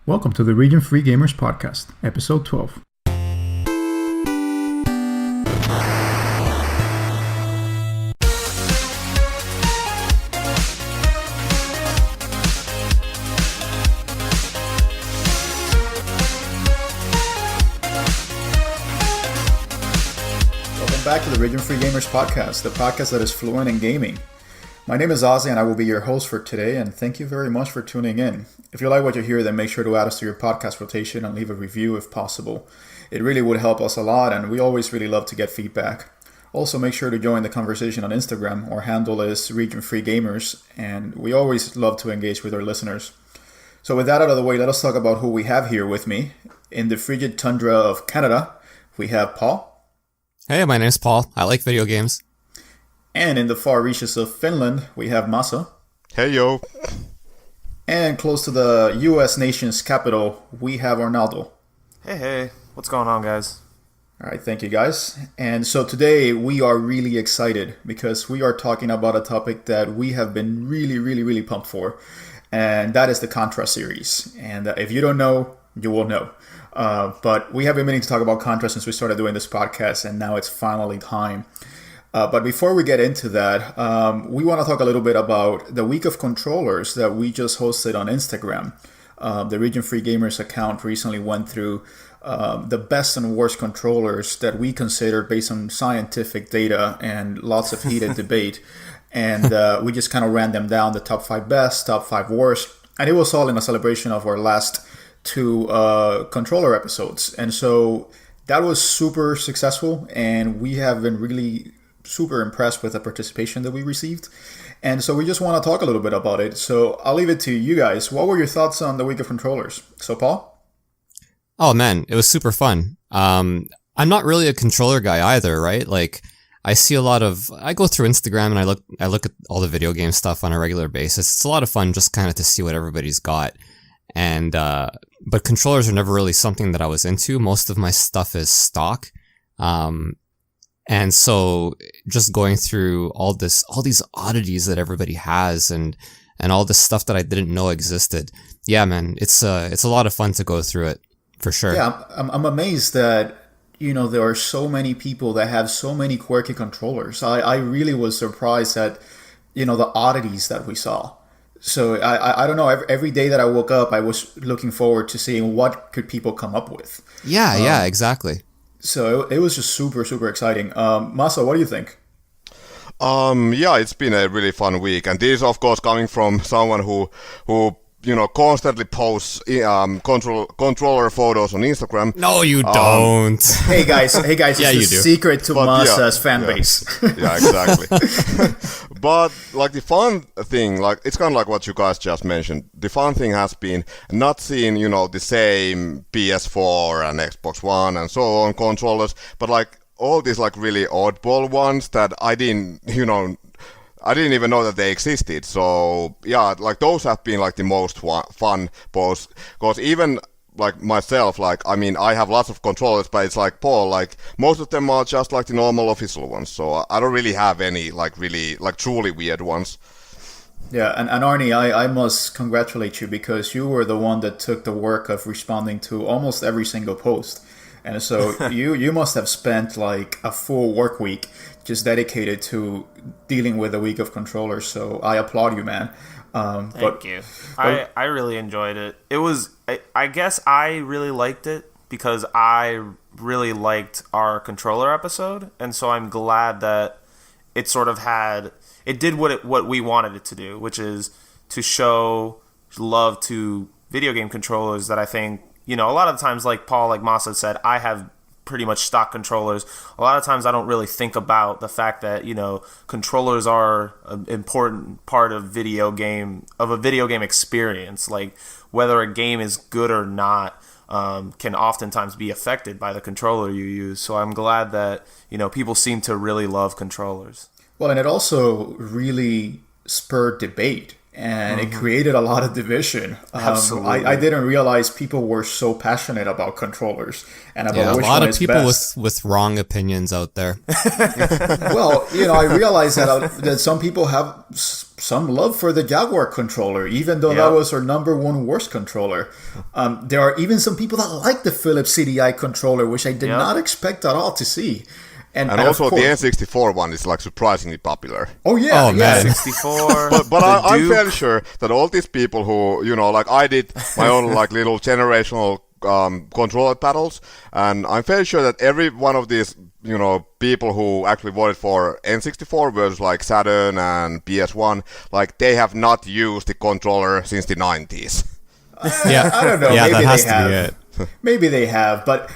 Welcome to the Region Free Gamers Podcast, Episode 12. Welcome back to the Region Free Gamers Podcast, the podcast that is fluent in gaming. My name is Ozzy and I will be your host for today, and thank you very much for tuning in. If you like what you hear, then make sure to add us to your podcast rotation and leave a review if possible. It really would help us a lot, and we always really love to get feedback. Also, make sure to join the conversation on Instagram. Our handle is Region Free Gamers, and we always love to engage with our listeners. So with that out of the way, let us talk about who we have here with me. In the frigid tundra of Canada, we have Paul. Hey, my name's Paul. I like video games. And in the far reaches of Finland, we have Masa. Hey, yo. And close to the U.S. nation's capital, we have Arnaldo. Hey. What's going on, guys? All right, thank you, guys. And so today we are really excited because we are talking about a topic that we have been really pumped for. And that is the Contra series. And if you don't know, you will know. But we have been meaning to talk about Contra since we started doing this podcast, and now it's finally time. But before we get into that, we want to talk a little bit about the week of controllers that we just hosted on Instagram. The Region Free Gamers account recently went through the best and worst controllers that we considered based on scientific data and lots of heated debate. And we just kind of ran them down, the top 5 best, top 5 worst. And it was all in a celebration of our last 2 controller episodes. And so that was super successful, and we have been really super impressed with the participation that we received. And so we just want to talk a little bit about it. So I'll leave it to you guys. What were your thoughts on the week of controllers? So Paul? Oh man, it was super fun. I'm not really a controller guy either, right? Like I go through Instagram and I look at all the video game stuff on a regular basis. It's a lot of fun just kind of to see what everybody's got. And but controllers are never really something that I was into. Most of my stuff is stock. And so just going through all these oddities that everybody has and all this stuff that I didn't know existed. Yeah, man, it's a lot of fun to go through it for sure. Yeah, I'm amazed that, there are so many people that have so many quirky controllers. I really was surprised at, the oddities that we saw. So I don't know, every day that I woke up, I was looking forward to seeing what could people come up with. Yeah, exactly. So it was just super exciting. Masa, what do you think? Yeah, it's been a really fun week, and this is of course coming from someone who constantly posts controller photos on Instagram. No, you don't. Hey guys, yeah, it's the secret to Masa's fan base. Yeah, exactly. But like the fun thing, like it's kind of like what you guys just mentioned. The fun thing has been not seeing the same PS4 and Xbox One and so on controllers, but like all these like really oddball ones that I didn't even know that they existed. So yeah, like those have been like the most fun posts, because even like myself, like I mean I have lots of controllers, but it's like Paul, like most of them are just like the normal official ones, so I don't really have any like really like truly weird ones. Yeah, and Arnie, I must congratulate you, because you were the one that took the work of responding to almost every single post. And so you must have spent like a full work week just dedicated to dealing with the week of controllers. So I applaud you, man. Thank you. I really enjoyed it. It was, I guess I really liked it because I really liked our controller episode. And so I'm glad that it sort of it did what we wanted it to do, which is to show love to video game controllers that I think, a lot of times, like Paul, like Masa said, I have pretty much stock controllers. A lot of times I don't really think about the fact that, controllers are an important part of a video game experience. Like whether a game is good or not can oftentimes be affected by the controller you use. So I'm glad that, people seem to really love controllers. Well, and it also really spurred debate. and it created a lot of division. Absolutely. I didn't realize people were so passionate about controllers and about Yeah, a which lot one of is people best. with wrong opinions out there. Well, I realized that some people have some love for the Jaguar controller, even though that was our number one worst controller. There are even some people that like the Philips CDI controller, which I did not expect at all to see. And also of course, the N64 one is like surprisingly popular. Oh yeah, Oh, man. 64. But I'm Duke. fairly sure that all these people who, like I did my own like little generational controller battles, and I'm fairly sure that every one of these, people who actually voted for N64 versus like Saturn and PS1, like they have not used the controller since the 90s. Yeah, I don't know. Yeah, Maybe that has they to have. be it. Maybe they have, but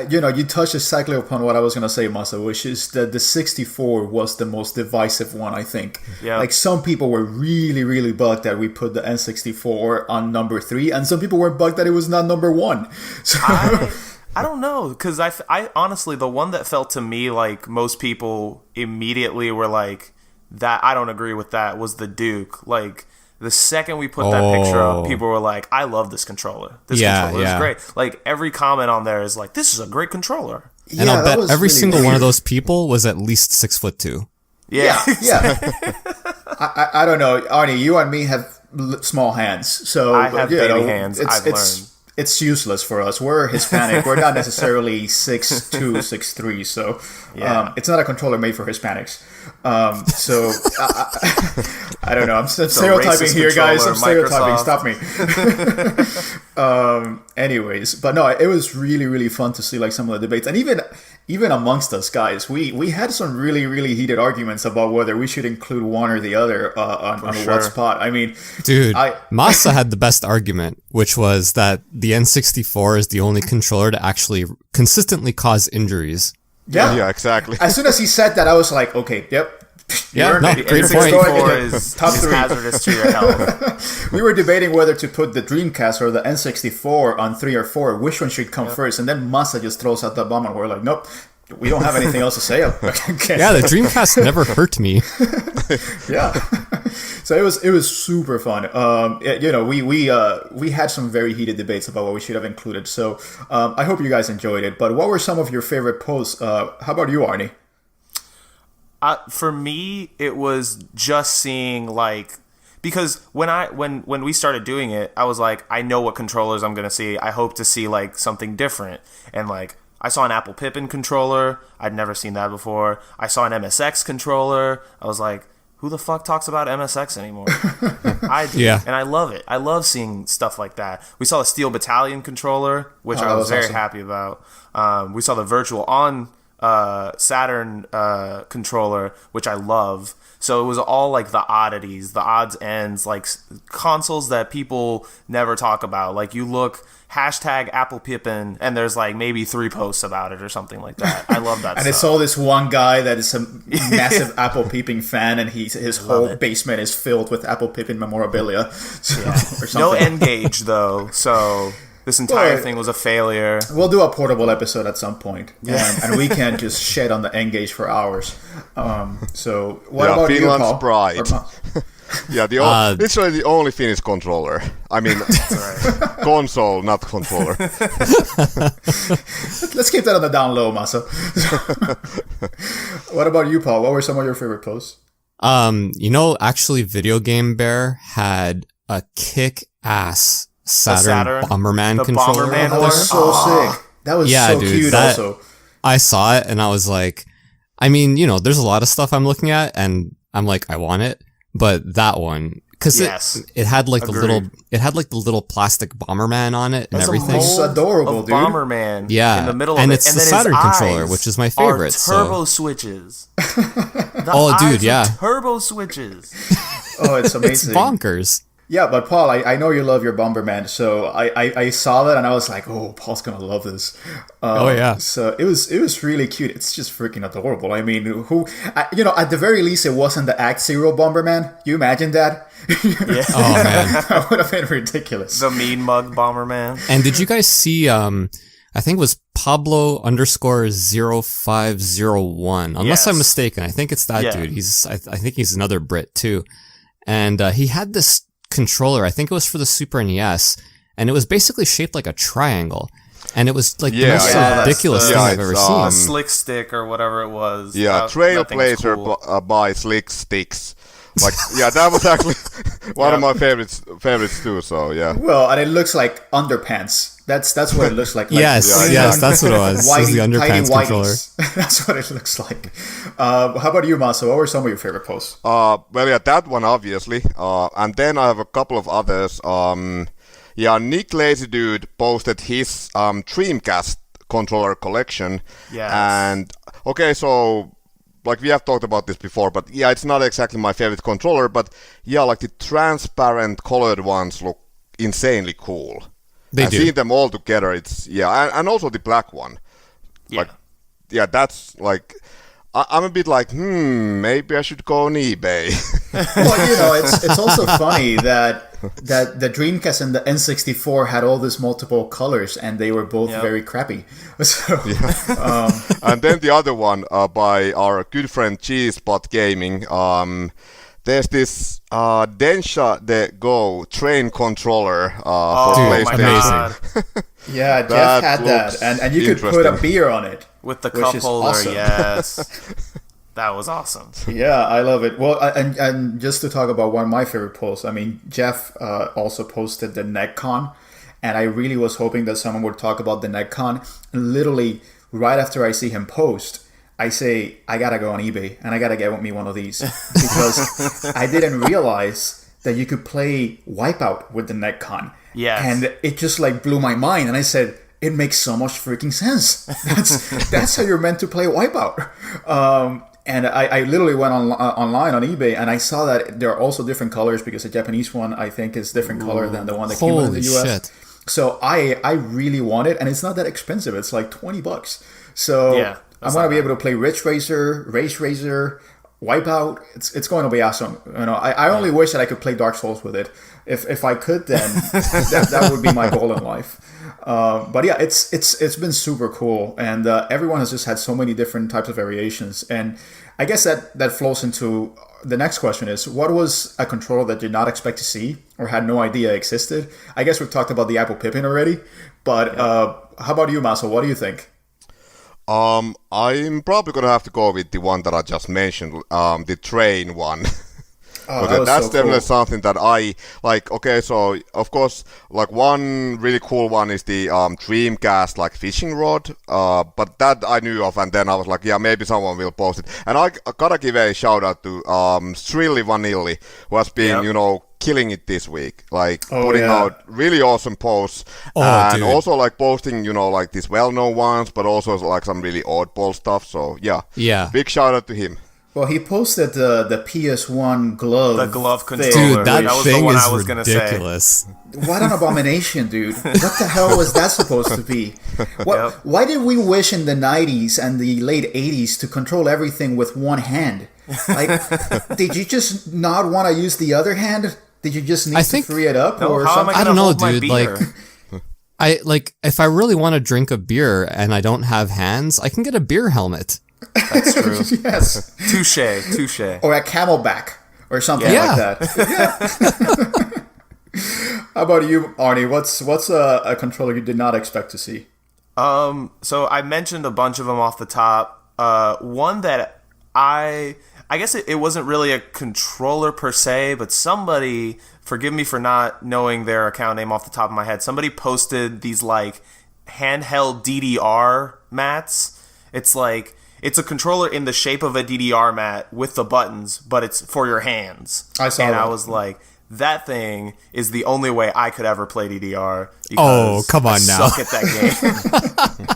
you touched exactly upon what I was gonna say, Masa, which is that the 64 was the most divisive one. I think. Yeah. Like some people were really, really bugged that we put the N64 on number 3, and some people were bugged that it was not number 1. So I don't know, because I honestly, the one that felt to me like most people immediately were like, that I don't agree with that, was the Duke. Like, the second we put that picture up, people were like, I love this controller. This controller is great. Like, every comment on there is like, this is a great controller. And I'll bet every really single one weird. of those people was at least 6'2". Yeah. I don't know, Arnie. You and me have small hands, so I have baby hands. I've learned. It's useless for us. We're Hispanic. We're not necessarily 6'2", 6'3", so it's not a controller made for Hispanics. So I don't know. I'm stereotyping here, guys. I'm stereotyping. Stop me. Anyways, but no, it was really, really fun to see like some of the debates, and even amongst us guys, we had some really, really heated arguments about whether we should include one or the other on what spot. I mean, dude, Masa had the best argument, which was that the N64 is the only controller to actually consistently cause injuries. Yeah, exactly. As soon as he said that, I was like, okay, yep. Yeah, no, great point. N64 is hazardous to your health. We were debating whether to put the Dreamcast or the N64 on 3 or 4. Which one should come first? And then Masa just throws out the bomb, and we're like, nope, we don't have anything else to say. Yeah, the Dreamcast never hurt me. Yeah. So it was super fun. We had some very heated debates about what we should have included. So I hope you guys enjoyed it. But what were some of your favorite posts? How about you, Arnie? For me, it was just seeing like, because when we started doing it, I was like, I know what controllers I'm gonna see. I hope to see like something different, and like I saw an Apple Pippin controller. I'd never seen that before. I saw an MSX controller. I was like, who the fuck talks about MSX anymore? I do, and I love it. I love seeing stuff like that. We saw a Steel Battalion controller, which I was very happy about. We saw the Virtual On Saturn controller, which I love. So it was all like the oddities, the odds ends, like consoles that people never talk about. Like you look #Apple Pippin and there's like maybe 3 posts about it or something like that. I love that. And stuff. it's all this one guy that is a massive Apple Pippin fan, and his whole basement is filled with Apple Pippin memorabilia. Or no N-Gage though, so this entire thing was a failure. We'll do a portable episode at some point, and we can just shed on the N-Gage for hours. So what about Finland's you, Paul? pride. Literally the only Finnish controller. I mean, console, not controller. Let's keep that on the down low, Masa. What about you, Paul? What were some of your favorite posts? Actually, Video Game Bear had a kick-ass Saturn Bomberman controller. That was so sick. That was so dude, cute also. I saw it and I was like, I mean, there's a lot of stuff I'm looking at and I'm like, I want it. But that one, because it had like the little plastic Bomberman on it and everything. It's adorable, dude. Bomberman in the middle and of it. it's the Saturn controller, which is my favorite. Turbo switches. Turbo switches. Oh, it's amazing. It's bonkers. Yeah, but Paul, I know you love your Bomberman, so I saw that and I was like, oh, Paul's gonna love this. So it was really cute. It's just freaking adorable. I mean, at the very least, it wasn't the Act Zero Bomberman. You imagine that? Yeah. Oh man, that would have been ridiculous. The Mean Mug Bomberman. And did you guys see? I think it was Pablo _0501. Unless I'm mistaken, I think it's that dude. I think he's another Brit too. And he had this controller. I think it was for the Super NES, and it was basically shaped like a triangle. And it was like the most ridiculous thing I've ever seen. A Slick Stick or whatever it was. Yeah, Trailblazer cool. By Slick Sticks. Like, yeah, that was actually one of my favorites too. So yeah. Well, and it looks like underpants. That's what it looks like. Yes, that's what it was. Whitey, it was the underpants controller. That's what it looks like. How about you, Masa? What were some of your favorite posts? Well, yeah, that one obviously. And then I have a couple of others. Yeah, Nick Lazy Dude posted his Dreamcast controller collection. Yes. And okay, so like we have talked about this before, but yeah, it's not exactly my favorite controller, but yeah, like the transparent colored ones look insanely cool. They do. Seeing them all together, it's and also the black one. Yeah. Like, yeah, that's like I'm a bit like, maybe I should go on eBay. Well, it's also funny that the Dreamcast and the N64 had all these multiple colors, and they were both very crappy. So, and then the other one by our good friend G-Spot Gaming. There's this Densha the Go train controller for PlayStation. Yeah, Jeff had that, and you could put a beer on it with the cup holder. Awesome. Yes. That was awesome. Yeah, I love it. Well, and just to talk about one of my favorite posts, I mean, Jeff also posted the NetCon, and I really was hoping that someone would talk about the NetCon. And literally, right after I see him post, I say, I gotta go on eBay, and I gotta get me one of these. Because I didn't realize that you could play Wipeout with the NetCon. Yes. And it just like blew my mind, and I said, it makes so much freaking sense. That's how you're meant to play Wipeout. And I literally went online on eBay, and I saw that there are also different colors, because the Japanese one, I think, is different color than the one that came out in the US. Shit. So I really want it, and it's not that expensive. It's like $20. So Yeah, I'm going to be able to play Ridge Racer, Race Racer, Wipeout. It's going to be awesome. I only wish that I could play Dark Souls with it. If I could, then that would be my goal in life. But yeah, it's been super cool, and everyone has just had so many different types of variations. And I guess that flows into the next question: is what was a controller that you did not expect to see or had no idea existed? I guess we've talked about the Apple Pippin already, but how about you, Maso? What do you think? I'm probably gonna have to go with the one that I just mentioned, the train one. Oh, that's so definitely cool. something that I like. Okay, so of course, like one really cool one is the Dreamcast like fishing rod. But that I knew of, and then I was like, yeah, maybe someone will post it. And I gotta give a shout out to Strilly Vanilli, who has been killing it this week, like putting out really awesome posts, and also like posting like these well-known ones, but also like some really oddball stuff. So yeah, big shout out to him. Well, he posted the PS1 glove. The glove thing. controller. Dude, that was thing the one is I was ridiculous. What an abomination, dude. What the hell was that supposed to be? Why did we wish in the 90s and the late 80s to control everything with one hand? Like, did you just not want to use the other hand? Did you just need to free it up or something? I don't know, dude. Like, if I really want to drink a beer and I don't have hands, I can get a beer helmet. That's true. Yes. Touche. Or a camelback or something like that. How about you, Arnie? What's a controller you did not expect to see? So I mentioned a bunch of them off the top. One that I guess it wasn't really a controller per se, but somebody, forgive me for not knowing their account name off the top of my head, somebody posted these like handheld DDR mats. It's a controller in the shape of a DDR mat with the buttons, but it's for your hands. I saw that. I was like, that thing is the only way I could ever play DDR. Oh, come on now. I suck at that game.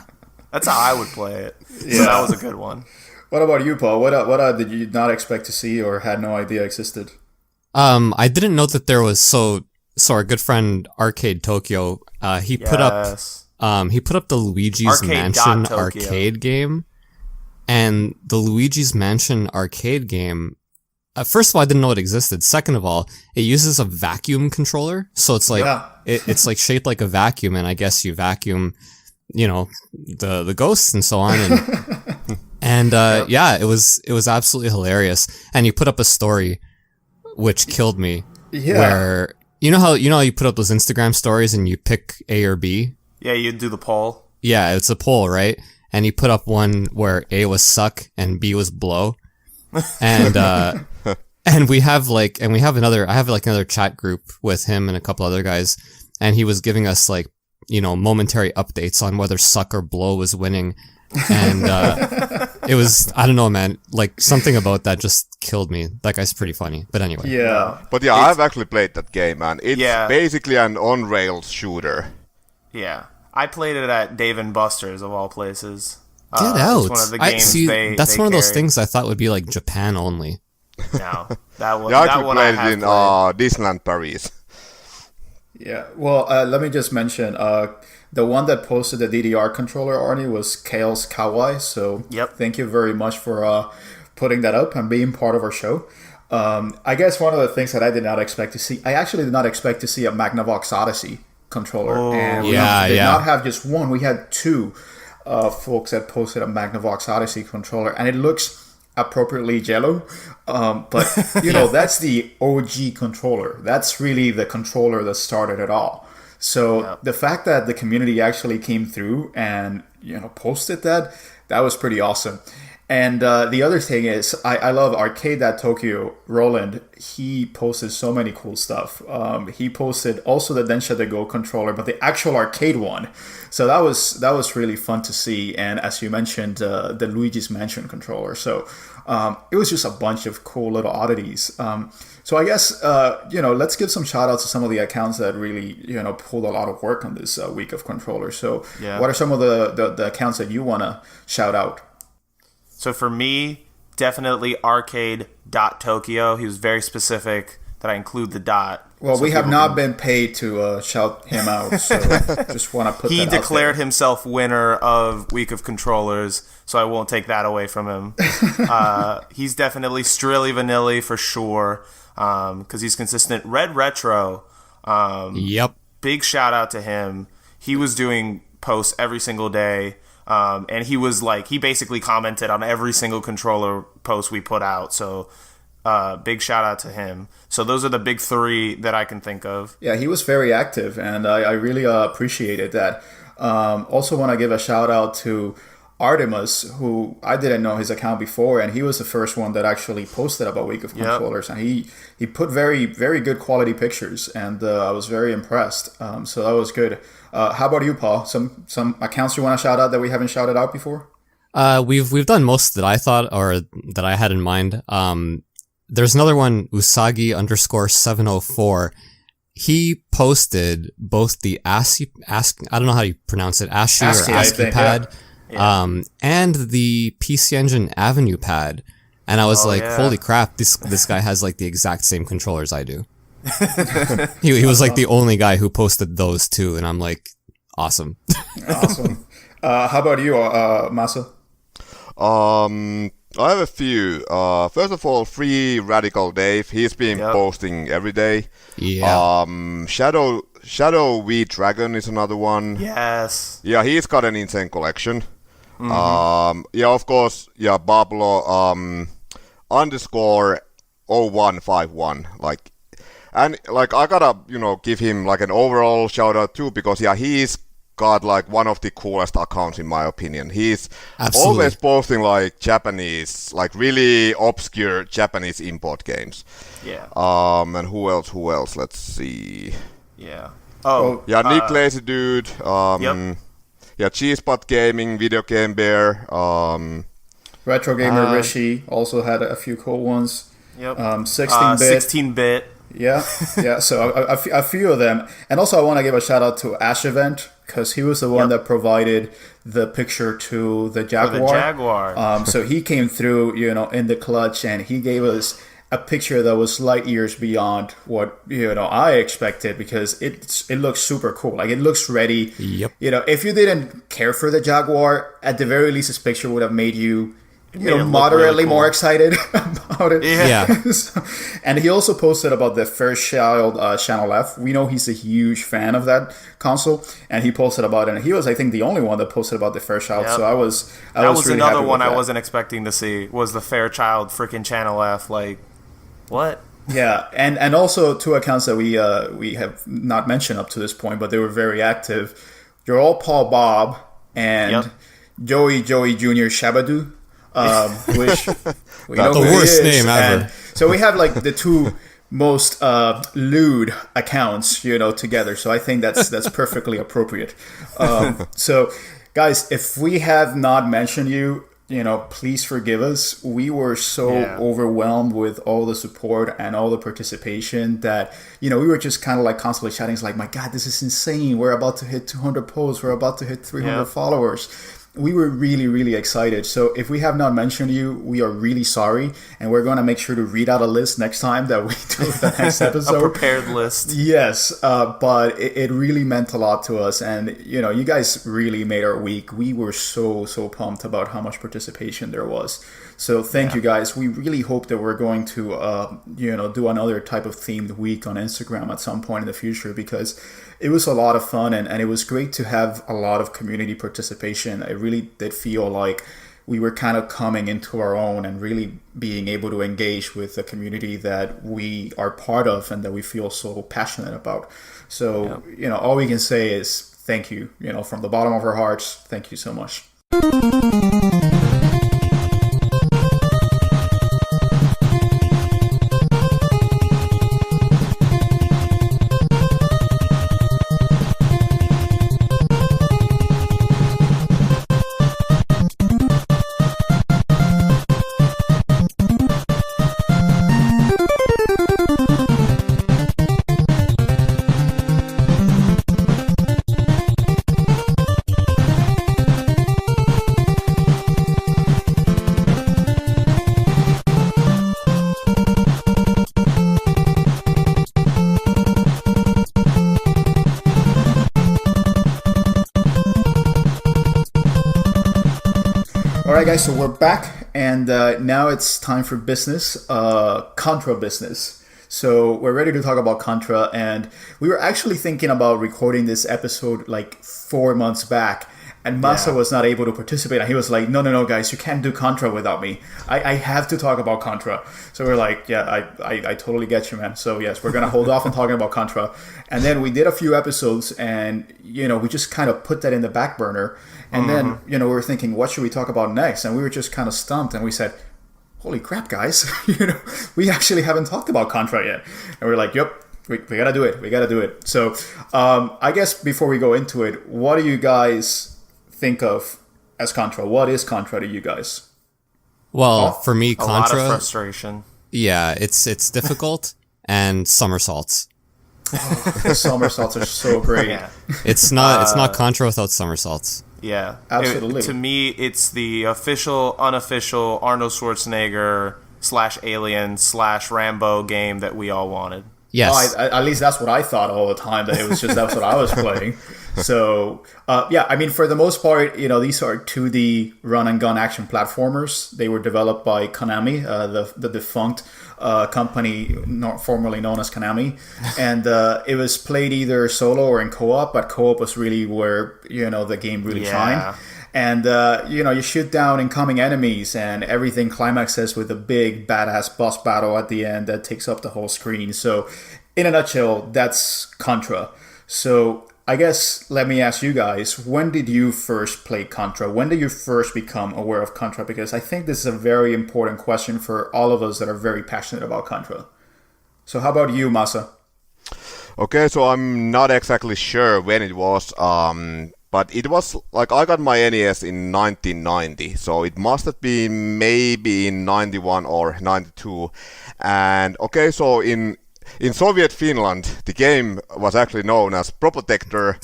That's how I would play it. Yeah. So that was a good one. What about you, Paul? What did you not expect to see or had no idea existed? I didn't know that there was so our good friend Arcade Tokyo, he put up the Luigi's Mansion arcade game. And the Luigi's Mansion arcade game, first of all, I didn't know it existed. Second of all, it uses a vacuum controller. So it's like, it's like shaped like a vacuum, and I guess you vacuum, the ghosts and so on. And it was absolutely hilarious. And you put up a story which killed me, where you you put up those Instagram stories and you pick A or B? Yeah, you do the poll. Yeah, it's a poll, right? And he put up one where A was suck and B was blow. And and I have another chat group with him and a couple other guys, and he was giving us like, momentary updates on whether suck or blow was winning. And it was, I don't know, man, like something about that just killed me. That guy's pretty funny. But anyway. Yeah. But yeah, I've actually played that game, man. It's basically an on-rails shooter. Yeah. I played it at Dave & Buster's, of all places. Get out. It's one of the games that's one of those carry. things I thought would be like Japan only. No. That one, Yeah, I that actually one played I have it in played. Disneyland Paris. Yeah. Well, let me just mention, the one that posted the DDR controller, Arnie, was Kale's Kawaii. So thank you very much for putting that up and being part of our show. I guess one of the things that I did not expect to see, I actually did not expect to see a Magnavox Odyssey controller. And we did not have just one. We had two folks that posted a Magnavox Odyssey controller. And it looks appropriately jello. But, that's the OG controller. That's really the controller that started it all. So the fact that the community actually came through and, posted that was pretty awesome. And the other thing is, I love Arcade.Tokyo. Roland, he posted so many cool stuff. He posted also the Densha de Go controller, but the actual arcade one. So that was really fun to see. And as you mentioned, the Luigi's Mansion controller. So it was just a bunch of cool little oddities. So I guess, let's give some shout outs to some of the accounts that really, pulled a lot of work on this week of controllers. So what are some of the accounts that you want to shout out? So for me, definitely Arcade.Tokyo. He was very specific that I include the dot. Well, we have not been paid to shout him out, so just want to put that out there. He declared himself winner of Week of Controllers, so I won't take that away from him. He's definitely Strilly Vanilli for sure, because he's consistent. Red Retro, big shout out to him. He was doing posts every single day. And he basically commented on every single controller post we put out. So, big shout out to him. So those are the big three that I can think of. Yeah, he was very active, and I really appreciated that. Also want to give a shout out to Artemis, who I didn't know his account before, and he was the first one that actually posted about Week of Controllers, and he put very, very good quality pictures, and I was very impressed. So that was good. How about you, Paul? Some accounts you want to shout out that we haven't shouted out before? We've done most that I thought or that I had in mind. There's another one, Usagi_704. He posted both the ASCII, I don't know how you pronounce it, ASCII or ASCII pad, and the PC Engine Avenue pad. And I was holy crap, this guy has like the exact same controllers I do. he was like the only guy who posted those two, and I'm like, awesome. Awesome. How about you, Masa? I have a few. First of all, Free Radical Dave. He's been posting every day. Yeah. Shadow V Dragon is another one. Yes. Yeah, he's got an insane collection. Of course. Yeah, Bablo _0151. And I gotta, give him like an overall shout out too, because he's got like one of the coolest accounts in my opinion. He's always posting like Japanese, like really obscure Japanese import games. Yeah. And who else? Let's see. Yeah. Nick Lazy Dude. Yeah, Cheesepot Gaming, Video Game Bear. Retro Gamer Rishi also had a few cool ones. Yep. 16-bit. 16-bit. Yeah. So a few of them, and also I want to give a shout out to Ash Event, because he was the one that provided the picture to the Jaguar. So he came through, in the clutch, and he gave us a picture that was light years beyond what I expected, because it looks super cool. Like, it looks ready. Yep. If you didn't care for the Jaguar, at the very least, this picture would have made you moderately really cool. More excited about it. Yeah. And he also posted about the Fairchild Channel F. We know he's a huge fan of that console, and he posted about it. And he was, I think, the only one that posted about the Fairchild. Yep. So I was really another happy one with I that. wasn't expecting to see, was the Fairchild freaking Channel F. Like, what? Yeah, and also two accounts that we have not mentioned up to this point, but they were very active. You're all Paul Bob and Yep. Joey Jr. Shabadoo, which we know the who he worst is. name ever. And so we have like the two most lewd accounts, together. So I think that's perfectly appropriate. So, guys, if we have not mentioned you, please forgive us. We were so overwhelmed with all the support and all the participation that, we were just kind of like constantly chatting. It's like, my God, this is insane. We're about to hit 200 posts. We're about to hit 300 followers. We were really, really excited. So if we have not mentioned you, we are really sorry. And we're going to make sure to read out a list next time that we do the next episode. A prepared list. Yes, but it really meant a lot to us. And, you guys really made our week. We were so pumped about how much participation there was. So thank you guys. We really hope that we're going to, do another type of themed week on Instagram at some point in the future, because it was a lot of fun and it was great to have a lot of community participation. It really did feel like we were kind of coming into our own and really being able to engage with the community that we are part of and that we feel so passionate about. So, all we can say is thank you, from the bottom of our hearts. Thank you so much. Alright guys, so we're back, and now it's time for business, Contra business. So we're ready to talk about Contra, and we were actually thinking about recording this episode like 4 months back, and Masa was not able to participate, and he was like, no guys, you can't do Contra without me. I have to talk about Contra. So we're like, yeah, I totally get you, man. So yes, we're going to hold off on talking about Contra. And then we did a few episodes, and, we just kind of put that in the back burner. And then, we were thinking, what should we talk about next? And we were just kind of stumped, and we said, holy crap, guys, we actually haven't talked about Contra yet. And we're like, yep, we got to do it. We got to do it. So I guess before we go into it, what do you guys think of as Contra? What is Contra to you guys? Well, for me, A lot Contra, of frustration. yeah, it's difficult and somersaults. The somersaults are so great. Yeah. It's not Contra without somersaults. Yeah. Absolutely. To me, it's the official, unofficial Arnold Schwarzenegger / Alien / Rambo game that we all wanted. Yes. At least that's what I thought all the time, that it was just that's what I was playing. So, I mean, for the most part, these are 2D run-and-gun action platformers. They were developed by Konami, the defunct company formerly known as Konami. And it was played either solo or in co-op, but co-op was really where, the game really shined. And, you shoot down incoming enemies, and everything climaxes with a big badass boss battle at the end that takes up the whole screen. So, in a nutshell, that's Contra. So, I guess, let me ask you guys, when did you first play Contra? When did you first become aware of Contra? Because I think this is a very important question for all of us that are very passionate about Contra. So, how about you, Masa? Okay, so I'm not exactly sure when it was, but it was like I got my NES in 1990, so it must have been maybe in 91 or 92. And okay, so in Soviet Finland, the game was actually known as Probotector,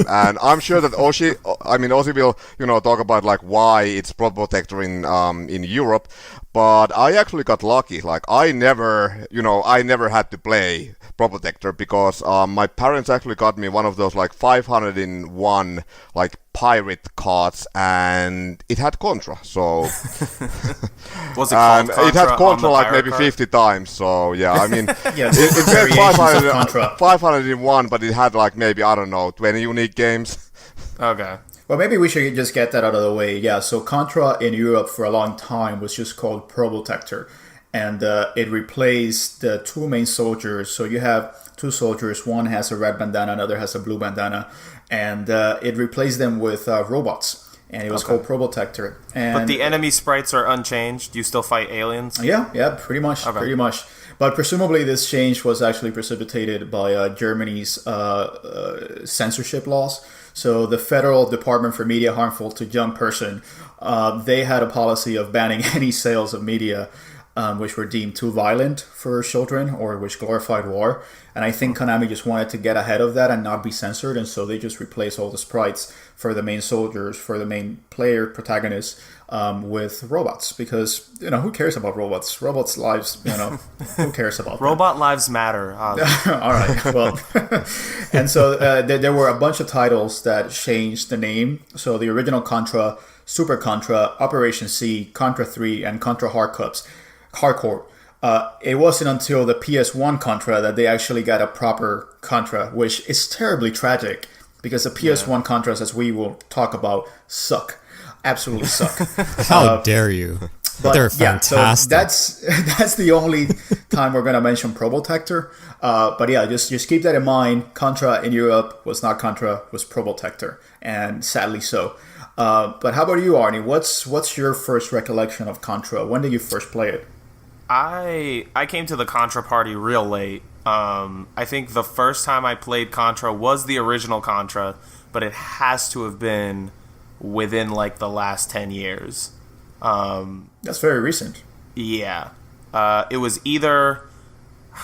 and I'm sure that Ozzy will, talk about like why it's Probotector in Europe. But I actually got lucky. Like I never had to play Probotector because my parents actually got me one of those like 501 like pirate cards, and it had Contra. So Was it called Contra? It had Contra like maybe card? 50 times. So yeah, I mean, Yeah, it said variations of Contra. 501, but it had like maybe, I don't know, 20 unique games. Okay. Well, maybe we should just get that out of the way. Yeah, so Contra in Europe for a long time was just called Probotector. and it replaced the two main soldiers. So you have two soldiers, one has a red bandana, another has a blue bandana, and it replaced them with robots. And it was called Probotector. And but the enemy sprites are unchanged. You still fight aliens? Yeah, pretty much. But presumably this change was actually precipitated by Germany's censorship laws. So the Federal Department for Media Harmful to Young Person, they had a policy of banning any sales of media which were deemed too violent for children or which glorified war. And I think Konami just wanted to get ahead of that and not be censored, and so they just replaced all the sprites for the main soldiers, for the main player protagonists, with robots. Because, who cares about robots? Robots' lives, who cares about them? Robot lives matter. All right, well, and so there were a bunch of titles that changed the name. So the original Contra, Super Contra, Operation C, Contra 3, and Contra Hard Corps. It wasn't until the PS1 Contra that they actually got a proper Contra, which is terribly tragic because the PS1 Contras, as we will talk about, suck. Absolutely suck. How dare you? But, they're fantastic. So that's the only time we're going to mention Probotector. But yeah, just keep that in mind. Contra in Europe was not Contra, was Probotector, and sadly so. But how about you, Arnie? What's your first recollection of Contra? When did you first play it? I came to the Contra party real late. I think the first time I played Contra was the original Contra, but it has to have been within like the last 10 years. That's very recent. Yeah. It was either...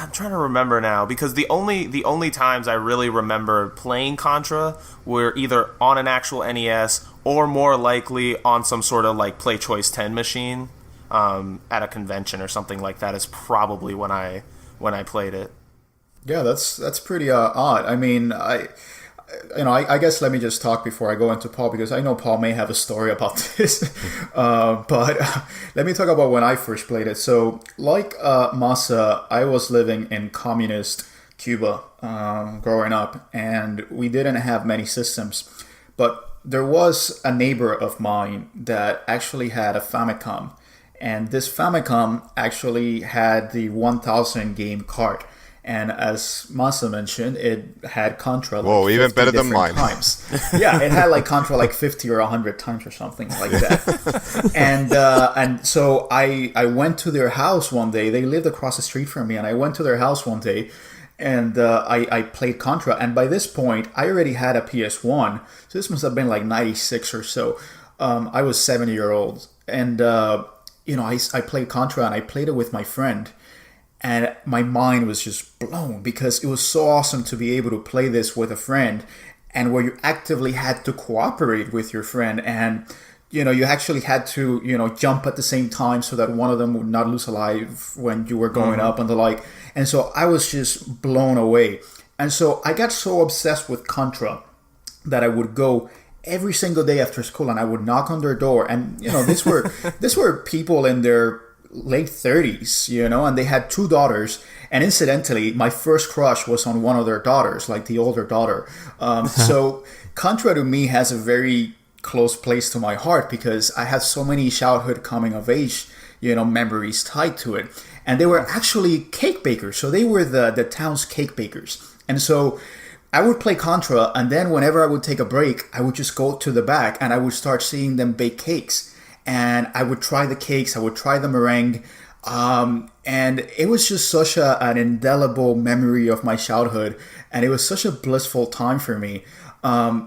I'm trying to remember now, because the only times I really remember playing Contra were either on an actual NES or more likely on some sort of like Play Choice 10 machine. At a convention or something like that is probably when I played it. Yeah, that's pretty odd. I mean, I guess let me just talk before I go into Paul, because I know Paul may have a story about this. But let me talk about when I first played it. So, like Masa, I was living in communist Cuba growing up, and we didn't have many systems. But there was a neighbor of mine that actually had a Famicom. And this Famicom actually had the 1000 game cart. And as Masa mentioned, it had Contra like even better than mine. Times. Yeah, it had like Contra like 50 or 100 times or something like that. And so I went to their house one day. They lived across the street from me. And I went to their house one day and I played Contra. And by this point, I already had a PS1. So this must have been like 96 or so. I was 7-year-old. And... I played Contra and I played it with my friend, and my mind was just blown because it was so awesome to be able to play this with a friend, and where you actively had to cooperate with your friend, and you actually had to jump at the same time so that one of them would not lose a life when you were going up and the like. And so I was just blown away, and so I got so obsessed with Contra that I would go every single day after school, and I would knock on their door, and these were people in their late 30s, and they had 2 daughters, and incidentally, my first crush was on one of their daughters, like the older daughter. So Contra to me has a very close place to my heart because I had so many childhood coming of age, memories tied to it, and they were actually cake bakers, so they were the town's cake bakers, and so I would play Contra, and then whenever I would take a break, I would just go to the back and I would start seeing them bake cakes. And I would try the cakes, I would try the meringue. And it was just such an indelible memory of my childhood. And it was such a blissful time for me.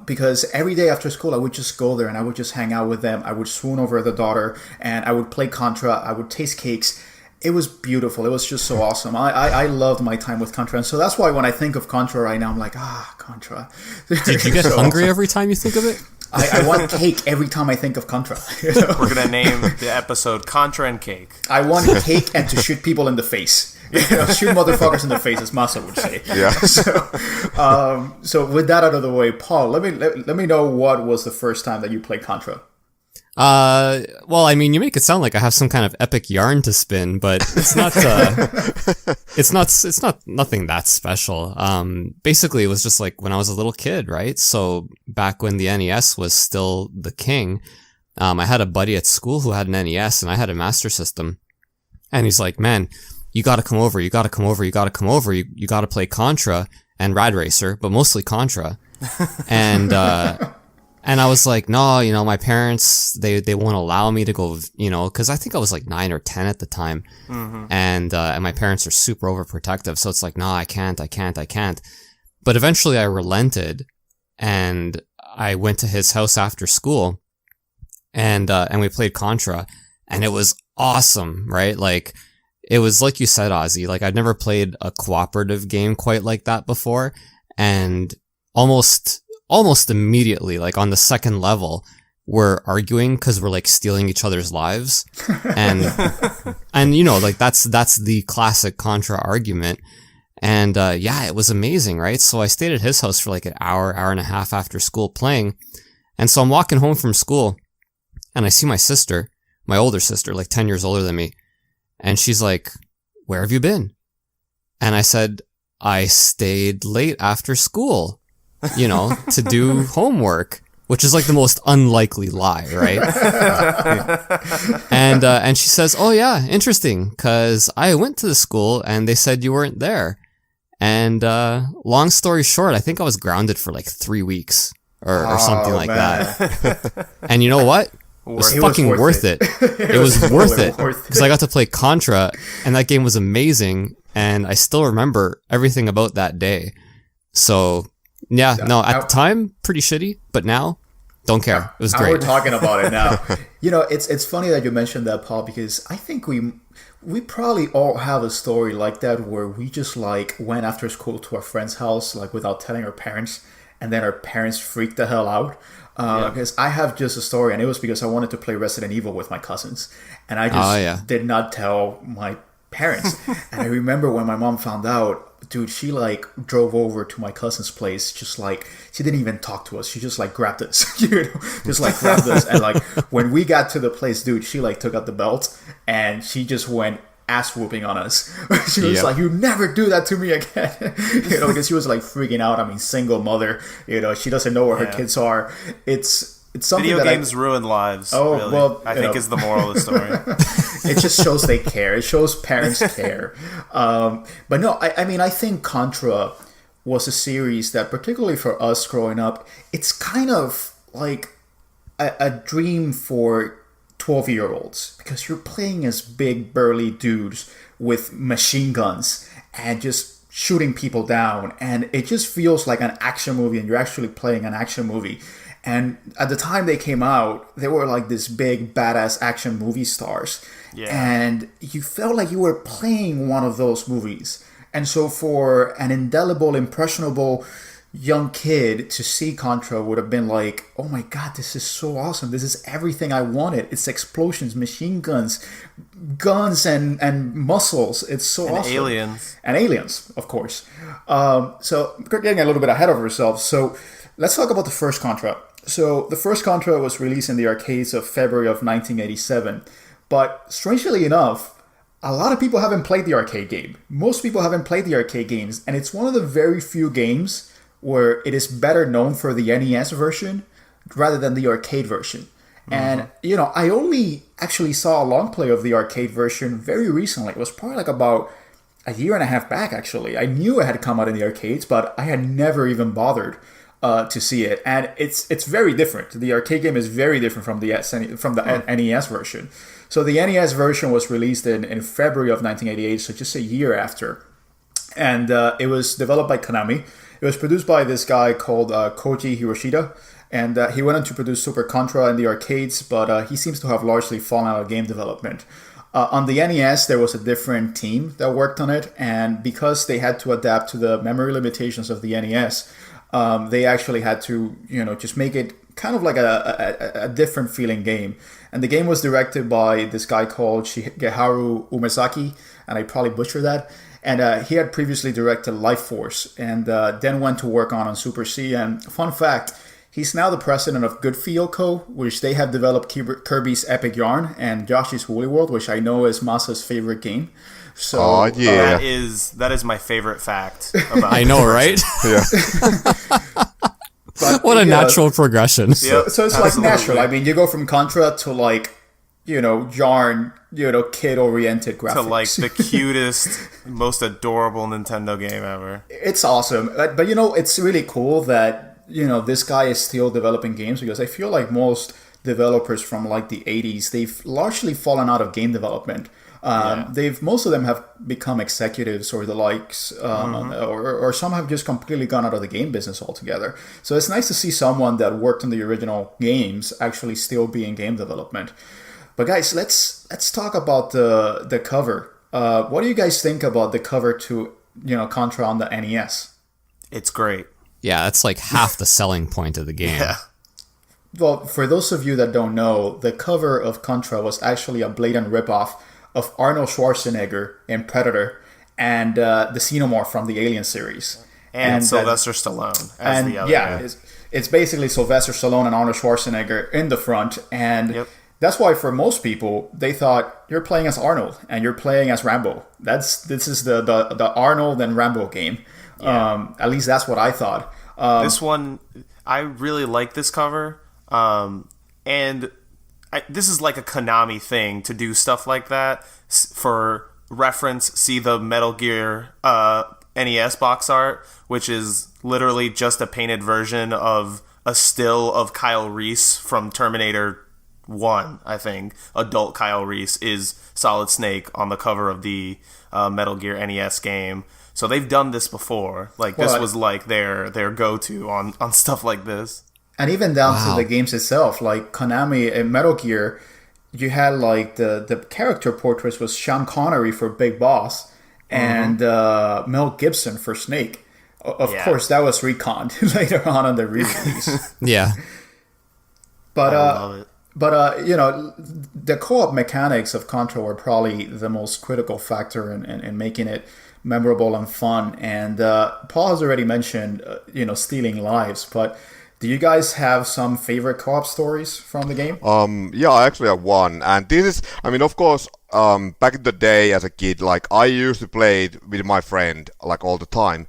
Because every day after school, I would just go there and I would just hang out with them. I would swoon over the daughter and I would play Contra. I would taste cakes. It was beautiful. It was just so awesome. I loved my time with Contra. And so that's why when I think of Contra right now, I'm like, Contra. Did you get so hungry every time you think of it? I want cake every time I think of Contra. We're going to name the episode Contra and Cake. I want cake and to shoot people in the face. Shoot motherfuckers in the face, as Masa would say. Yeah. So with that out of the way, Paul, let me know what was the first time that you played Contra. Well, I mean, you make it sound like I have some kind of epic yarn to spin, but it's not, it's not nothing that special. Basically it was just like when I was a little kid, right? So back when the NES was still the king, I had a buddy at school who had an NES and I had a Master System. And he's like, man, you gotta come over, you gotta come over, you gotta come over, you gotta play Contra and Rad Racer, but mostly Contra. And I was like, no, you know, my parents, they won't allow me to go, you know, cause I think I was like 9 or 10 at the time. And my parents are super overprotective. So it's like, no, I can't. But eventually I relented and I went to his house after school and we played Contra and it was awesome, right? Like, it was like you said, Ozzy, like I'd never played a cooperative game quite like that before. And almost immediately, like on the second level, we're arguing because we're like stealing each other's lives. And you know, like that's the classic Contra argument. And yeah, it was amazing, right? So I stayed at his house for like an hour and a half after school playing. And so I'm walking home from school and I see my sister, my older sister, like 10 years older than me. And she's like, where have you been? And I said, I stayed late after school, you know, to do homework, which is like the most unlikely lie, right? And she says, oh yeah, interesting, cause I went to the school and they said you weren't there. And, long story short, I think I was grounded for like 3 weeks or something like that. And you know what? It was fucking worth it. It was worth it because I got to play Contra and that game was amazing. And I still remember everything about that day. So yeah, no, at the time, pretty shitty, but now, don't care. It was great. We're talking about it now. You know, it's funny that you mentioned that, Paul, because I think we probably all have a story like that where we just like went after school to our friend's house, like without telling our parents, and then our parents freaked the hell out. Because I have just a story, and it was because I wanted to play Resident Evil with my cousins, and I just did not tell my parents. And I remember when my mom found out, dude, she like drove over to my cousin's place, just like, she didn't even talk to us, she just like grabbed us, you know, just like grabbed us. And like when we got to the place, dude, she like took out the belt and she just went ass whooping on us. She was like, you never do that to me again. You know, because she was like freaking out. I mean, single mother, you know, she doesn't know where her kids are. It's something video that games ruin lives. Oh, really. well, I think is the moral of the story. It just shows they care. It shows parents care. But no, I mean, I think Contra was a series that, particularly for us growing up, it's kind of like a dream for 12-year-olds, because you're playing as big burly dudes with machine guns and just shooting people down, and it just feels like an action movie, and you're actually playing an action movie. And at the time they came out, they were like this big badass action movie stars, and you felt like you were playing one of those movies. And so for an indelible, impressionable young kid to see Contra would have been like, oh my god, this is so awesome, this is everything I wanted. It's explosions, machine guns and muscles. It's so awesome. And aliens, of course. So we're getting a little bit ahead of ourselves, so let's talk about the first Contra. So the first Contra was released in the arcades of February of 1987, but strangely enough, a lot of people haven't played the arcade game. Most people haven't played the arcade games, and it's one of the very few games where it is better known for the NES version rather than the arcade version. Mm-hmm. And, you know, I only actually saw a long play of the arcade version very recently. It was probably like about a year and a half back, actually. I knew it had come out in the arcades, but I had never even bothered to see it. And it's very different. The arcade game is very different from the NES version. So the NES version was released in February of 1988, so just a year after. And it was developed by Konami. It was produced by this guy called Koji Hiroshita, and he went on to produce Super Contra in the arcades, but he seems to have largely fallen out of game development. On the NES, there was a different team that worked on it, and because they had to adapt to the memory limitations of the NES, they actually had to, you know, just make it kind of like a different feeling game. And the game was directed by this guy called Shigeharu Umesaki, and I probably butchered that. And he had previously directed Life Force, and then went to work on Super C. And fun fact, he's now the president of Goodfeel Co., which they have developed Kirby's Epic Yarn and Yoshi's Woolly World, which I know is Masa's favorite game. So that is my favorite fact about I know, right? Yeah. But, what a natural progression. So it's like natural. I mean, you go from Contra to like yarn, kid-oriented graphics. To like the cutest, most adorable Nintendo game ever. It's awesome. But it's really cool that, this guy is still developing games, because I feel like most developers from like the 80s, they've largely fallen out of game development. Most of them have become executives or the likes, or some have just completely gone out of the game business altogether. So it's nice to see someone that worked on the original games actually still be in game development. But guys, let's talk about the cover. What do you guys think about the cover to Contra on the NES? It's great. Yeah, that's like half the selling point of the game. Yeah. Well, for those of you that don't know, the cover of Contra was actually a blatant ripoff of Arnold Schwarzenegger in Predator and the Xenomorph from the Alien series. And Sylvester Stallone as the other guy. It's basically Sylvester Stallone and Arnold Schwarzenegger in the front. And that's why for most people, they thought you're playing as Arnold and you're playing as Rambo. This is the Arnold and Rambo game. Yeah. At least that's what I thought. This one, I really like this cover. This is like a Konami thing to do stuff like that. For reference, see the Metal Gear NES box art, which is literally just a painted version of a still of Kyle Reese from Terminator 1, I think. Adult Kyle Reese is Solid Snake on the cover of the Metal Gear NES game. So they've done this before. This was like their go-to on stuff like this. And even down to the games itself, like Konami in Metal Gear, you had like the character portraits was Sean Connery for Big Boss and Mel Gibson for Snake. Of course, that was reconned later on the re-release. Yeah. But I love it. But the co-op mechanics of Contra were probably the most critical factor in making it memorable and fun. And Paul has already mentioned, stealing lives, but do you guys have some favorite co-op stories from the game? Yeah, I actually have one. And this is, of course, back in the day as a kid, like I used to play it with my friend like all the time.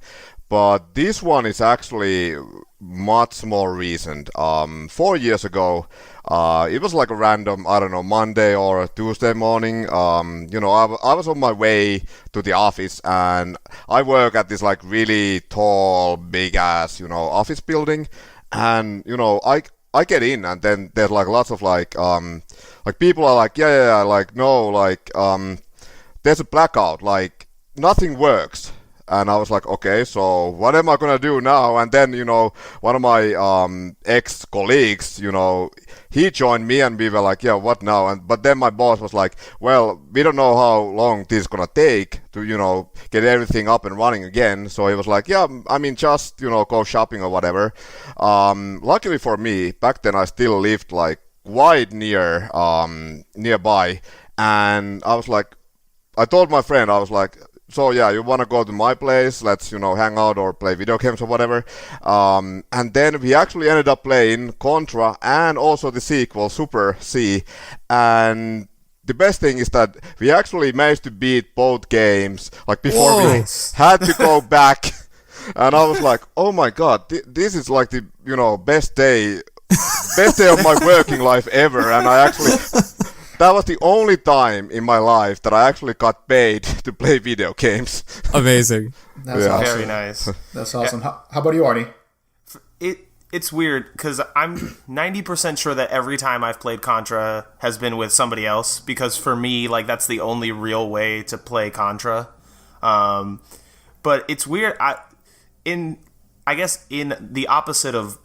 But this one is actually much more recent. 4 years ago, it was like a random, I don't know, Monday or a Tuesday morning. I was on my way to the office, and I work at this like really tall, big ass, office building. And I get in, and then there's like lots of like people are like like no, like there's a blackout, like nothing works. And I was like, okay, so what am I gonna do now? And then one of my ex-colleagues, he joined me, and we were like, yeah, what now? But then my boss was like, well, we don't know how long this is gonna take to get everything up and running again. So he was like, yeah, just go shopping or whatever. Luckily for me, back then I still lived like quite nearby, and I was like, I told my friend, I was like, so yeah, you want to go to my place? Let's hang out or play video games or whatever. And then we actually ended up playing Contra and also the sequel Super C. And the best thing is that we actually managed to beat both games like before we had to go back. And I was like, oh my god, this is like the best day of my working life ever. And I actually. That was the only time in my life that I actually got paid to play video games. Amazing. That's awesome. Very nice. That's awesome. Yeah. How about you, Arnie? It's weird because I'm 90% sure that every time I've played Contra has been with somebody else, because for me, like, that's the only real way to play Contra. But it's weird. I guess in the opposite of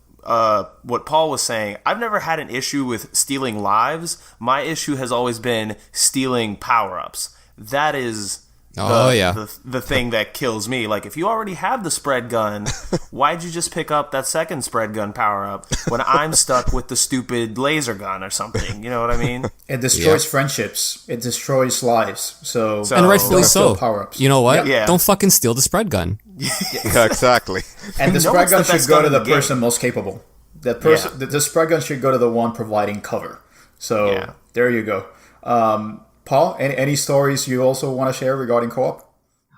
what Paul was saying, I've never had an issue with stealing lives. My issue has always been stealing power-ups. That is the thing that kills me. Like, if you already have the spread gun, why'd you just pick up that second spread gun power-up when I'm stuck with the stupid laser gun or something? You know what I mean? It destroys friendships. It destroys lives. So and rightfully so. Power-ups. You know what? Yeah. Don't fucking steal the spread gun. Yeah, exactly. And the spread gun should go to the person most capable. That person, the spread gun should go to the one providing cover. So there you go. Paul, any stories you also want to share regarding co-op?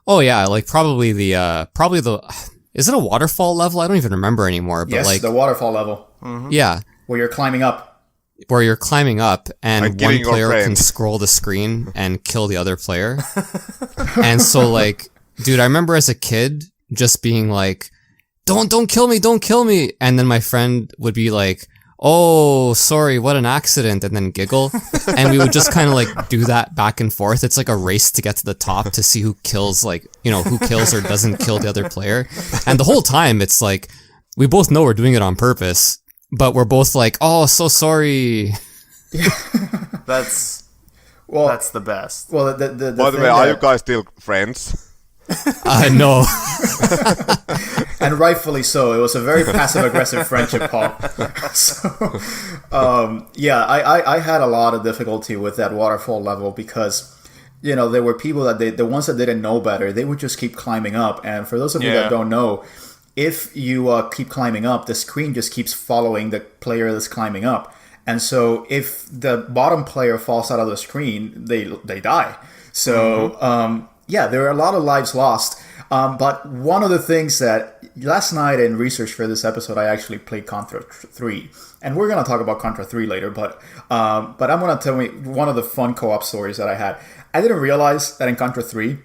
Oh yeah, like probably the is it a waterfall level? I don't even remember anymore. But yes, like the waterfall level. Mm-hmm. Yeah, where you're climbing up. where you're climbing up and Like one getting your player can friend. scroll the screen and kill the other player. And so like, dude, I remember as a kid just being like, don't kill me, don't kill me. And then my friend would be like, oh, sorry, what an accident, and then giggle. And we would just kind of like do that back and forth. It's like a race to get to the top to see who kills, like, you know, who kills or doesn't kill the other player. And the whole time it's like, we both know we're doing it on purpose, but we're both like, oh, so sorry. That's the best. Well, the By the thing way, are you that- guys still friends? No. and rightfully so. It was a very passive-aggressive friendship, Paul. So, yeah, I had a lot of difficulty with that waterfall level because, you know, there were people that the ones that didn't know better, they would just keep climbing up. And for those of you Yeah. that don't know, if you keep climbing up, the screen just keeps following the player that's climbing up. And so if the bottom player falls out of the screen, they die. So, yeah, there are a lot of lives lost. But one of the things that last night in research for this episode, I actually played Contra 3. And we're going to talk about Contra 3 later, but I'm going to tell you one of the fun co-op stories that I had. I didn't realize that in Contra 3,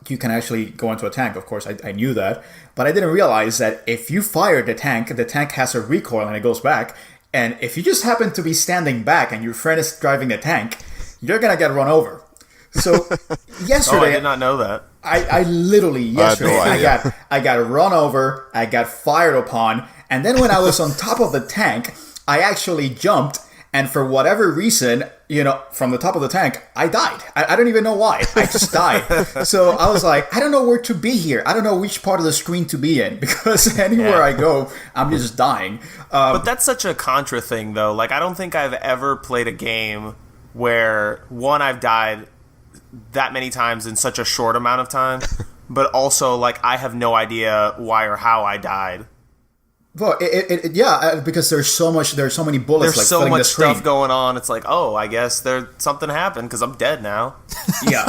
you can actually go into a tank. Of course, I knew that. But I didn't realize that if you fire the tank has a recoil and it goes back. And if you just happen to be standing back and your friend is driving the tank, you're going to get run over. So yesterday, Oh, I did not know that. I literally yesterday no idea. I got run over, I got fired upon, and then when I was on top of the tank, I actually jumped, and for whatever reason, you know, from the top of the tank, I died. I don't even know why. I just died. So I was like, I don't know where to be here. I don't know which part of the screen to be in because anywhere I go, I'm just dying. But that's such a Contra thing, though. Like, I don't think I've ever played a game where, one, I've died that many times in such a short amount of time, but also, like, I have no idea why or how I died. Well, because there's so many bullets. There's like so filling much the screen. stuff going on. It's like, oh, I guess something happened because I'm dead now. Yeah.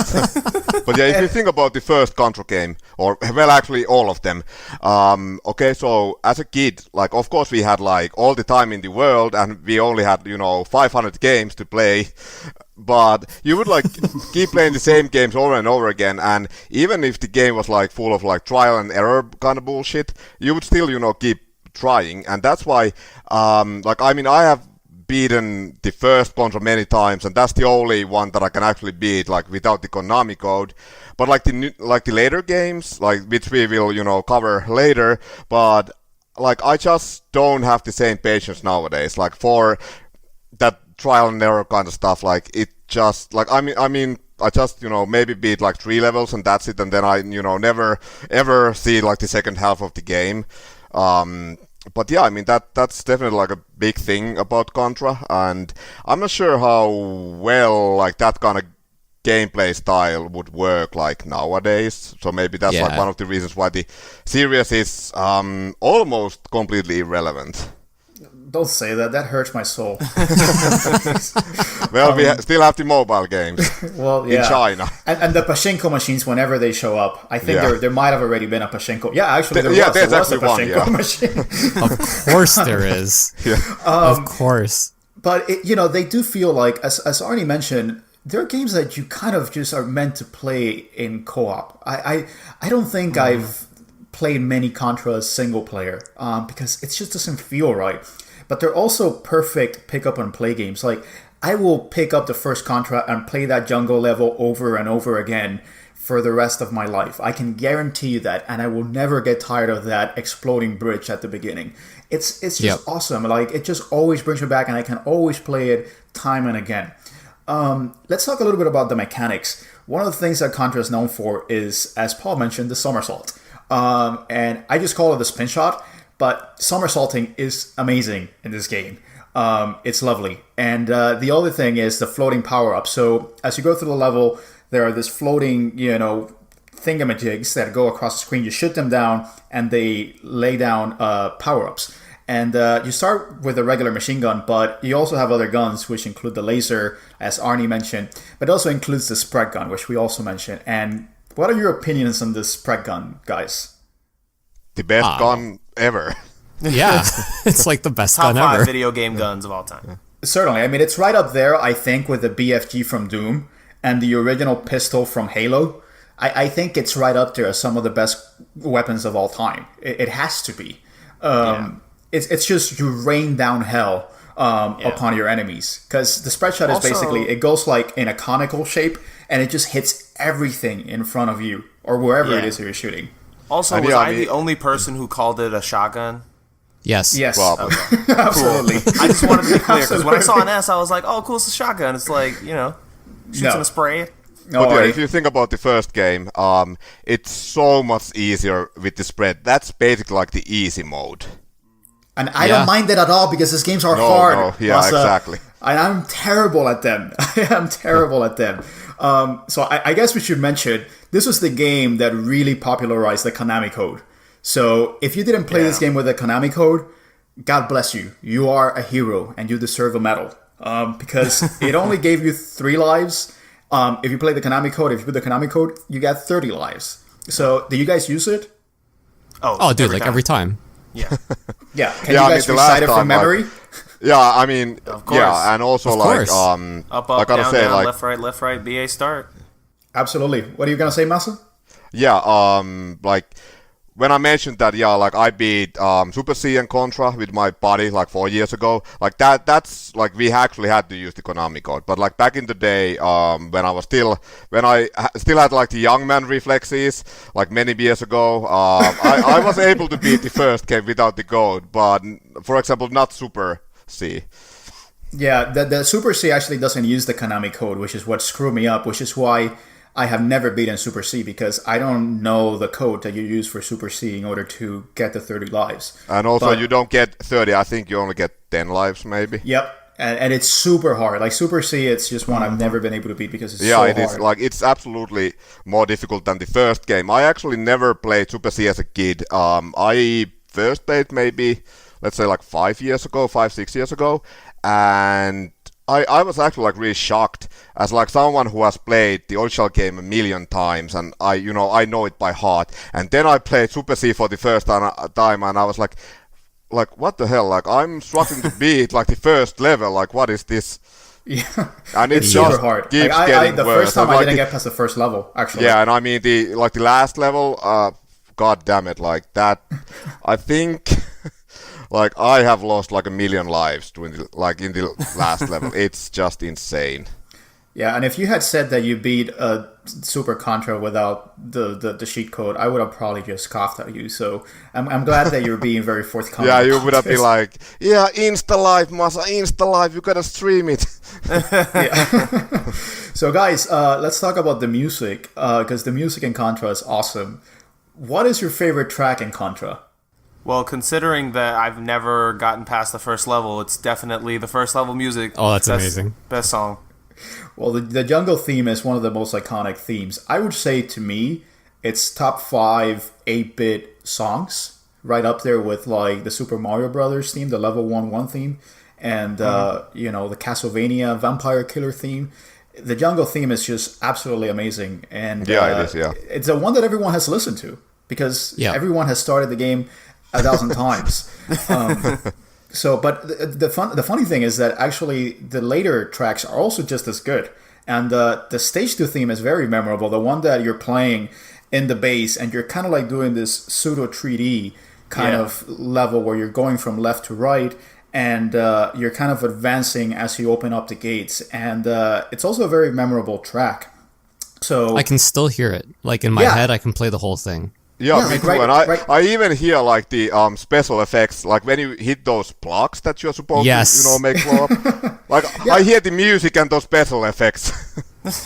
But yeah, if you think about the first Contra game, or well, actually all of them. Okay, so as a kid, like of course we had like all the time in the world, and we only had 500 games to play. But you would like keep playing the same games over and over again, and even if the game was like full of like trial and error kind of bullshit, you would still keep trying, and that's why I have beaten the first Contra many times, and that's the only one that I can actually beat like without the Konami code. But like the later games, like which we will cover later, but like I just don't have the same patience nowadays. Like for that trial and error kind of stuff, like it just like I just maybe beat like 3 levels and that's it, and then I never ever see like the second half of the game. But yeah, I mean that's definitely like a big thing about Contra, and I'm not sure how well like that kind of gameplay style would work like nowadays. So maybe that's like one of the reasons why the series is almost completely irrelevant. Don't say that. That hurts my soul. Well, we still have the mobile games Well, yeah. in China. And the Pachinko machines, whenever they show up, I think there might have already been a Pachinko. Yeah, actually, there was there's a actually one, Pachinko yeah. machine. Of course there is. Of course. But, they do feel like, as Arnie mentioned, there are games that you kind of just are meant to play in co-op. I don't think I've played many Contras single player because it just doesn't feel right. But they're also perfect pick up and play games. Like, I will pick up the first Contra and play that jungle level over and over again for the rest of my life. I can guarantee you that, and I will never get tired of that exploding bridge at the beginning. It's just awesome. Like, it just always brings me back, and I can always play it time and again. Let's talk a little bit about the mechanics. One of the things that Contra is known for is, as Paul mentioned, the somersault. And I just call it the spin shot. But somersaulting is amazing in this game. It's lovely. And the other thing is the floating power-up. So as you go through the level, there are this floating, thingamajigs that go across the screen. You shoot them down, and they lay down power-ups. And you start with a regular machine gun, but you also have other guns, which include the laser, as Arnie mentioned. But it also includes the spread gun, which we also mentioned. And what are your opinions on this spread gun, guys? The best gun ever. Yeah, it's like the best Top gun 5 ever. video game guns of all time. Certainly. I mean, it's right up there, I think, with the BFG from Doom and the original pistol from Halo. I think it's right up there as some of the best weapons of all time. It has to be. It's just you rain down hell upon your enemies. Because the spread shot is basically, it goes like in a conical shape, and it just hits everything in front of you, or wherever it is that you're shooting. Also, was I the only person who called it a shotgun? Yes. Probably. Okay. Absolutely. I just wanted to be clear, because when I saw an S, I was like, oh, cool, it's a shotgun. It's like, shoots in a spray. But if you think about the first game, it's so much easier with the spread. That's basically like the easy mode. And I don't mind it at all because these games are hard. Exactly. And I'm terrible at them. I am terrible at them. So I guess we should mention, this was the game that really popularized the Konami code. So if you didn't play this game with the Konami code, God bless you. You are a hero and you deserve a medal. Because it only gave you 3 lives. If you play the Konami code, if you put the Konami code, you get 30 lives. So, do you guys use it? Oh, dude, every time. Yeah. Yeah. Can you guys recite it from memory? I mean, of course. And also Up, I gotta down, say, down, like, left, right, BA start. Absolutely. What are you gonna say, Masa? Like, when I mentioned that, like, I beat Super C and Contra with my buddy, like, 4 years ago, like, that's, like, we actually had to use the Konami code, but, like, back in the day, when I still had, like, the young man reflexes, like, many years ago, I was able to beat the first game without the code, but, for example, not Super C. Yeah, the Super C actually doesn't use the Konami code, which is what screwed me up, which is why I have never beaten Super C, because I don't know the code that you use for Super C in order to get the 30 lives. And also, you don't get 30, I think you only get 10 lives, maybe. Yep, and it's super hard. Like, Super C, it's just one I've never been able to beat because it's so hard. Yeah, it is. Like, it's absolutely more difficult than the first game. I actually never played Super C as a kid. I first played maybe, let's say, like 6 years ago, and I was actually like really shocked as like someone who has played the original game a million times, and I know it by heart. And then I played Super C for the first time, and I was like what the hell? Like, I'm struggling to beat like the first level. Like, what is this? Yeah, and it's super hard. Keeps like, getting the worse. first time and, I didn't get past the first level, actually. Yeah, and I mean the last level. God damn it! Like that, I think. Like, I have lost like 1 million lives in the last level. It's just insane. Yeah, and if you had said that you beat a Super Contra without the cheat code, I would have probably just scoffed at you. So I'm glad that you're being very forthcoming. Yeah, you would have been like, yeah, Insta-Live, Masa, Insta-Live, you gotta stream it. So guys, let's talk about the music, because the music in Contra is awesome. What is your favorite track in Contra? Well, considering that I've never gotten past the first level, it's definitely the first level music. Oh, that's amazing. Best song. Well, the jungle theme is one of the most iconic themes. I would say, to me, it's top 5 8-bit songs, right up there with like the Super Mario Brothers theme, the Level 1-1 theme, and the Castlevania Vampire Killer theme. The jungle theme is just absolutely amazing, and it is. Yeah, it's a one that everyone has listened to because everyone has started the game 1,000 times. But the funny thing is that actually the later tracks are also just as good. And the Stage 2 theme is very memorable. The one that you're playing in the base and you're kind of like doing this pseudo 3D kind of level where you're going from left to right and you're kind of advancing as you open up the gates. And it's also a very memorable track. So I can still hear it. Like, in my head, I can play the whole thing. Yeah, me too. And I even hear like the special effects, like when you hit those blocks that you're supposed to, make blow up. Like, I hear the music and those special effects.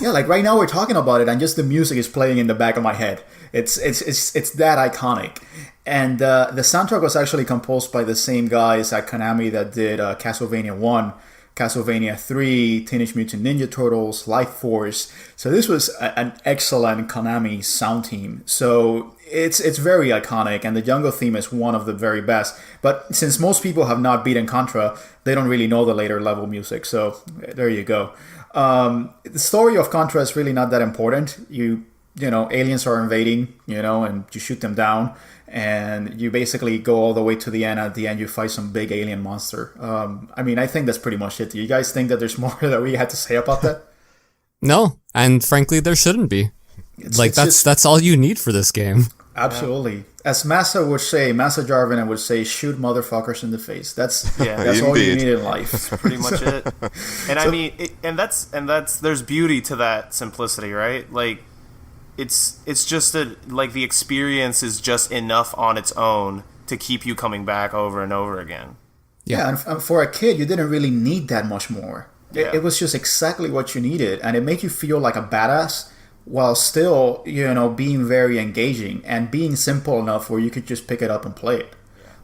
Yeah, like right now we're talking about it, and just the music is playing in the back of my head. It's that iconic. And the soundtrack was actually composed by the same guys at Konami that did Castlevania 1, Castlevania 3, Teenage Mutant Ninja Turtles, Life Force. So this was an excellent Konami sound team. So it's very iconic, and the jungle theme is one of the very best. But since most people have not beaten Contra, they don't really know the later level music. So there you go. The story of Contra is really not that important. You aliens are invading, and you shoot them down, and you basically go all the way to the end. At the end, you fight some big alien monster. I think that's pretty much it. Do you guys think that there's more that we had to say about that? No, and frankly, there shouldn't be. That's all you need for this game. Absolutely. As Massa Jarvinen would say, shoot motherfuckers in the face. That's all you need in life. That's pretty much it. And that's there's beauty to that simplicity, right? Like, it's just the experience is just enough on its own to keep you coming back over and over again. Yeah, and for a kid, you didn't really need that much more. It was just exactly what you needed, and it made you feel like a badass while still, being very engaging and being simple enough where you could just pick it up and play it.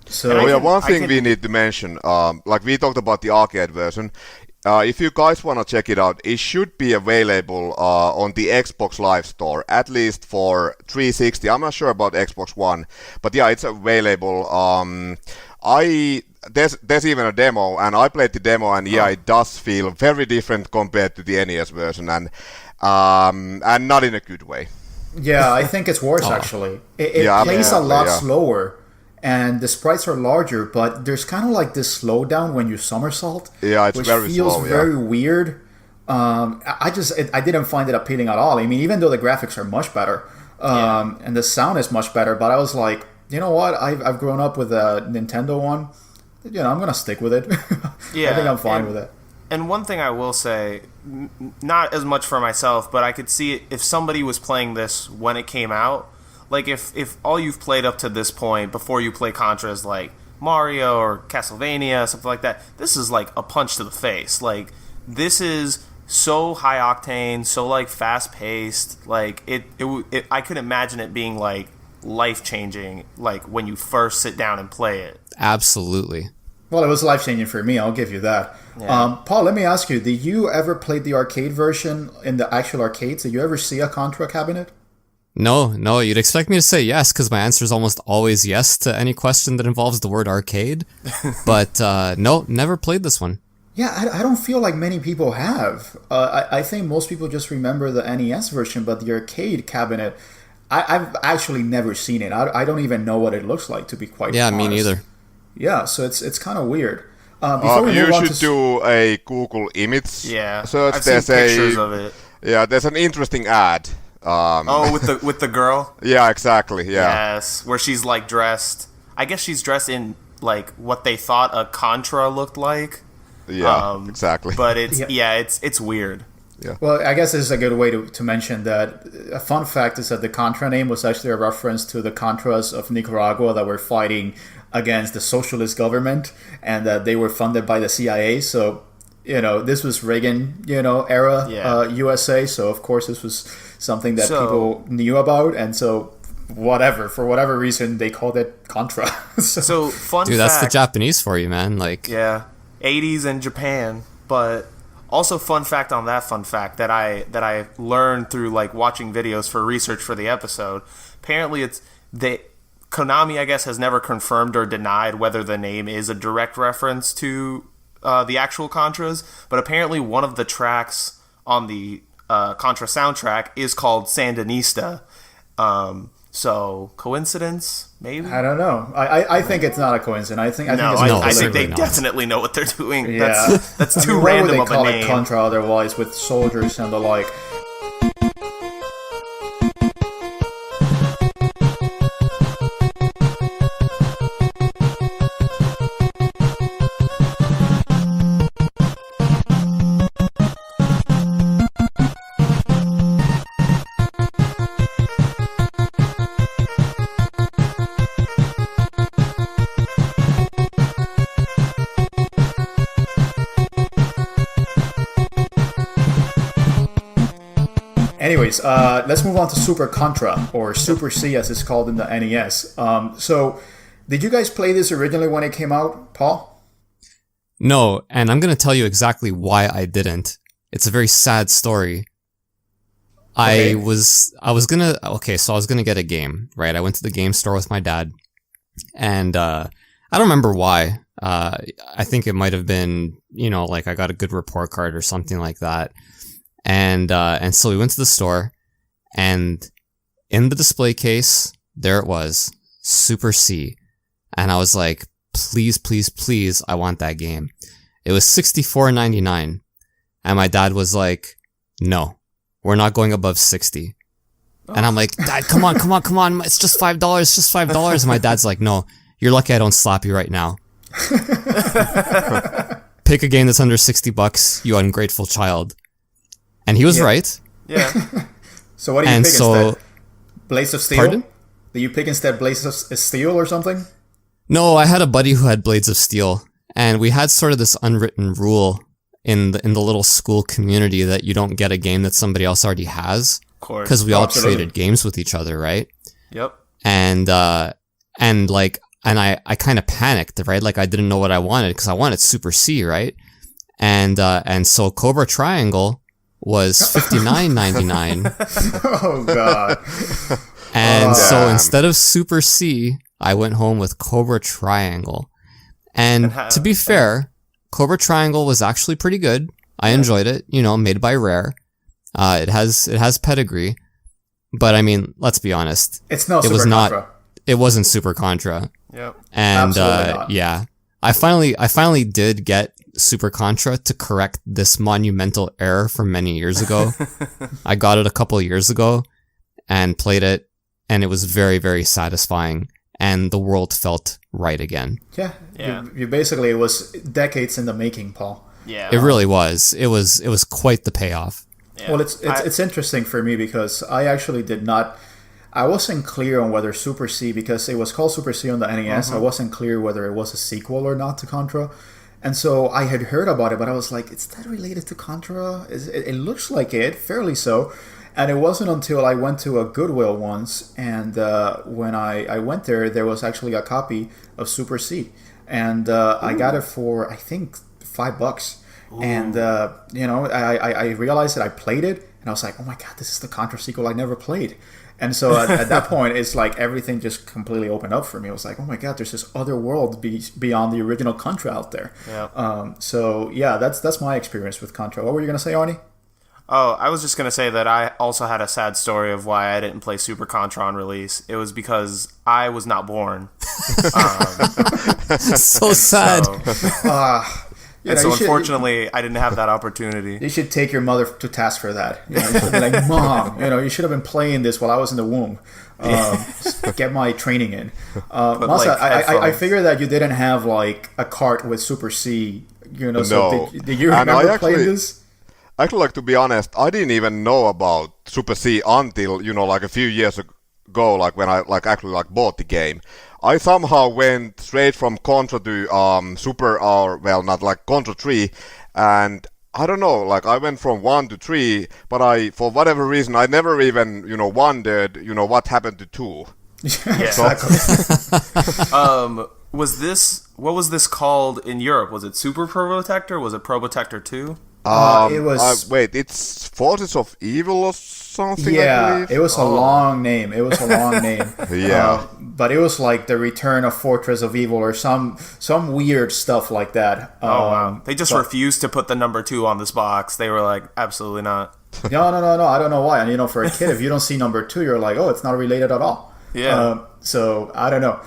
So one thing we need to mention, like we talked about the arcade version. If you guys want to check it out, it should be available on the Xbox Live Store, at least for 360. I'm not sure about Xbox One, but yeah, it's available. There's even a demo, and I played the demo, and it does feel very different compared to the NES version, and not in a good way. Yeah, I think it's worse actually. It plays a lot slower, and the sprites are larger, but there's kind of like this slowdown when you somersault. Yeah, it's which very feels slow, very weird. I didn't find it appealing at all. Even though the graphics are much better, and the sound is much better, but I was like, you know what? I've grown up with a Nintendo one. I'm gonna stick with it. I think I'm fine with it. And one thing I will say, not as much for myself, but I could see it if somebody was playing this when it came out. Like, if all you've played up to this point before you play Contras, like Mario or Castlevania, something like that, this is like a punch to the face. Like, this is so high octane, so like fast paced. Like, I could imagine it being like life changing, like when you first sit down and play it. Absolutely. Well, it was life changing for me. I'll give you that. Yeah. Paul, let me ask you: did you ever play the arcade version in the actual arcades? Did you ever see a Contra cabinet? No. You'd expect me to say yes, because my answer is almost always yes to any question that involves the word arcade. But no, never played this one. Yeah, I don't feel like many people have. I think most people just remember the NES version, but the arcade cabinet, I've actually never seen it. I don't even know what it looks like, to be quite honest. Yeah, me neither. Yeah, so it's kind of weird. You should do a Google image search. I've seen pictures of it. Yeah, there's an interesting ad. With the girl? Yeah, exactly. Yeah. Yes, where she's like dressed. I guess she's dressed in like what they thought a Contra looked like. Yeah, exactly. But it's weird. Yeah. Well, I guess this is a good way to mention that a fun fact is that the Contra name was actually a reference to the Contras of Nicaragua that were fighting against the socialist government, and that they were funded by the CIA. So, this was Reagan, era USA. So, of course, this was something that people knew about. And so, for whatever reason, they called it Contra. so fun Dude, fact, that's the Japanese for you, man. Like, 80s in Japan. But also fun fact on that fun fact that I learned through like watching videos for research for the episode. Apparently Konami, I guess, has never confirmed or denied whether the name is a direct reference to the actual Contras, but apparently one of the tracks on the Contra soundtrack is called Sandinista. So, coincidence, maybe? I don't know. I think it's not a coincidence. I think they definitely know what they're doing. Yeah. That's too random of a name. Why would they call it Contra otherwise, with soldiers and the like? Anyways, let's move on to Super Contra, or Super C as it's called in the NES. So, did you guys play this originally when it came out, Paul? No, and I'm going to tell you exactly why I didn't. It's a very sad story. Okay. I was gonna get a game, right? I went to the game store with my dad, and I don't remember why. I think it might have been, like I got a good report card or something like that. And so we went to the store, and in the display case, there it was, Super C. And I was like, please, please, please, I want that game. It was $64.99. And my dad was like, no, we're not going above 60. And I'm like, Dad, come on. It's just $5. It's just $5. And my dad's like, no, you're lucky I don't slap you right now. Pick a game that's under $60, you ungrateful child. And he was right. Yeah. So what do you pick instead? Blades of Steel? Pardon? Do you pick instead Blades of Steel or something? No, I had a buddy who had Blades of Steel. And we had sort of this unwritten rule in the little school community that you don't get a game that somebody else already has. Of course. Because we all Absolutely. traded games with each other, right? Yep. And I kind of panicked, right? Like I didn't know what I wanted because I wanted Super C, right? And so Cobra Triangle was $59.99. Oh, God. And so damn. instead of Super C, I went home with Cobra Triangle. And to be fair, Cobra Triangle was actually pretty good. I enjoyed it, made by Rare. It has pedigree. But I mean, let's be honest. It's no It Super was not. Contra. It wasn't Super Contra. Yep. And Absolutely not. yeah, I finally did get Super Contra to correct this monumental error from many years ago. I got it a couple of years ago and played it, and it was very, very satisfying, and the world felt right again. Yeah. Yeah. You basically, it was decades in the making, Paul. Yeah. It really was. It was quite the payoff. Yeah. Well, it's interesting for me because I actually did not. I wasn't clear on whether Super C, because it was called Super C on the NES, I wasn't clear whether it was a sequel or not to Contra. And so I had heard about it, but I was like, is that related to Contra? It looks like it, fairly so. And it wasn't until I went to a Goodwill once, and when I went there was actually a copy of Super C. And I got it for, I think, $5. Ooh. And, I realized that I played it, and I was like, oh my God, this is the Contra sequel I never played. And so at that point, it's like everything just completely opened up for me. I was like, oh my God, there's this other world beyond the original Contra out there. Yeah. So yeah, that's my experience with Contra. What were you going to say, Arnie? Oh, I was just going to say that I also had a sad story of why I didn't play Super Contra on release. It was because I was not born. So sad. So unfortunately, I didn't have that opportunity. You should take your mother to task for that. You should be like, Mom, you should have been playing this while I was in the womb. Get my training in. Masa, I figure that you didn't have like a cart with Super C. So No. did you remember playing this? Actually, to be honest, I didn't even know about Super C until, like a few years ago, like when I actually bought the game. I somehow went straight from Contra to Contra 3, and I don't know, I went from 1 to 3, but for whatever reason, I never even, wondered, what happened to 2. Yeah. Exactly. What was this called in Europe? Was it Super Probotector? Was it Probotector 2? It was. It's Forces of Evil or something. Yeah, I believe. it was a long name. Yeah. But it was like the Return of Fortress of Evil or some weird stuff like that. Wow. They just refused to put the number 2 on this box. They were like, absolutely not. No. I don't know why. And for a kid, if you don't see number 2, you're like, oh, it's not related at all. Yeah. So I don't know.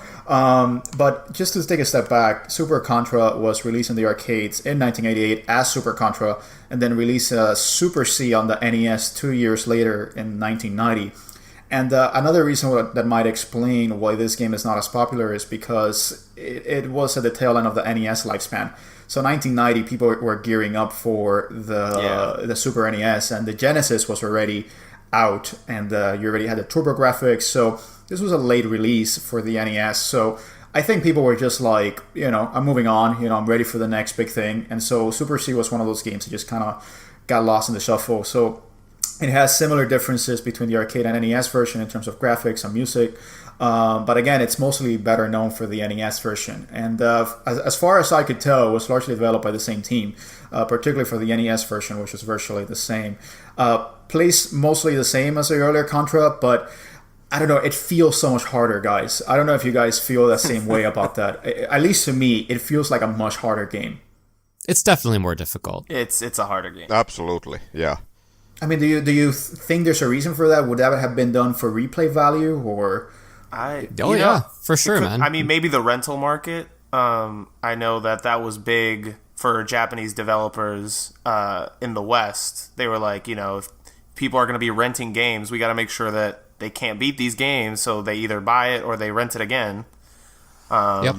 But just to take a step back, Super Contra was released in the arcades in 1988 as Super Contra, and then released Super C on the NES 2 years later in 1990. And another reason that might explain why this game is not as popular is because it was at the tail end of the NES lifespan. So 1990, people were gearing up for the Super NES, and the Genesis was already out, and you already had the TurboGrafx. So this was a late release for the NES. So I think people were just like, I'm moving on. I'm ready for the next big thing. And so Super C was one of those games that just kind of got lost in the shuffle. So it has similar differences between the arcade and NES version in terms of graphics and music. But again, it's mostly better known for the NES version. And as far as I could tell, it was largely developed by the same team, particularly for the NES version, which was virtually the same. Plays mostly the same as the earlier Contra, but I don't know, it feels so much harder, guys. I don't know if you guys feel the same way about that. At least to me, it feels like a much harder game. It's definitely more difficult. It's a harder game. Absolutely, yeah. I mean, do you think there's a reason for that? Would that have been done for replay value, or? For sure, man. I mean, maybe the rental market. I know that was big for Japanese developers in the West. They were like, if people are going to be renting games, we got to make sure that they can't beat these games, so they either buy it or they rent it again. Yep.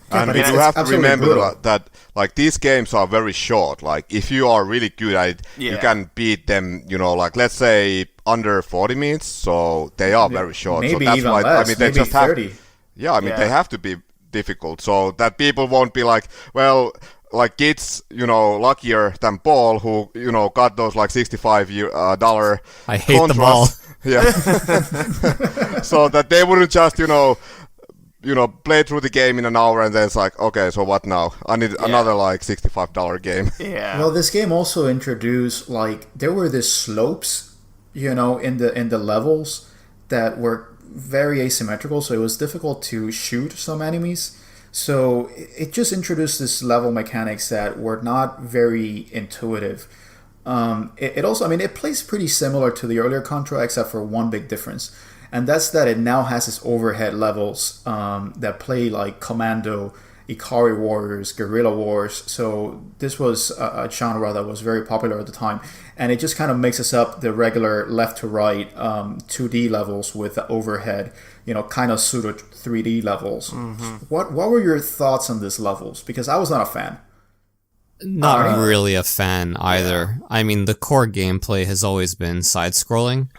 And you have to remember that like these games are very short. Like if you are really good at it, you can beat them. Like let's say under 40 minutes. So they are very short. Maybe so that's even why less. I mean they maybe just 30. They have to be difficult so that people won't be like, well, like kids, luckier than Paul who got those like $65 I hate Contras. them all. Yeah. So that they wouldn't just play through the game in an hour and then it's like, okay, so what now? I need another like $65 game. Yeah. Well, this game also introduced there were these slopes, in the levels that were very asymmetrical, so it was difficult to shoot some enemies. So it just introduced this level mechanics that were not very intuitive. It also, I mean, it plays pretty similar to the earlier Contra, except for one big difference. And that's that it now has its overhead levels that play like Commando, Ikari Warriors, Guerrilla Wars. So this was a genre that was very popular at the time. And it just kind of mixes up the regular left to right 2D levels with the overhead, kind of pseudo 3D levels. Mm-hmm. What were your thoughts on these levels? Because I was not a fan. Not really a fan either. Yeah. I mean, the core gameplay has always been side-scrolling.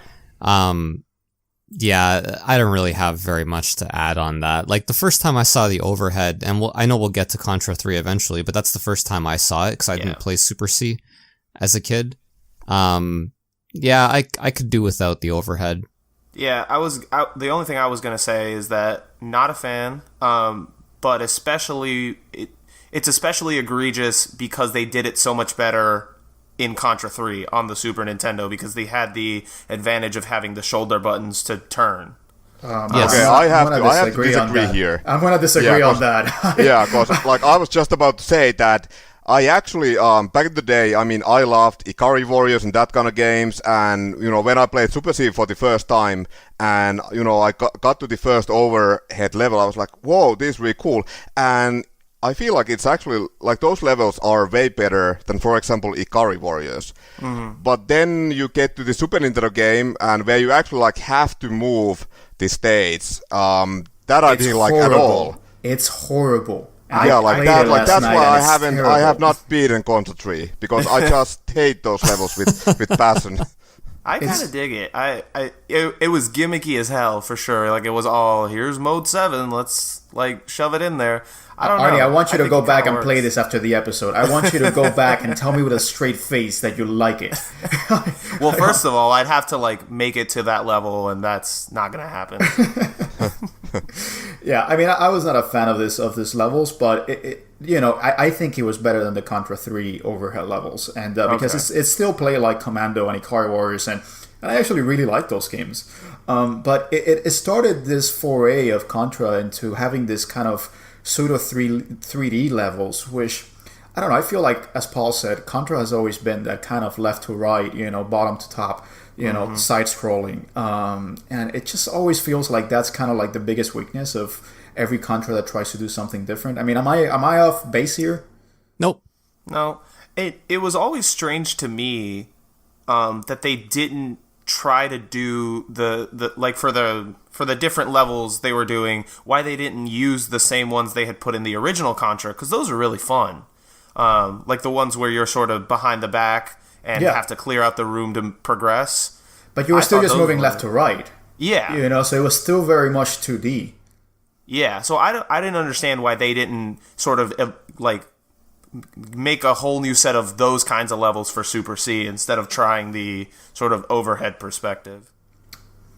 Yeah, I don't really have very much to add on that. Like, the first time I saw the overhead, and I know we'll get to Contra 3 eventually, but that's the first time I saw it, because I didn't play Super C as a kid. I could do without the overhead. Yeah, the only thing I was going to say is that, not a fan, but especially, it's especially egregious because they did it so much better in Contra 3 on the Super Nintendo, because they had the advantage of having the shoulder buttons to turn. Yes. Okay, I have to disagree here. I'm going to disagree on that. Yeah, because I was just about to say that I actually, back in the day, I mean, I loved Ikari Warriors and that kind of games, and, when I played Super C for the first time, and, I got to the first overhead level, I was like, whoa, this is really cool, and I feel like it's actually, like, those levels are way better than, for example, Ikari Warriors. Mm-hmm. But then you get to the Super Nintendo game, and where you actually, like, have to move the stage. That I didn't like at all. It's horrible. Yeah, like that. Like that's why I have not beaten Contra 3, because I just hate those levels with passion. I kind of dig it. It was gimmicky as hell for sure. Like it was all, here's mode 7, let's like shove it in there. I don't know. Arnie, I want you to go back and play this after the episode. I want you to go back and tell me with a straight face that you like it. Well, first of all, I'd have to like make it to that level, and that's not going to happen. Yeah, I mean, I was not a fan of this levels, but I think it was better than the Contra 3 overhead levels, and because it still played like Commando and Ikari Warriors, and I actually really like those games. But it started this foray of Contra into having this kind of pseudo 3D levels, which I don't know. I feel like, as Paul said, Contra has always been that kind of left to right, bottom to top, side scrolling, and it just always feels like that's kind of like the biggest weakness of every Contra that tries to do something different. I mean, am I off base here? Nope. No. It was always strange to me that they didn't try to do the like for the different levels they were doing, why they didn't use the same ones they had put in the original Contra, because those are really fun. Like the ones where you're sort of behind the back and have to clear out the room to progress. But you were still just moving left to right. Yeah. So it was still very much 2D. Yeah, so I didn't understand why they didn't sort of like make a whole new set of those kinds of levels for Super C instead of trying the sort of overhead perspective.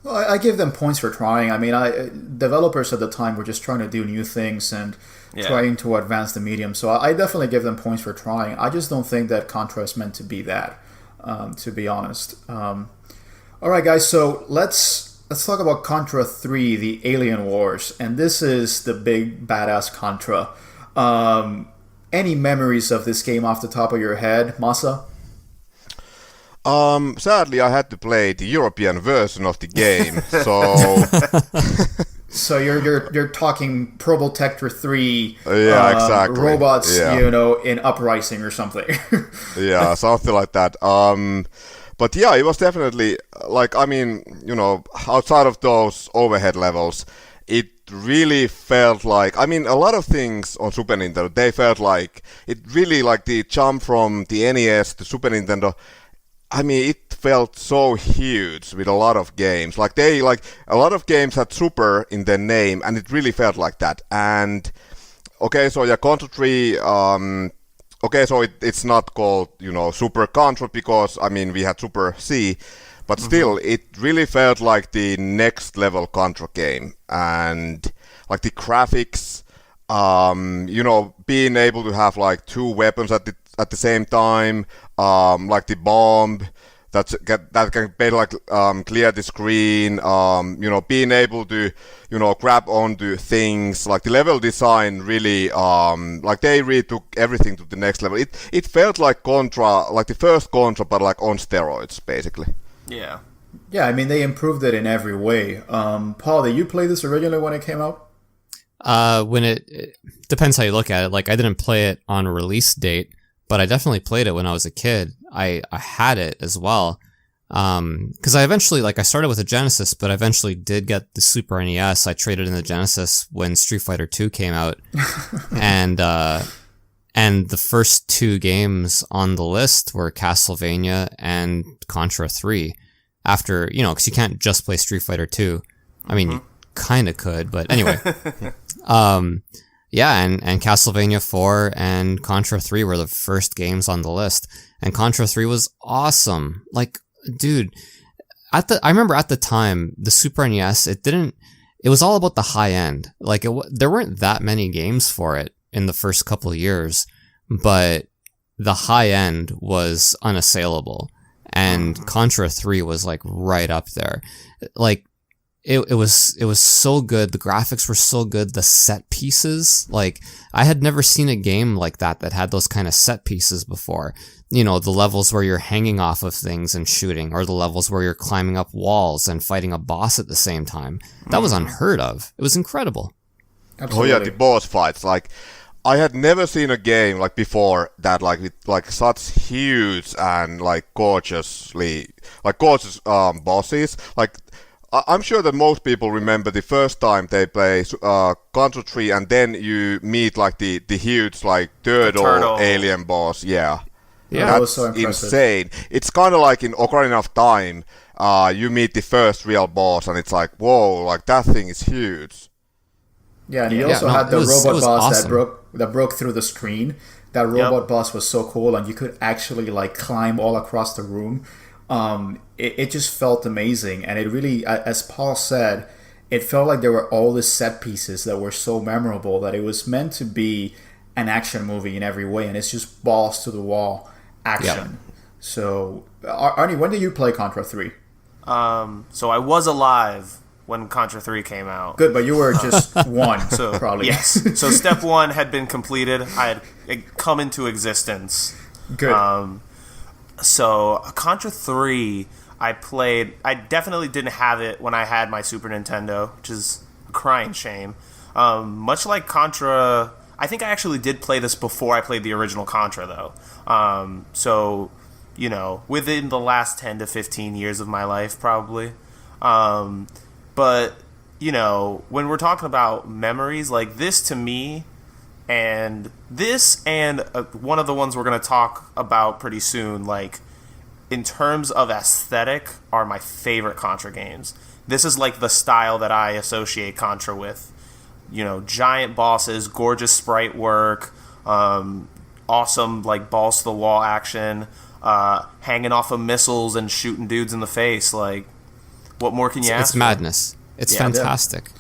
Well, I give them points for trying. I mean, developers at the time were just trying to do new things and trying to advance the medium. So I definitely give them points for trying. I just don't think that Contra is meant to be that, to be honest. All right, guys. So let's talk about Contra 3, the Alien Wars, and this is the big badass Contra. Any memories of this game off the top of your head, Masa? Sadly, I had to play the European version of the game, so So you're talking Probotector 3, yeah, exactly. robots, Yeah. in Uprising or something. Yeah, something like that. But yeah, it was definitely like, I mean, outside of those overhead levels, it really felt like, I mean, a lot of things on Super Nintendo, they felt like it really, like the jump from the NES to Super Nintendo. I mean, it felt so huge with a lot of games. Like a lot of games had Super in their name, and it really felt like that. And okay, so yeah, Contra 3. Okay, so it's not called Super Contra because I mean we had Super C, but still it really felt like the next level Contra game, and like the graphics, being able to have like two weapons at the same time, like the bomb that can clear the screen, being able to grab onto things. Like the level design really, like they really took everything to the next level. It felt like Contra, like the first Contra, but like on steroids basically. Yeah. Yeah, I mean they improved it in every way. Paul, did you play this originally when it came out? When it depends how you look at it. Like I didn't play it on release date, but I definitely played it when I was a kid. I had it as well. Cause I eventually, I started with a Genesis, but I eventually did get the Super NES. I traded in the Genesis when Street Fighter 2 came out. and the first two games on the list were Castlevania and Contra 3. After, cause you can't just play Street Fighter 2. I mean, you kinda could, but anyway. Yeah, and Castlevania 4 and Contra 3 were the first games on the list. And Contra 3 was awesome. Like, dude, I remember at the time, the Super NES, it was all about the high end. Like, there weren't that many games for it in the first couple of years, but the high end was unassailable. And Contra 3 was, right up there. Like, it was so good. The graphics were so good. The set pieces, I had never seen a game like that had those kind of set pieces before. The levels where you're hanging off of things and shooting, or the levels where you're climbing up walls and fighting a boss at the same time. That was unheard of. It was incredible. Absolutely. Oh yeah, the boss fights. I had never seen a game before that with such huge and gorgeous bosses. I'm sure that most people remember the first time they play Contra 3, and then you meet the huge turtle alien boss. Yeah, that was so impressive. Insane. It's kind of like in Ocarina of Time, you meet the first real boss, and it's whoa, that thing is huge. Yeah, and he also had the robot boss awesome. that broke through the screen. That robot boss was so cool, and you could actually climb all across the room. It just felt amazing, and it really, as Paul said, it felt like there were all these set pieces that were so memorable that it was meant to be an action movie in every way, and it's just balls to the wall action. Yep. So, Arnie, when did you play Contra 3? So I was alive when Contra 3 came out. Good, but you were just one, So probably. yes. So step 1 had been completed. I had come into existence. Good. So Contra 3, I definitely didn't have it when I had my Super Nintendo, which is a crying shame. Much like Contra, I think I actually did play this before I played the original Contra, though. So, within the last 10 to 15 years of my life, probably. But, when we're talking about memories, this to me, and this and one of the ones we're going to talk about pretty soon, in terms of aesthetic, are my favorite Contra games. This is the style that I associate Contra with. Giant bosses, gorgeous sprite work, awesome balls to the wall action, hanging off of missiles and shooting dudes in the face. What more can you ask? It's madness. It's fantastic.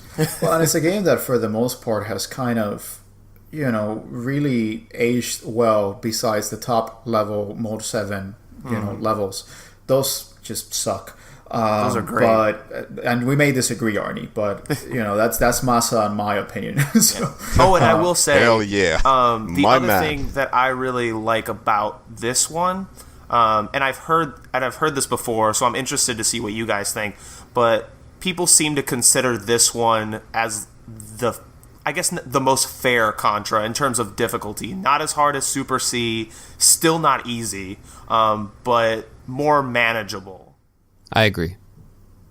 Well, and it's a game that for the most part has kind of, really aged well besides the top level Mode 7, levels. Those just suck. Those are great. And we may disagree, Arnie, but, that's Masa in my opinion. So, Oh, and I will say, Hell yeah. the My other man. thing that I really like about this one, And I've heard this before, so I'm interested to see what you guys think. But people seem to consider this one as the most fair Contra in terms of difficulty. Not as hard as Super C, still not easy, but more manageable. I agree.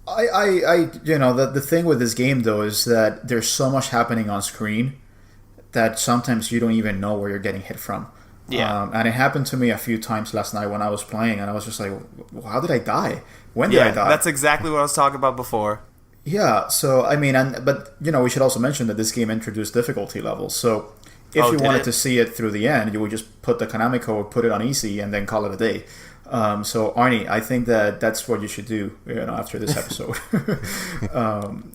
The thing with this game though is that there's so much happening on screen that sometimes you don't even know where you're getting hit from. Yeah. And it happened to me a few times last night when I was playing, and I was just like, how did I die? When did I die? That's exactly what I was talking about before. Yeah, so, I mean, but we should also mention that this game introduced difficulty levels, so if you wanted to see it through the end, you would just put the Konami code, put it on easy, and then call it a day. So, Arnie, I think that's what you should do, after this episode.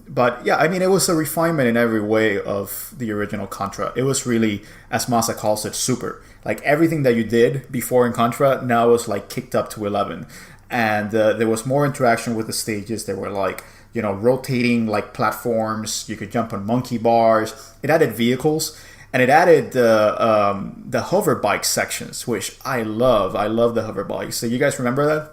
But, yeah, I mean, it was a refinement in every way of the original Contra. It was really, as Masa calls it, super. Like, everything that you did before in Contra now was, like, kicked up to 11. And there was more interaction with the stages. There were, like, rotating, like, platforms. You could jump on monkey bars. It added vehicles. And it added the hover bike sections, which I love. I love the hover bikes. So you guys remember that?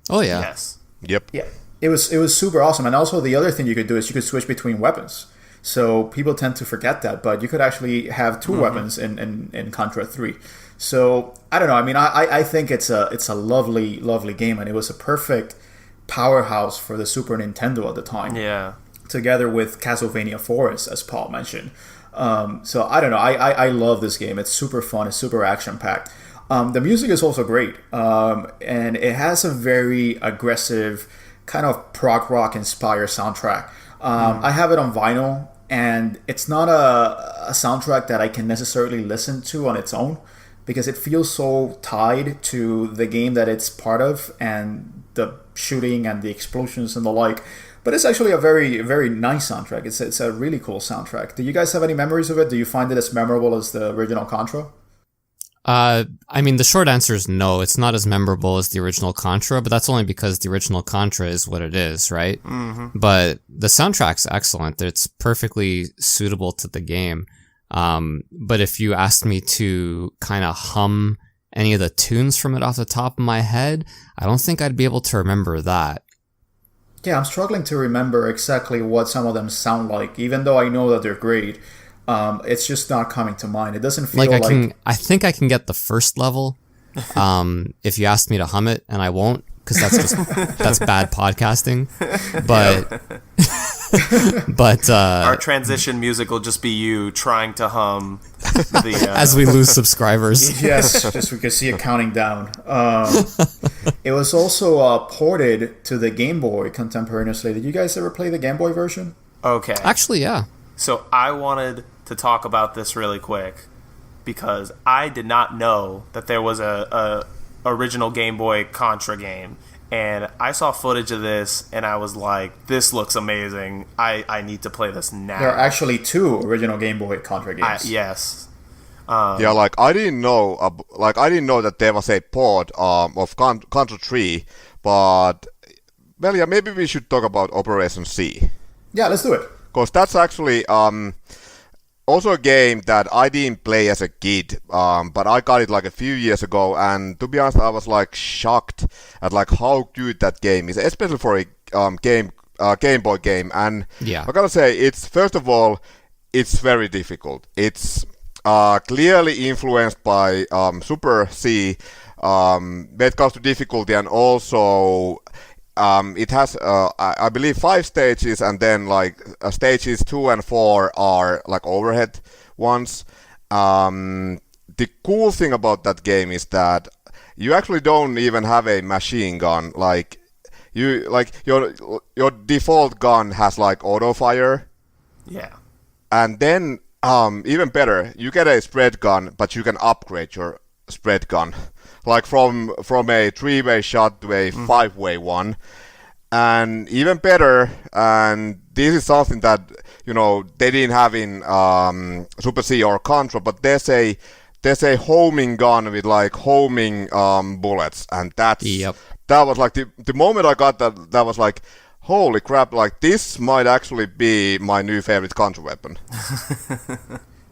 Oh, yeah. Yes. Yep. Yeah. It was super awesome. And also the other thing you could do is you could switch between weapons. So people tend to forget that, but you could actually have two weapons in Contra 3. So I don't know. I mean, I think it's a lovely, lovely game, and it was a perfect powerhouse for the Super Nintendo at the time. Yeah. Together with Castlevania Forest, as Paul mentioned. So I don't know. I love this game. It's super fun. It's super action packed. The music is also great, and it has a very aggressive kind of prog rock inspired soundtrack. I have it on vinyl, and it's not a soundtrack that I can necessarily listen to on its own because it feels so tied to the game that it's part of and the shooting and the explosions and the like. But it's actually a very, very nice soundtrack. It's a really cool soundtrack. Do you guys have any memories of it? Do you find it as memorable as the original Contra? I mean, the short answer is no. It's not as memorable as the original Contra, but that's only because the original Contra is what it is, right? Mm-hmm. But the soundtrack's excellent. It's perfectly suitable to the game. But if you asked me to kind of hum any of the tunes from it off the top of my head, I don't think I'd be able to remember that. Yeah, I'm struggling to remember exactly what some of them sound like, even though I know that they're great. It's just not coming to mind. It doesn't feel like... I think I can get the first level if you asked me to hum it, and I won't, because that's bad podcasting. But our transition music will just be you trying to hum the as we lose subscribers. Yes, just we can see it counting down. It was also ported to the Game Boy contemporaneously. Did you guys ever play the Game Boy version? Okay. Actually, yeah. So I wanted to talk about this really quick because I did not know that there was a original Game Boy Contra game. And I saw footage of this, and I was like, this looks amazing. I need to play this now. There are actually two original Game Boy Contra games. Yes. Yeah, I didn't know that there was a port of Contra 3, but, well, yeah, maybe we should talk about Operation C. Yeah, let's do it. Because that's actually also a game that I didn't play as a kid, but I got it like a few years ago, and to be honest, I was like shocked at like how good that game is, especially for a Game Boy game. And yeah. I gotta say, it's first of all, it's very difficult. It's clearly influenced by Super C when it comes to difficulty, and also it has, I believe, 5 stages, and then like stages 2 and 4 are like overhead ones. The cool thing about that game is that you actually don't even have a machine gun. Like your default gun has like auto fire. Yeah. And then even better, you get a spread gun, but you can upgrade your spread gun. Like from a 3-way shot to a 5-way one. And even better, and this is something that, they didn't have in Super C or Contra, but there's a homing gun with like homing bullets, and that was like the moment I got that was like, holy crap, like this might actually be my new favorite Contra weapon.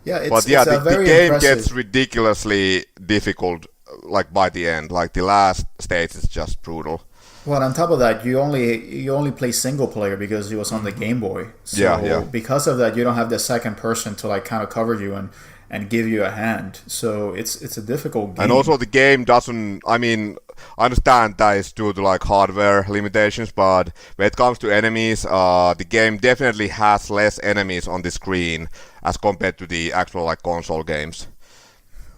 Yeah, the game gets ridiculously difficult like by the end. Like the last stage is just brutal. Well, on top of that, you only play single player because it was on the Game Boy. So Yeah. because of that, you don't have the second person to like kind of cover you and give you a hand. So it's a difficult game. And also the game doesn't. I mean, I understand that it's due to like hardware limitations, but when it comes to enemies, the game definitely has less enemies on the screen as compared to the actual like console games.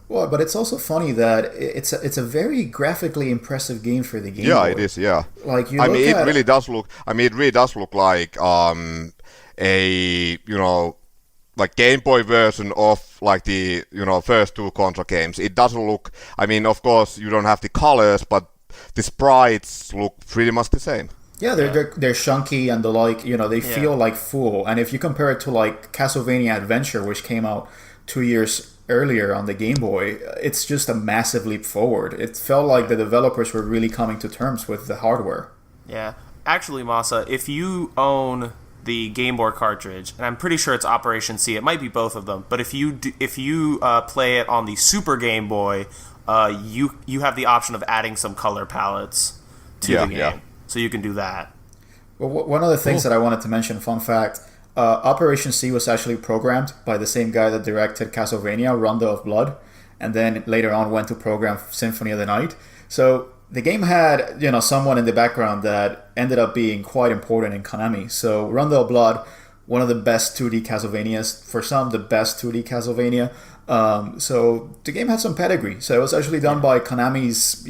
Well, but it's also funny that it's a very graphically impressive game for the Game Boy. Yeah, it is. Yeah. Like you I look mean, at it really does look. I mean, it really does look like a like Game Boy version of like the first two Contra games. It doesn't look. I mean, of course, you don't have the colors, but the sprites look pretty much the same. Yeah, they're chunky and they feel like full. And if you compare it to like Castlevania Adventure, which came out 2 years earlier on the Game Boy, it's just a massive leap forward. It felt like the developers were really coming to terms with the hardware. Yeah. Actually, Masa, if you own the Game Boy cartridge, and I'm pretty sure it's Operation C, it might be both of them, but if you play it on the Super Game Boy, you have the option of adding some color palettes to the game. Yeah. So you can do that. Well, one of the things that I wanted to mention, fun fact, Operation C was actually programmed by the same guy that directed Castlevania, Rondo of Blood, and then later on went to program Symphony of the Night. So the game had, someone in the background that ended up being quite important in Konami. So Rondo of Blood, one of the best 2D Castlevanias, for some the best 2D Castlevania. So the game had some pedigree. So it was actually done by Konami's,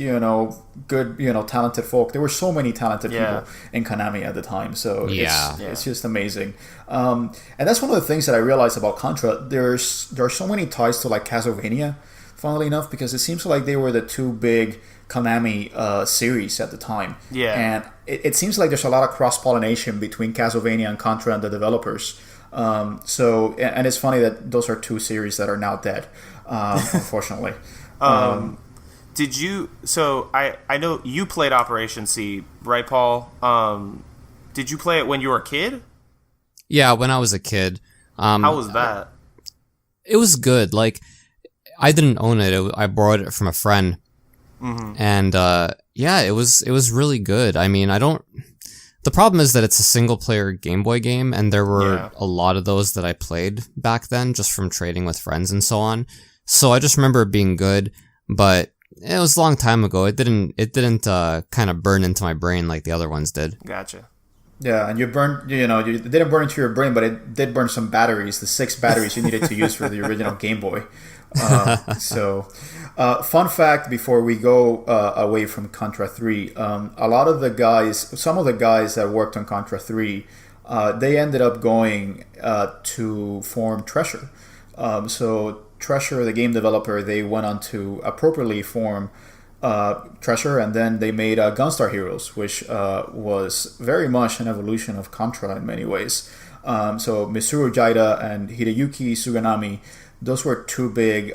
good, talented folk. There were so many talented people in Konami at the time. So it's just amazing. And that's one of the things that I realized about Contra. There are so many ties to like Castlevania, funnily enough, because it seems like they were the two big Konami series at the time. Yeah. And it seems like there's a lot of cross-pollination between Castlevania and Contra and the developers. And it's funny that those are two series that are now dead, unfortunately. Did you? So I know you played Operation C, right, Paul? Did you play it when you were a kid? Yeah, when I was a kid. How was that? It was good. Like, I didn't own it. I borrowed it from a friend. Mm-hmm. And it was really good. I mean, the problem is that it's a single-player Game Boy game, and there were a lot of those that I played back then, just from trading with friends and so on. So I just remember it being good, but it was a long time ago. It didn't kind of burn into my brain like the other ones did. Gotcha. Yeah, and it didn't burn into your brain, but it did burn some batteries, the 6 batteries you needed to use for the original Game Boy. Fun fact before we go away from Contra 3, some of the guys that worked on Contra 3, they ended up going to form Treasure. So Treasure, the game developer, they went on to appropriately form Treasure, and then they made Gunstar Heroes, which was very much an evolution of Contra in many ways. So Mitsuru Jaida and Hideyuki Suganami, those were two big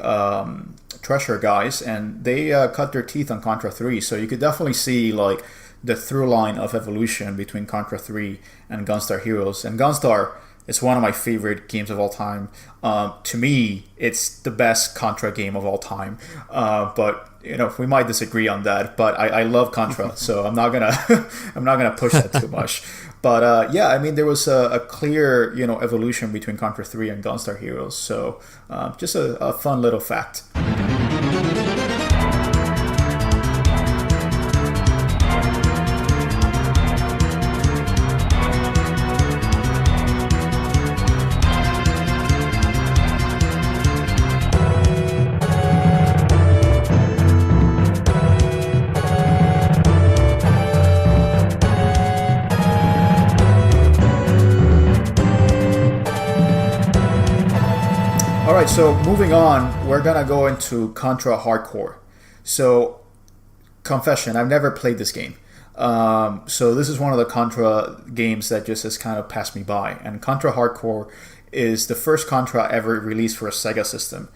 Treasure guys, and they cut their teeth on Contra 3. So you could definitely see like the through line of evolution between Contra 3 and Gunstar Heroes. And Gunstar is one of my favorite games of all time. To me, it's the best Contra game of all time. But we might disagree on that. But I love Contra, so I'm not gonna push that too much. But I mean, there was a clear evolution between Contra 3 and Gunstar Heroes. So just a fun little fact. Alright, so moving on, we're gonna go into Contra Hard Corps. So, confession, I've never played this game. So this is one of the Contra games that just has kind of passed me by. And Contra Hard Corps is the first Contra ever released for a Sega system.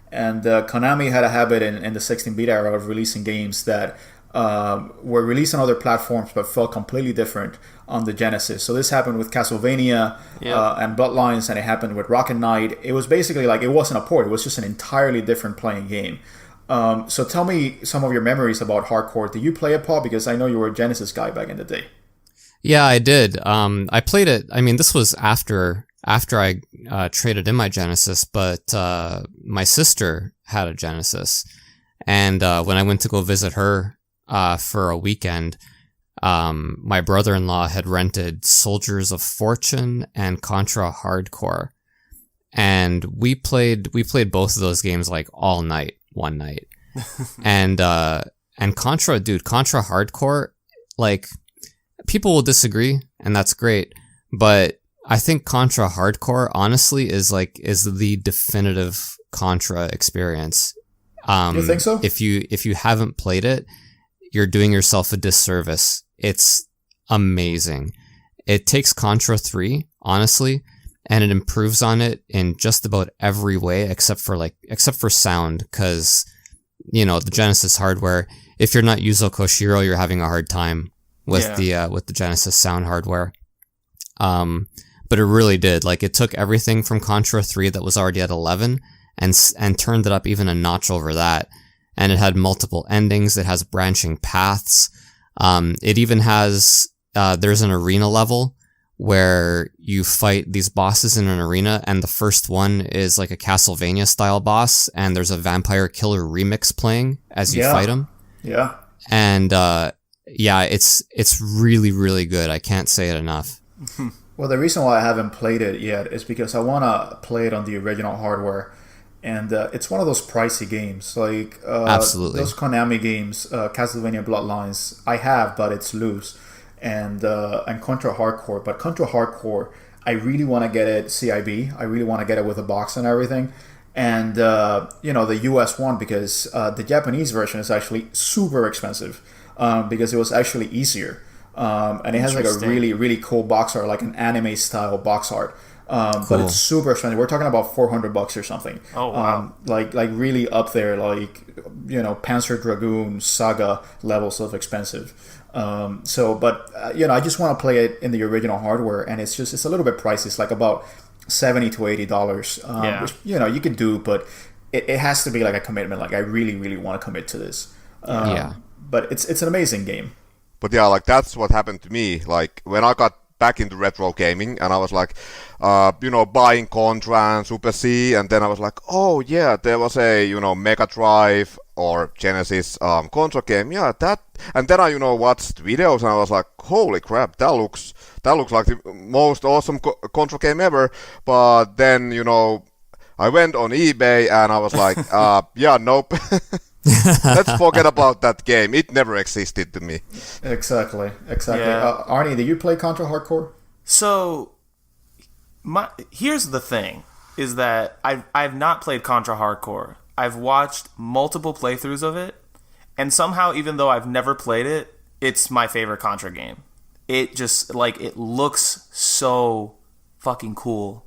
And Konami had a habit in the 16-bit era of releasing games that were released on other platforms but felt completely different on the Genesis. So this happened with Castlevania and Bloodlines, and it happened with Rocket Knight. It was basically like it wasn't a port; it was just an entirely different playing game. So tell me some of your memories about Hardcore. Did you play it, Paul? Because I know you were a Genesis guy back in the day. Yeah, I did. I played it. I mean, this was after I traded in my Genesis, but my sister had a Genesis, and when I went to go visit her for a weekend, my brother-in-law had rented Soldiers of Fortune and Contra Hard Corps, and we played both of those games like all night one night, and Contra Hard Corps, like, people will disagree, and that's great, but I think Contra Hard Corps, honestly, is the definitive Contra experience. You think so? If you haven't played it, you're doing yourself a disservice. It's amazing. It takes Contra 3, honestly, and it improves on it in just about every way except for sound, because, you know, the Genesis hardware, if you're not Yuzo Koshiro, you're having a hard time with the Genesis sound hardware. But it really did. Like, it took everything from Contra 3 that was already at 11 and turned it up even a notch over that. And it had multiple endings. It has branching paths. It even has, there's an arena level where you fight these bosses in an arena, and the first one is like a Castlevania style boss, and there's a Vampire Killer remix playing as you fight him. Yeah. And, it's really, really good. I can't say it enough. Well, the reason why I haven't played it yet is because I want to play it on the original hardware. And it's one of those pricey games. Like, Absolutely. Those Konami games, Castlevania Bloodlines, I have, but it's loose. And Contra Hard Corps. But Contra Hard Corps, I really want to get it CIB. I really want to get it with a box and everything. And, the US one, because the Japanese version is actually super expensive. Because it was actually easier. And it has like a really, really cool box art, like an anime style box art. Cool. But it's super expensive. We're talking about $400 or something. Oh, wow. Like really up there, like, Panzer Dragoon Saga levels of expensive. I just want to play it in the original hardware, and it's a little bit pricey. It's like about $70 to $80, which you can do, but it has to be like a commitment. Like, I really, really want to commit to this. But it's an amazing game. But yeah, like, that's what happened to me. Like, when I got back into retro gaming, and I was like, buying Contra and Super C, and then I was like, oh yeah, there was a, Mega Drive or Genesis Contra game, yeah, that, and then I, watched videos, and I was like, holy crap, that looks like the most awesome Contra game ever. But then, I went on eBay, and I was like, yeah, nope. Let's forget about that game. It never existed to me. Exactly. Yeah. Arnie, did you play Contra Hard Corps? So, here's the thing, is that I've not played Contra Hard Corps. I've watched multiple playthroughs of it, and somehow, even though I've never played it, it's my favorite Contra game. It just, like, it looks so fucking cool,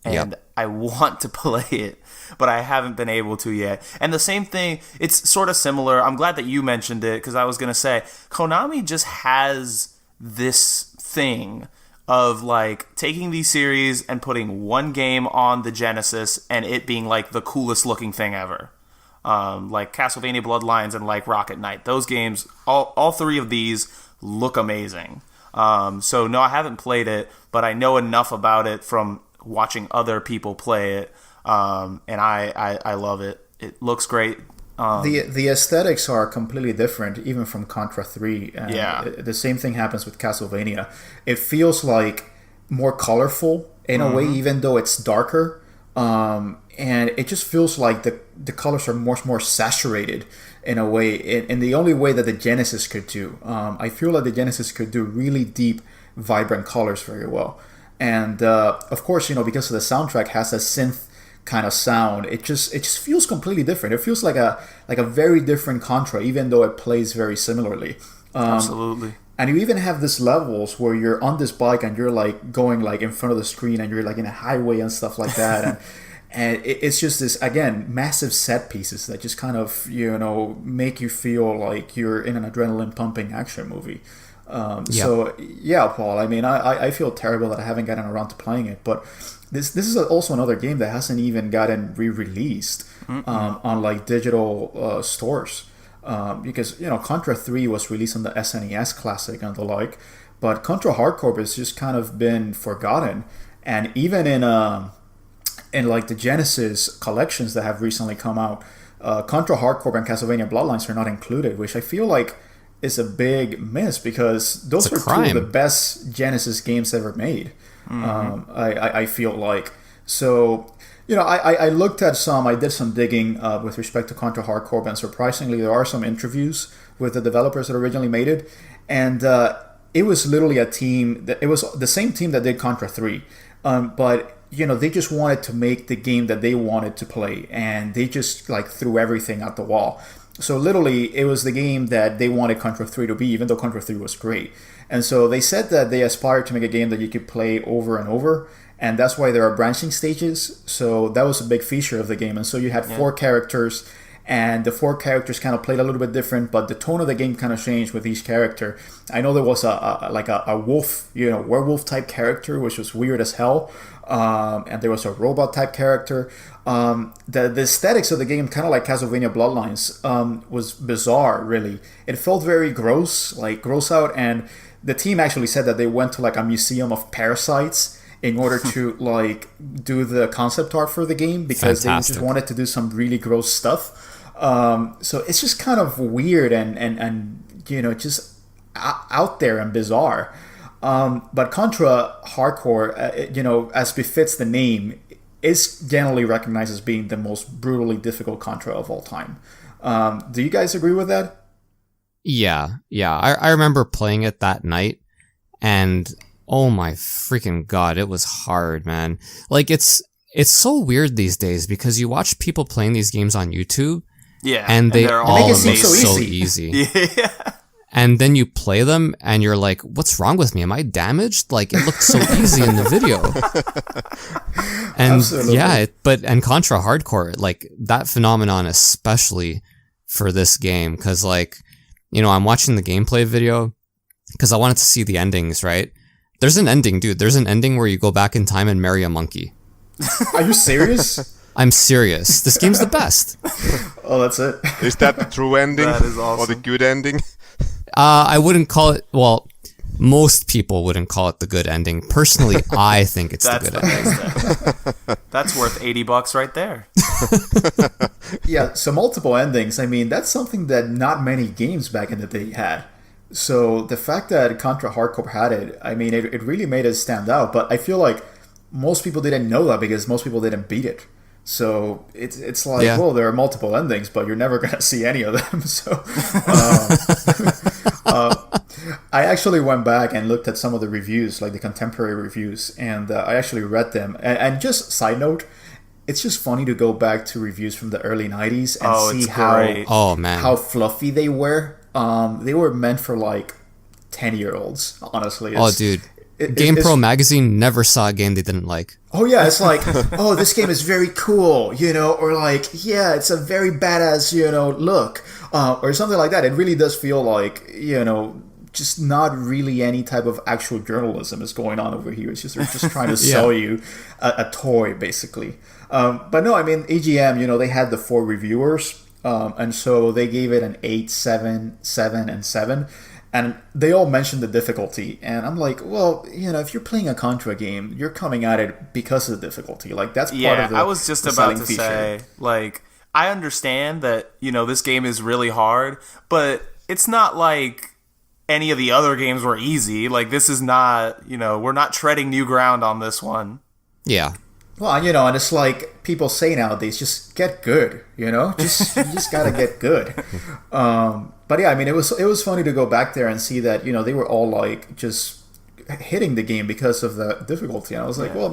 and I want to play it, but I haven't been able to yet. And the same thing, it's sort of similar. I'm glad that you mentioned it, because I was going to say, Konami just has this thing of, like, taking these series and putting one game on the Genesis and it being, like, the coolest looking thing ever. Like Castlevania Bloodlines and, like, Rocket Knight. Those games, all three of these look amazing. So, no, I haven't played it, but I know enough about it from watching other people play it. And I love it. It looks great. The aesthetics are completely different, even from Contra 3. And the same thing happens with Castlevania. It feels like more colorful in a way, even though it's darker. And it just feels like the colors are much more saturated in a way, in the only way that the Genesis could do. I feel like the Genesis could do really deep, vibrant colors very well. And of course, because the soundtrack has a synth kind of sound, it just feels completely different. It feels like a very different Contra, even though it plays very similarly. Absolutely. And you even have these levels where you're on this bike and you're like going like in front of the screen and you're like in a highway and stuff like that. And it's just this, again, massive set pieces that just kind of, make you feel like you're in an adrenaline pumping action movie. So yeah, Paul. I mean, I feel terrible that I haven't gotten around to playing it, but this is also another game that hasn't even gotten re-released on like digital stores. Because Contra 3 was released on the SNES Classic and the like, but Contra Hard Corps has just kind of been forgotten. And even in like the Genesis collections that have recently come out, Contra Hard Corps and Castlevania Bloodlines are not included, which I feel like is a big miss because those are two of the best Genesis games ever made. I feel like. So, I looked at I did some digging with respect to Contra Hard Corps, and surprisingly, there are some interviews with the developers that originally made it, and it was literally a team. It was the same team that did Contra 3, but they just wanted to make the game that they wanted to play, and they just like threw everything at the wall. So literally, it was the game that they wanted Contra 3 to be, even though Contra 3 was great. And so they said that they aspired to make a game that you could play over and over, and that's why there are branching stages. So that was a big feature of the game. And so you had 4 characters, and the 4 characters kind of played a little bit different, but the tone of the game kind of changed with each character. I know there was a wolf, werewolf type character, which was weird as hell. And there was a robot type character. The aesthetics of the game, kind of like Castlevania Bloodlines, was bizarre, really. It felt very gross out, and the team actually said that they went to like a museum of parasites in order to like do the concept art for the game because they just wanted to do some really gross stuff. So it's just kind of weird and just out there and bizarre. But Contra Hard Corps, as befits the name, is generally recognized as being the most brutally difficult Contra of all time. Do you guys agree with that? Yeah. I remember playing it that night, and oh my freaking god, it was hard, man. Like, it's so weird these days because you watch people playing these games on YouTube, and they all make it so easy. Yeah. And then you play them, and you're like, what's wrong with me? Am I damaged? Like, it looked so easy in the video. And absolutely. And Contra Hard Corps, like, that phenomenon especially for this game, because, like, I'm watching the gameplay video, because I wanted to see the endings, right? There's an ending, dude. There's an ending where you go back in time and marry a monkey. Are you serious? I'm serious. This game's the best. Oh, that's it. Is that the true ending? That is awesome. Or the good ending? I wouldn't call it, well, most people wouldn't call it the good ending. Personally, I think it's the good ending. That's worth $80 right there. Yeah, so multiple endings. I mean, that's something that not many games back in the day had. So the fact that Contra Hard Corps had it, I mean, it really made it stand out. But I feel like most people didn't know that because most people didn't beat it. So it's like, well, there are multiple endings, but you're never going to see any of them. So I actually went back and looked at some of the reviews, like the contemporary reviews, and I actually read them. And just side note, it's just funny to go back to reviews from the early 90s and see how fluffy they were. They were meant for like 10-year-olds, honestly. Dude. GamePro magazine never saw a game they didn't like. Oh yeah, it's like, oh, this game is very cool, or like, yeah, it's a very badass, look, or something like that. It really does feel like, just not really any type of actual journalism is going on over here. It's just they're just trying to sell you a toy, basically. But no, I mean, AGM, they had the 4 reviewers, and so they gave it an 8, 7, 7, and 7. And they all mentioned the difficulty, and I'm like, well, if you're playing a Contra game, you're coming at it because of the difficulty. Like, that's part of the I was just about to say, like, I understand that, this game is really hard, but it's not like any of the other games were easy. Like, this is not, we're not treading new ground on this one. Yeah. Well, and it's like people say nowadays, just get good, you just gotta get good. But yeah, I mean, it was funny to go back there and see that, they were all like just hitting the game because of the difficulty. And I was like, well,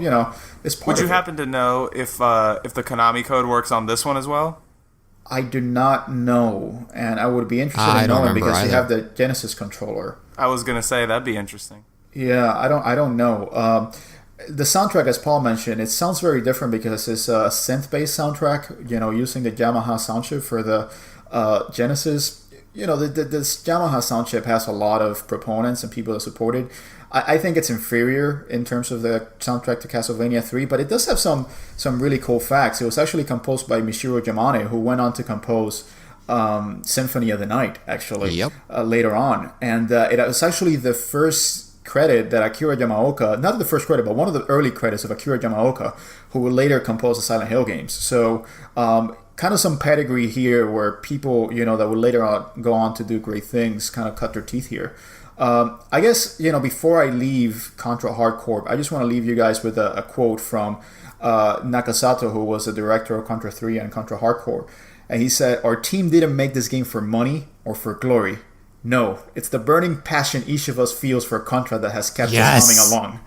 it's part of it. Would you happen to know if the Konami code works on this one as well? I do not know, and I would be interested in knowing because you have the Genesis controller. I was gonna say that'd be interesting. Yeah, I don't know. The soundtrack, as Paul mentioned, it sounds very different because it's a synth-based soundtrack, using the Yamaha sound chip for the Genesis. this Yamaha sound chip has a lot of proponents and people that support it. I think it's inferior in terms of the soundtrack to Castlevania 3, but it does have some really cool facts. It was actually composed by Michiru Yamane, who went on to compose Symphony of the Night, actually, later on. And it was actually the first credit that Akira Yamaoka, not the first credit, but one of the early credits of Akira Yamaoka, who would later compose the Silent Hill games. So kind of some pedigree here where people, that would later on go on to do great things kind of cut their teeth here. I guess, before I leave Contra Hard Corps, I just want to leave you guys with a quote from Nakasato, who was the director of Contra 3 and Contra Hard Corps. And he said, "Our team didn't make this game for money or for glory. No, it's the burning passion each of us feels for Contra that has kept us humming along."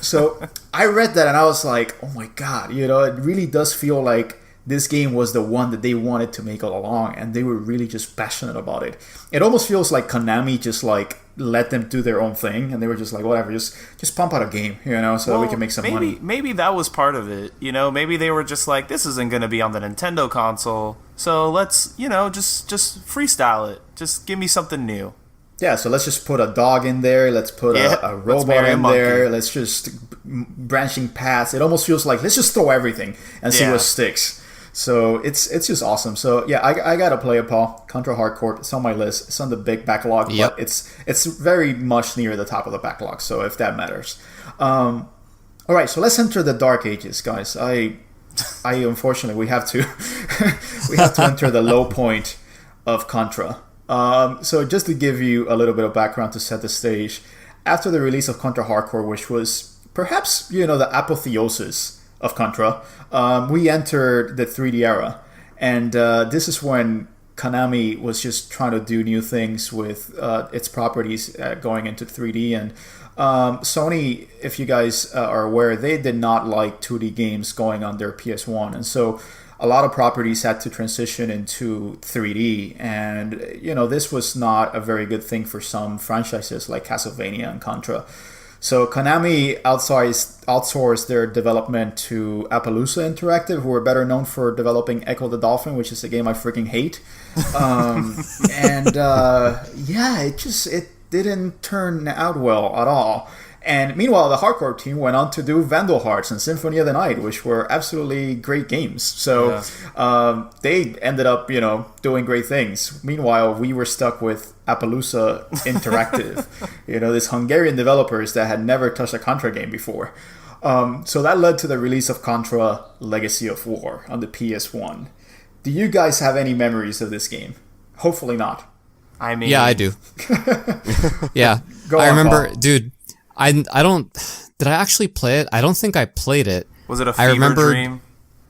So I read that and I was like, oh my god, it really does feel like this game was the one that they wanted to make all along, and they were really just passionate about it. It almost feels like Konami just like let them do their own thing, and they were just like, whatever, just pump out a game, so that we can make some money. Maybe that was part of it. Maybe they were just like, this isn't going to be on the Nintendo console, so let's just freestyle it. Just give me something new. Yeah, so let's just put a dog in there. Let's put a robot in there. Let's just branching paths. It almost feels like let's just throw everything and see what sticks. So it's just awesome. So yeah, I gotta play it, Paul. Contra Hard Corps. It's on my list. It's on the big backlog, but it's very much near the top of the backlog. So if that matters, all right. So let's enter the Dark Ages, guys. I unfortunately we have to enter the low point of Contra. So just to give you a little bit of background to set the stage, after the release of Contra Hard Corps, which was perhaps the apotheosis of Contra, we entered the 3D era, and this is when Konami was just trying to do new things with its properties going into 3D. And Sony, if you guys are aware, they did not like 2D games going on their PS1, and so a lot of properties had to transition into 3D, and this was not a very good thing for some franchises like Castlevania and Contra. So Konami outsourced their development to Appaloosa Interactive, who were better known for developing Echo the Dolphin, which is a game I freaking hate. It didn't turn out well at all. And meanwhile, the Hardcore team went on to do Vandal Hearts and Symphony of the Night, which were absolutely great games. So they ended up, doing great things. Meanwhile, we were stuck with Appaloosa Interactive, these Hungarian developers that had never touched a Contra game before. So that led to the release of Contra Legacy of War on the PS1. Do you guys have any memories of this game? Hopefully not. I mean... Yeah, I do. Yeah. I remember, Paul. Dude... I don't... Did I actually play it? I don't think I played it. Was it a fever dream?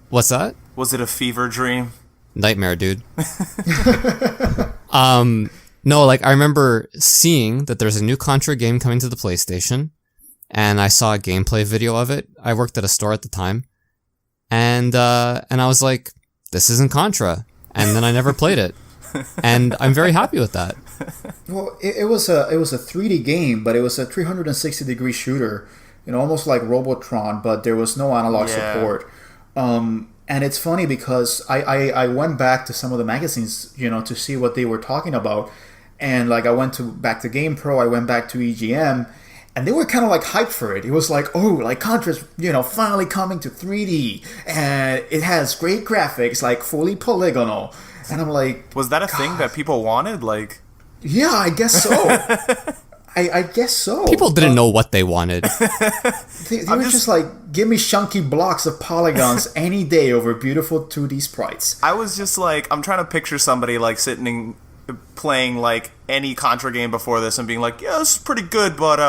What's that? Was it a fever dream? Nightmare, dude. No, I remember seeing that there's a new Contra game coming to the PlayStation, and I saw a gameplay video of it. I worked at a store at the time, and I was like, this isn't Contra. And then I never played it. And I'm very happy with that. Well, it was a 3D game, but it was a 360-degree shooter, almost like Robotron, but there was no analog support. And it's funny because I went back to some of the magazines, to see what they were talking about, and I went back to GamePro, I went back to EGM, and they were kind of hyped for it. It was Contra's, finally coming to 3D, and it has great graphics, fully polygonal. And I'm like, was that a thing that people wanted? Yeah, I guess so. I guess so. People didn't know what they wanted. They were just give me chunky blocks of polygons any day over beautiful 2D sprites. I was just I'm trying to picture somebody sitting playing any Contra game before this and being yeah, this is pretty good, but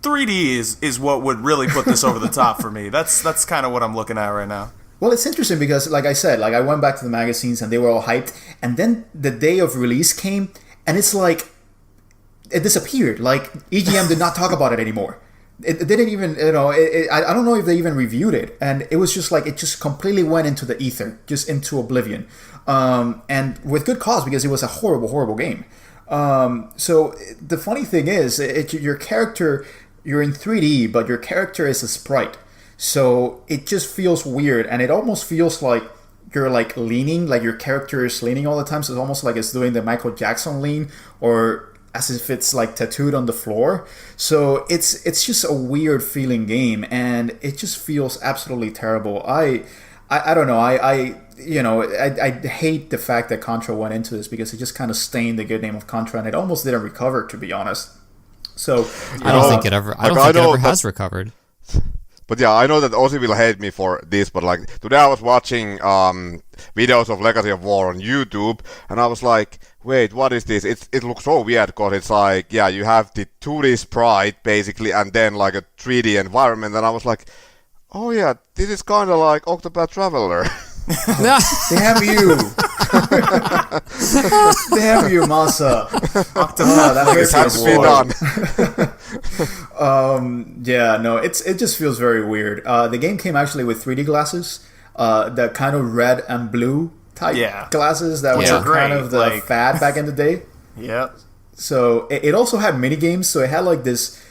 3D is what would really put this over the top for me. That's kind of what I'm looking at right now. Well, it's interesting because, like I said, I went back to the magazines and they were all hyped, and then the day of release came, and it's it disappeared. EGM did not talk about it anymore. It didn't even, I don't know if they even reviewed it, and it was just it just completely went into the ether, just into oblivion, and with good cause because it was a horrible, horrible game. So the funny thing is, your character, you're in 3D, but your character is a sprite. So it just feels weird, and it almost feels like you're like leaning, like your character is leaning all the time. So it's almost like it's doing the Michael Jackson lean, or as if it's like tattooed on the floor. So it's just a weird feeling game, and it just feels absolutely terrible. I don't know. I hate the fact that Contra went into this, because it just kind of stained the good name of Contra, and it almost didn't recover, to be honest. So I don't think it ever has recovered. But yeah, I know that Ozzy will hate me for this, but like today I was watching videos of Legacy of War on YouTube, and I was like, wait, what is this? It looks so weird, because it's like, yeah, you have the 2D sprite basically, and then like a 3D environment, and I was like, oh yeah, this is kind of like Octopath Traveler. Damn you! Damn you, Masa! That hurts me. Yeah, no, it just feels very weird. The game came actually with 3D glasses, the kind of red and blue type glasses that were kind of the fad back in the day. Yep. So it also had mini games. So it had like this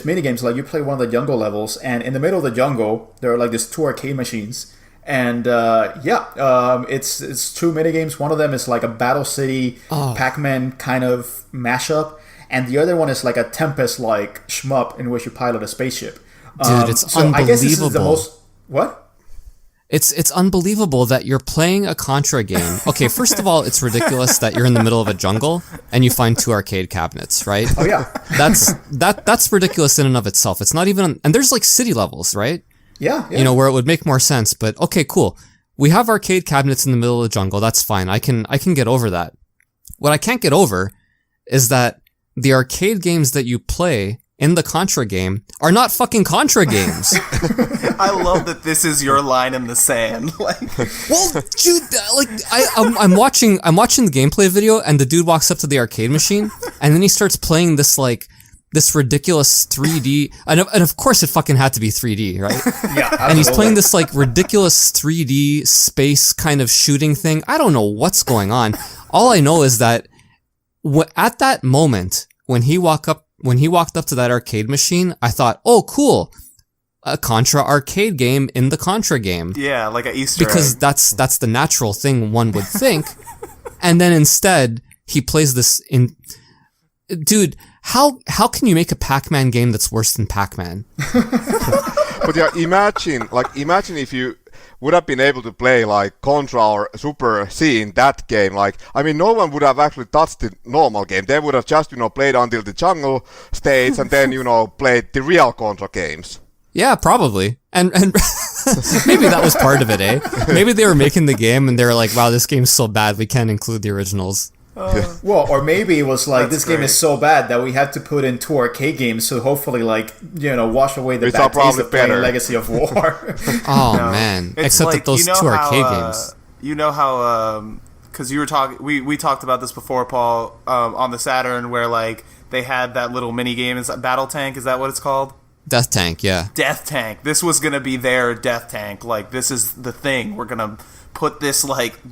mini games, like you play one of the jungle levels, and in the middle of the jungle there are like these 2 arcade machines. And it's 2 minigames. One of them is like a Battle City Pac-Man kind of mashup, and the other one is like a Tempest-like shmup in which you pilot a spaceship. Dude, it's unbelievable. I guess this is the most... What? It's unbelievable that you're playing a Contra game. Okay, first of all, it's ridiculous that you're in the middle of a jungle and you find 2 arcade cabinets, right? Oh yeah. That's ridiculous in and of itself. It's not even... And there's like city levels, right? Yeah. You know, where it would make more sense, but okay, cool. We have arcade cabinets in the middle of the jungle. That's fine. I can get over that. What I can't get over is that the arcade games that you play in the Contra game are not fucking Contra games. I love that this is your line in the sand. Well, dude, like I'm watching the gameplay video, and the dude walks up to the arcade machine, and then he starts playing this ridiculous 3D, and of course it fucking had to be 3D, right? Yeah. Absolutely. And he's playing this like ridiculous 3D space kind of shooting thing. I don't know what's going on. All I know is that at that moment when he walked up to that arcade machine, I thought, oh cool, a Contra arcade game in the Contra game. Yeah, like an Easter because egg. that's the natural thing one would think. And then instead he plays this in... Dude, how can you make a Pac-Man game that's worse than Pac-Man? But yeah, imagine if you would have been able to play like Contra or Super C in that game. Like, I mean, no one would have actually touched the normal game. They would have just, played until the jungle stage, and then, played the real Contra games. Yeah, probably. And maybe that was part of it, eh? Maybe they were making the game and they were like, wow, this game's so bad, we can't include the originals. Well, or maybe it was like, this game is so bad that we had to put in 2 arcade games, so hopefully, wash away the bad taste of playing Legacy of War. Man. Except that those 2 arcade games. You know how, because you were talking, we talked about this before, Paul, on the Saturn, where, they had that little mini game, is that Battle Tank, is that what it's called? Death Tank, yeah. Death Tank. This was gonna be their Death Tank. This is the thing. We're gonna put this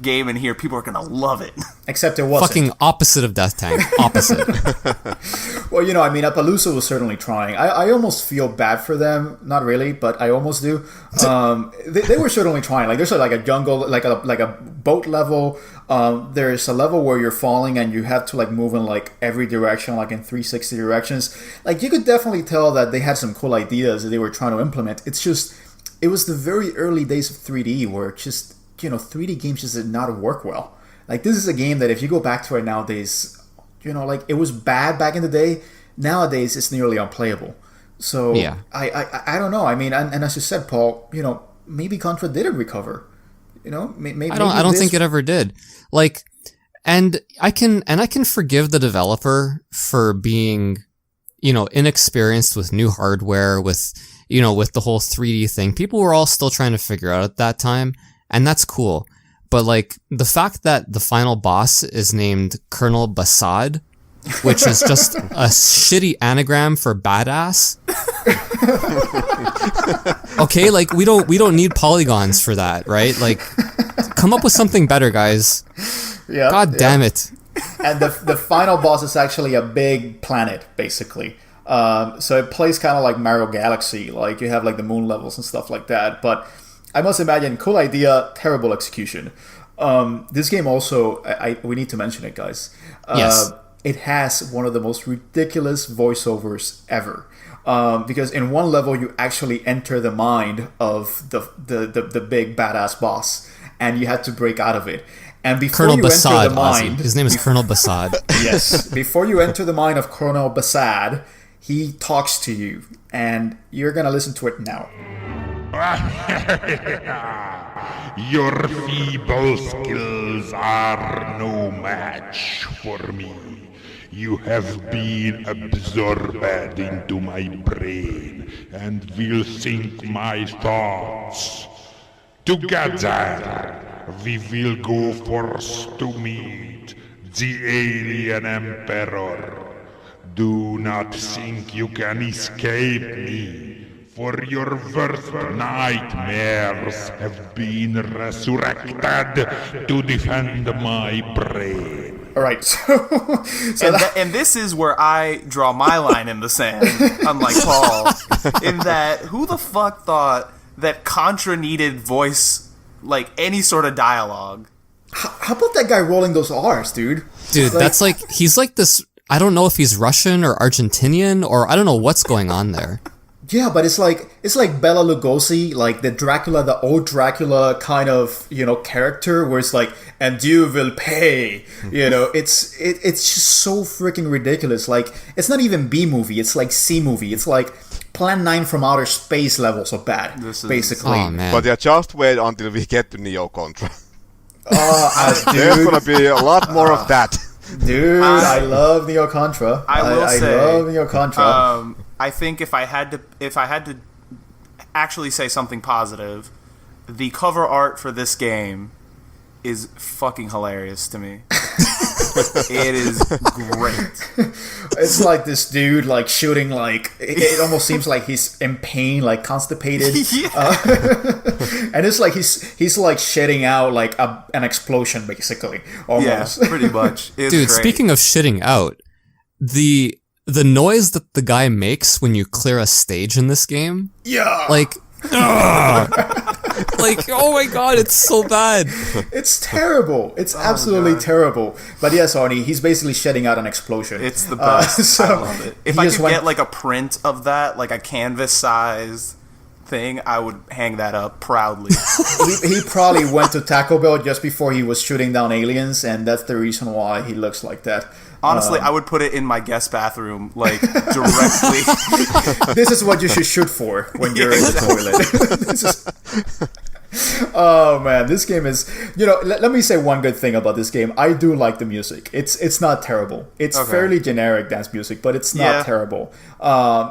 game in here. People are gonna love it. Except it wasn't. Fucking opposite of Death Tank. Opposite. Well, Appaloosa was certainly trying. I almost feel bad for them. Not really, but I almost do. They were certainly trying. There's a jungle, like a boat level. There's a level where you're falling and you have to move in every direction, in 360 directions. You could definitely tell that they had some cool ideas that they were trying to implement. It's just, it was the very early days of 3D where just 3D games just did not work well. This is a game that if you go back to it nowadays, it was bad back in the day. Nowadays, it's nearly unplayable. So yeah. I don't know. I mean, and as you said, Paul, maybe Contra didn't recover. Maybe I don't think it ever did. And I can forgive the developer for being, inexperienced with new hardware, with the whole 3D thing. People were all still trying to figure out at that time, and that's cool. But the fact that the final boss is named Colonel Bassad, which is just a shitty anagram for badass. Okay, we don't need polygons for that, right? Come up with something better, guys. Yeah. God damn it. And the final boss is actually a big planet, basically. So it plays kind of like Mario Galaxy. You have the moon levels and stuff like that. But I must imagine, cool idea, terrible execution. This game also, we need to mention it, guys. Yes. It has one of the most ridiculous voiceovers ever. Because in one level, you actually enter the mind of the big badass boss, and you had to break out of it. And before Colonel you Basad, enter the mind, Ozzy. His name is Colonel Basad. yes, before you enter the mind of Colonel Basad, he talks to you, and you're gonna listen to it now. Your feeble skills are no match for me. You have been absorbed into my brain and will think my thoughts. Together, we will go forth to meet the alien emperor. Do not think you can escape me, for your worst nightmares have been resurrected to defend my brain. All right, And this is where I draw my line in the sand, unlike Paul, in that who the fuck thought that Contra needed voice, like any sort of dialogue? how about that guy rolling those R's, dude? Dude, that's like, he's like this, I don't know if he's Russian or Argentinian, or I don't know what's going on there. Yeah, but it's like Bela Lugosi, like the old Dracula kind of, character where it's like, and you will pay, it's just so freaking ridiculous. Like, it's not even B movie, it's like C movie. It's like Plan 9 from outer space levels of bad, basically. Oh, man. But yeah, just wait until we get to Neo Contra. Dude, There's gonna be a lot more of that. dude, I love Neo Contra. I will say, I love Neo Contra. I think if I had to actually say something positive, the cover art for this game is fucking hilarious to me. It is great. It's like this dude like shooting like it almost seems like he's in pain, like constipated. Yeah. And it's like he's like shedding out like an explosion basically. Almost. Yeah, pretty much. It's Dude, great. speaking of shitting out, the noise that the guy makes when you clear a stage in this game, Yeah. like, like, oh my god, it's so bad. It's terrible. It's absolutely terrible. But yes, Arnie, he's basically shedding out an explosion. It's the best. So I love it. If he I just could went- get like a print of that, like a canvas size thing, I would hang that up proudly. he probably went to Taco Bell just before he was shooting down aliens, and that's the reason why he looks like that. Honestly, I would put it in my guest bathroom, like directly. This is what you should shoot for when you're in the toilet. Oh man, this game is. Let me say one good thing about this game. I do like the music. It's not terrible. It's fairly generic dance music, but it's not terrible.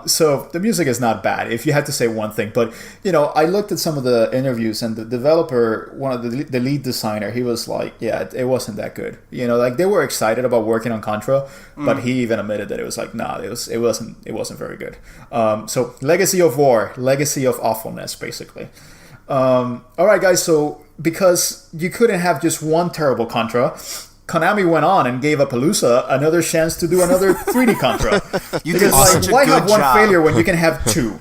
So the music is not bad. If you had to say one thing, but I looked at some of the interviews, and the developer, one of the lead designer, he was like, yeah, it wasn't that good. Like they were excited about working on Contra, but he even admitted that it was like, nah, it wasn't very good. So Legacy of War, Legacy of Awfulness, basically. All right, guys. So because you couldn't have just one terrible Contra, Konami went on and gave Appaloosa another chance to do another 3D Contra. You did such a why good have one job. failure when you can have two?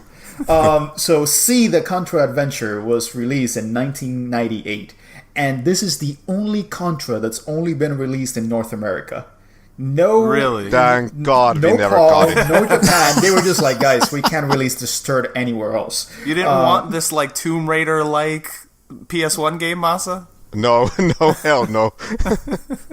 So C, the Contra Adventure, was released in 1998, and this is the only Contra that's only been released in North America. No, Really? Thank God no we never Paul, got it. no Japan. They were just like, guys, we can't release this third anywhere else. You didn't want this like Tomb Raider like PS1 game, Masa? No, hell no.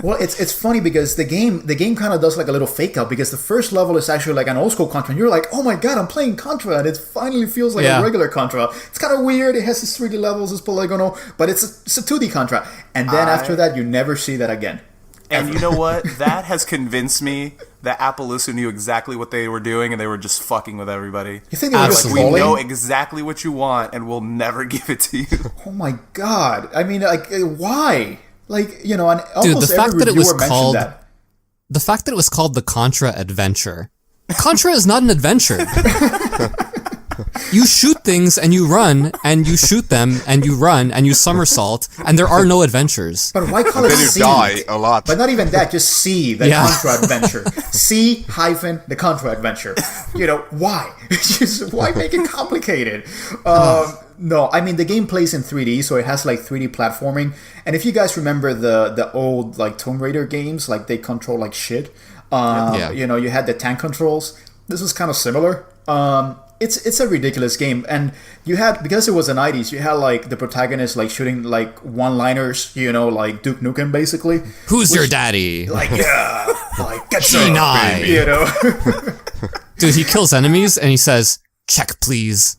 Well, it's funny because the game kind of does like a little fake out, because the first level is actually like an old school Contra, and you're like, oh my god, I'm playing Contra, and it finally feels like a regular Contra. It's kind of weird. It has its 3D levels, it's polygonal, but it's a 2D Contra. And then after that, you never see that again. And you know what? That has convinced me that Appaloosa knew exactly what they were doing, and they were just fucking with everybody. You think they were just We trolling? know exactly what you want, and we'll never give it to you. Oh my god! I mean, like, why? Like, and Dude, almost the fact every that it was reviewer mentioned called that. the fact that it was called the Contra Adventure. Contra is not an adventure. You shoot things and you run, and you shoot them and you run and you somersault, and there are no adventures. But why call it Then you C? die a lot. But not even that, just C, the Yeah. Contra Adventure. C hyphen the Contra Adventure. Why? Just why make it complicated? No, I mean the game plays in 3D, so it has like 3D platforming. And if you guys remember the old like Tomb Raider games, like they control like shit. Yeah. You know, you had the tank controls. This was kind of similar. It's a ridiculous game, and you had, because it was the 90s, you had like the protagonist like shooting like one-liners, you know, like Duke Nukem basically. Who's your daddy? Like, yeah, like get some, G9. you know. Dude, he kills enemies and he says, "Check, please."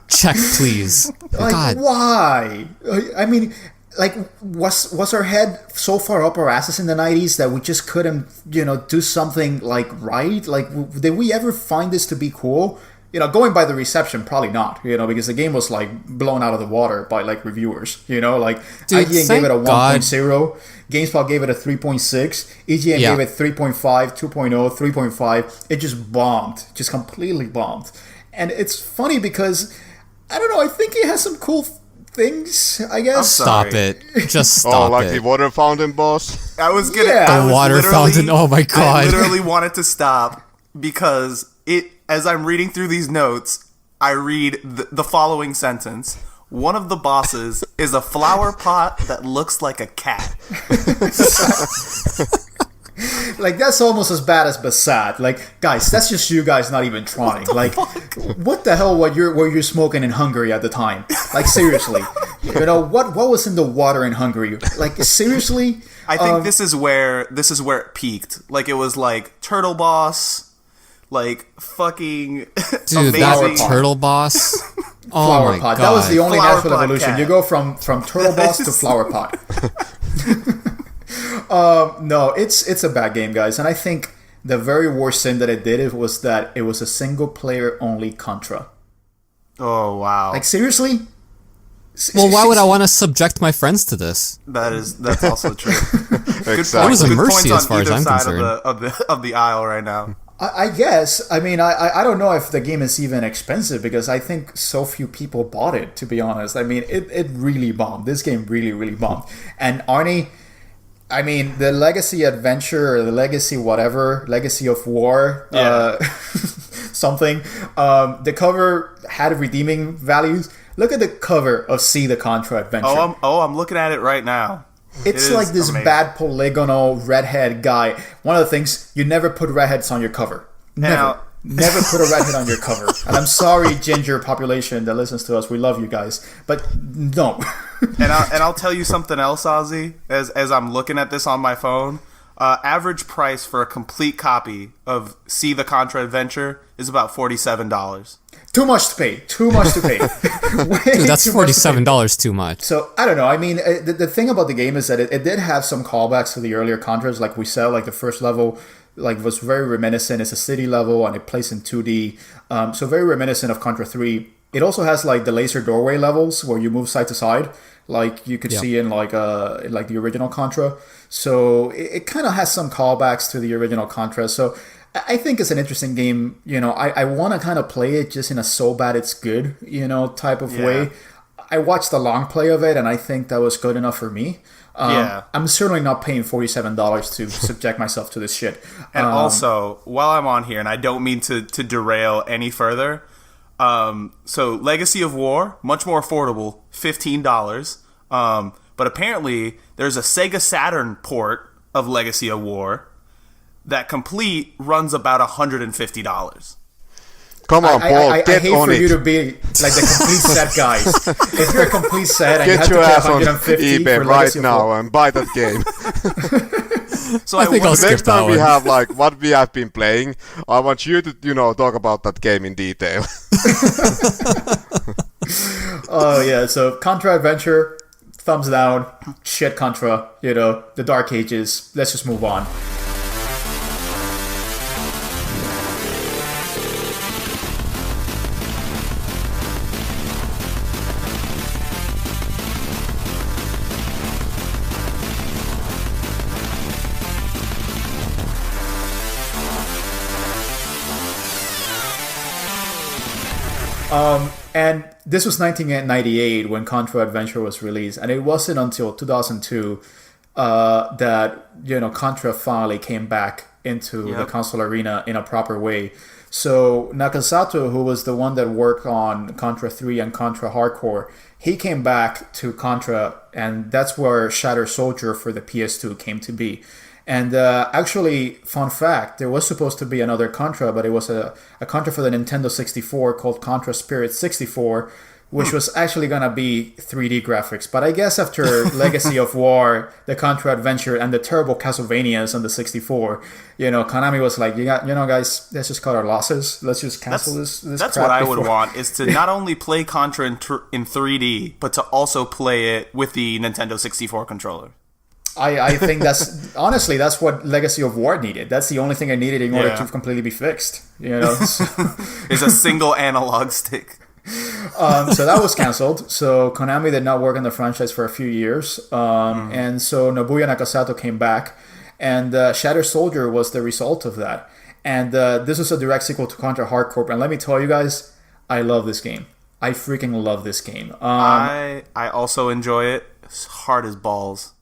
Check, please. Like, God. why? I mean, like, was our head so far up our asses in the 90s that we just couldn't, you know, do something like right? Like, did we ever find this to be cool? You know, going by the reception, probably not, you know, because the game was like blown out of the water by like reviewers, you know, like Dude, IGN gave it a 1.0, GameSpot gave it a 3.6, EGN gave it 3.5, 2.0, 3.5. It just bombed, just completely bombed. And it's funny because, I don't know, I think it has some cool things, I guess. Stop it. Just stop like it. the water fountain boss. I was gonna. Yeah. I The was water literally- fountain, oh my God. I literally wanted to stop because as I'm reading through these notes, I read the following sentence. One of the bosses is a flower pot that looks like a cat. Like, that's almost as bad as Basad. Like, guys, that's just you guys not even trying. Like, what the hell were you smoking in Hungary at the time? Like, seriously. You know, what was in the water in Hungary? Like, seriously? I think this is where it peaked. Like, it was like Turtle Boss, like fucking Dude, amazing. that turtle boss. Oh Flower my pot. God. That was the only Flower natural pot evolution. cat. You go from turtle boss to flower pot. No, it's a bad game, guys. And I think the very worst thing that it did was that it was a single player only Contra. Oh wow, Like, seriously? Well, why would I want to subject my friends to this? that's also true. Good Exactly. It was a Good mercy points as far on as either I'm side concerned. of the aisle right now. I guess. I mean, I don't know if the game is even expensive because I think so few people bought it, to be honest. I mean, it really bombed. This game really, really bombed. And Arnie, I mean, the Legacy Adventure or the Legacy whatever, Legacy of War, something, the cover had redeeming values. Look at the cover of See the Contra Adventure. I'm looking at it right now. It's It like is this amazing. bad polygonal redhead guy. One of the things, you never put redheads on your cover. Never. Now- Never put a redhead on your cover. And I'm sorry, ginger population that listens to us. We love you guys. But no. And I'll tell you something else, Ozzy. As I'm looking at this on my phone, average price for a complete copy of See the Contra Adventure is about $47. Too much to pay. Too much to pay. Dude, that's $47 too much. So, I don't know. I mean, the thing about the game is that it did have some callbacks to the earlier Contras. Like we said, like the first level was very reminiscent. It's a city level and it plays in 2D. So very reminiscent of Contra 3. It also has like the laser doorway levels where you move side to side, like you could see in like the original Contra. So it kind of has some callbacks to the original Contra. So I think it's an interesting game. You know, I want to kind of play it just in a so bad it's good, you know, type of way. I watched the long play of it and I think that was good enough for me. I'm certainly not paying $47 to subject myself to this shit. And also, while I'm on here, and I don't mean to derail any further, so Legacy of War, much more affordable, $15. But apparently, there's a Sega Saturn port of Legacy of War that complete runs about $150. Come on, Paul, I get hate on for it. you to be like the complete set guys. If you're a complete set and you Get have to your pay ass on 150 eBay for right Legacy of now War. and buy that game. So I think I'll skip Next that time we one. have like what we have been playing, I want you to, talk about that game in detail. Oh yeah, so Contra Adventure, thumbs down. Shit Contra, the Dark Ages. Let's just move on. And this was 1998 when Contra Adventure was released, and it wasn't until 2002 that Contra finally came back into the console arena in a proper way. So Nakasato, who was the one that worked on Contra 3 and Contra Hard Corps, he came back to Contra, and that's where Shattered Soldier for the PS2 came to be. And actually, fun fact, there was supposed to be another Contra, but it was a Contra for the Nintendo 64 called Contra Spirit 64, which was actually going to be 3D graphics. But I guess after Legacy of War, the Contra Adventure, and the terrible Castlevanias on the 64, Konami was like, guys, let's just cut our losses. Let's just cancel this That's crap what I before. would want, is to not only play Contra in 3D, but to also play it with the Nintendo 64 controller. I think honestly, that's what Legacy of War needed. That's the only thing I needed in order to completely be fixed. So. It's a single analog stick. So that was canceled. So Konami did not work on the franchise for a few years. And so Nobuya Nakasato came back, and Shattered Soldier was the result of that. And this was a direct sequel to Contra Hard Corps. And let me tell you guys, I love this game. I freaking love this game. I also enjoy it. It's hard as balls.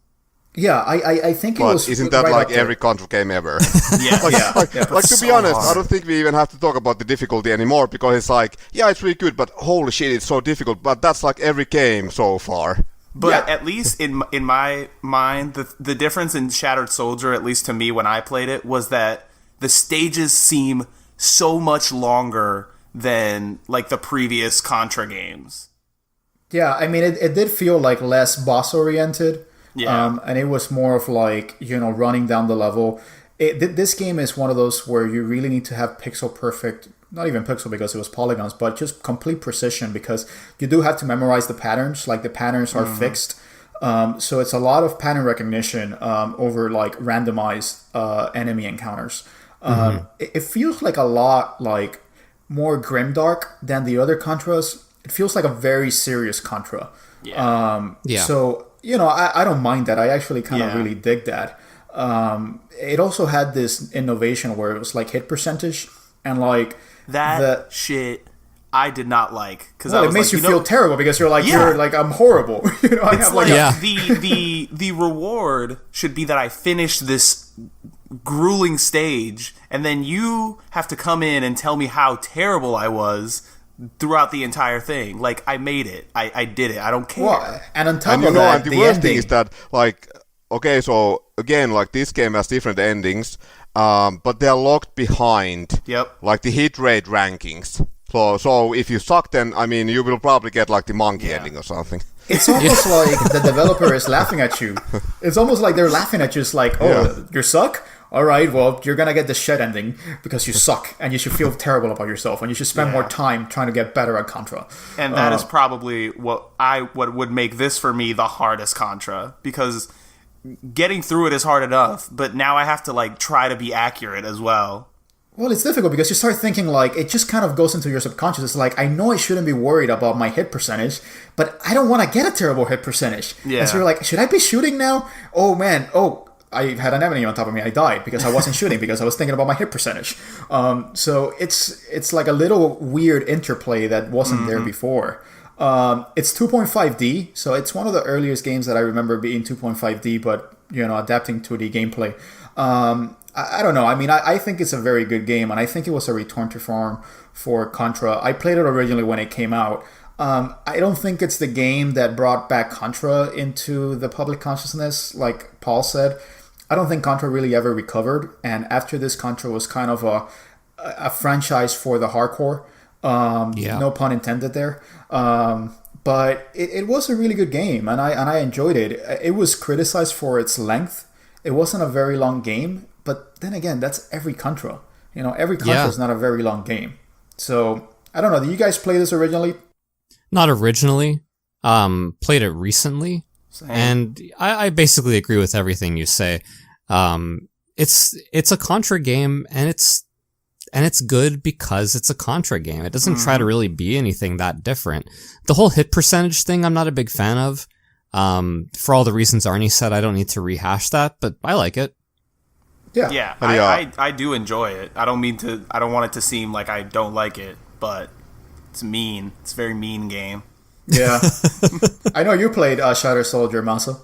Yeah, I think it was. Isn't that right like up there. every Contra game ever? Yeah. Like to so be honest, hard. I don't think we even have to talk about the difficulty anymore, because it's like, yeah, it's really good, but holy shit, it's so difficult. But that's like every game so far. But at least in my mind, the difference in Shattered Soldier, at least to me when I played it, was that the stages seem so much longer than like the previous Contra games. Yeah, I mean, it did feel like less boss oriented. Yeah. And it was more of like, running down the level. This game is one of those where you really need to have pixel perfect, not even pixel because it was polygons, but just complete precision, because you do have to memorize the patterns. Like the patterns are fixed. So it's a lot of pattern recognition over like randomized enemy encounters. It feels like a lot like more grimdark than the other Contras. It feels like a very serious Contra. Yeah. So, I don't mind that. I actually kind of really dig that. It also had this innovation where it was like hit percentage, and like That shit I did not like, because it makes you feel terrible because you're like I'm horrible. I It's have like Yeah. the reward should be that I finish this grueling stage, and then you have to come in and tell me how terrible I was throughout the entire thing. Like, I made it. I did it. I don't care. Well, and on top And of that, and the the worst ending thing is that, like, okay, so again, like this game has different endings, but they're locked behind, like the hit rate rankings. So if you suck, then I mean you will probably get like the monkey ending or something. It's almost like the developer is laughing at you. It's almost like they're laughing at you. It's like, you suck? All right, well, you're going to get the shit ending because you suck, and you should feel terrible about yourself, and you should spend more time trying to get better at Contra. And that is probably what would make this for me the hardest Contra, because getting through it is hard enough, but now I have to like try to be accurate as well. Well, it's difficult because you start thinking like it just kind of goes into your subconscious. It's like, I know I shouldn't be worried about my hit percentage, but I don't want to get a terrible hit percentage. Yeah. And so you're like, should I be shooting now? Oh man, I had an enemy on top of me. I died because I wasn't shooting because I was thinking about my hit percentage. So it's like a little weird interplay that wasn't there before. It's 2.5D, so it's one of the earliest games that I remember being 2.5D, but adapting 2D gameplay. I don't know. I mean, I think it's a very good game, and I think it was a return to form for Contra. I played it originally when it came out. I don't think it's the game that brought back Contra into the public consciousness, like Paul said. I don't think Contra really ever recovered, and after this, Contra was kind of a franchise for the hardcore. No pun intended there. But it was a really good game, and I enjoyed it. It was criticized for its length. It wasn't a very long game, but then again, that's every Contra. Every Contra is not a very long game. So, I don't know. Did you guys play this originally? Not originally. Played it recently. Same. And I basically agree with everything you say. It's a Contra game, and it's good because it's a Contra game. It doesn't try to really be anything that different. The whole hit percentage thing, I'm not a big fan of. For all the reasons Arnie said, I don't need to rehash that, but I like it. Yeah, I do enjoy it. I don't want it to seem like I don't like it, but it's mean. It's a very mean game. Yeah. I know you played Shattered Soldier, Masa.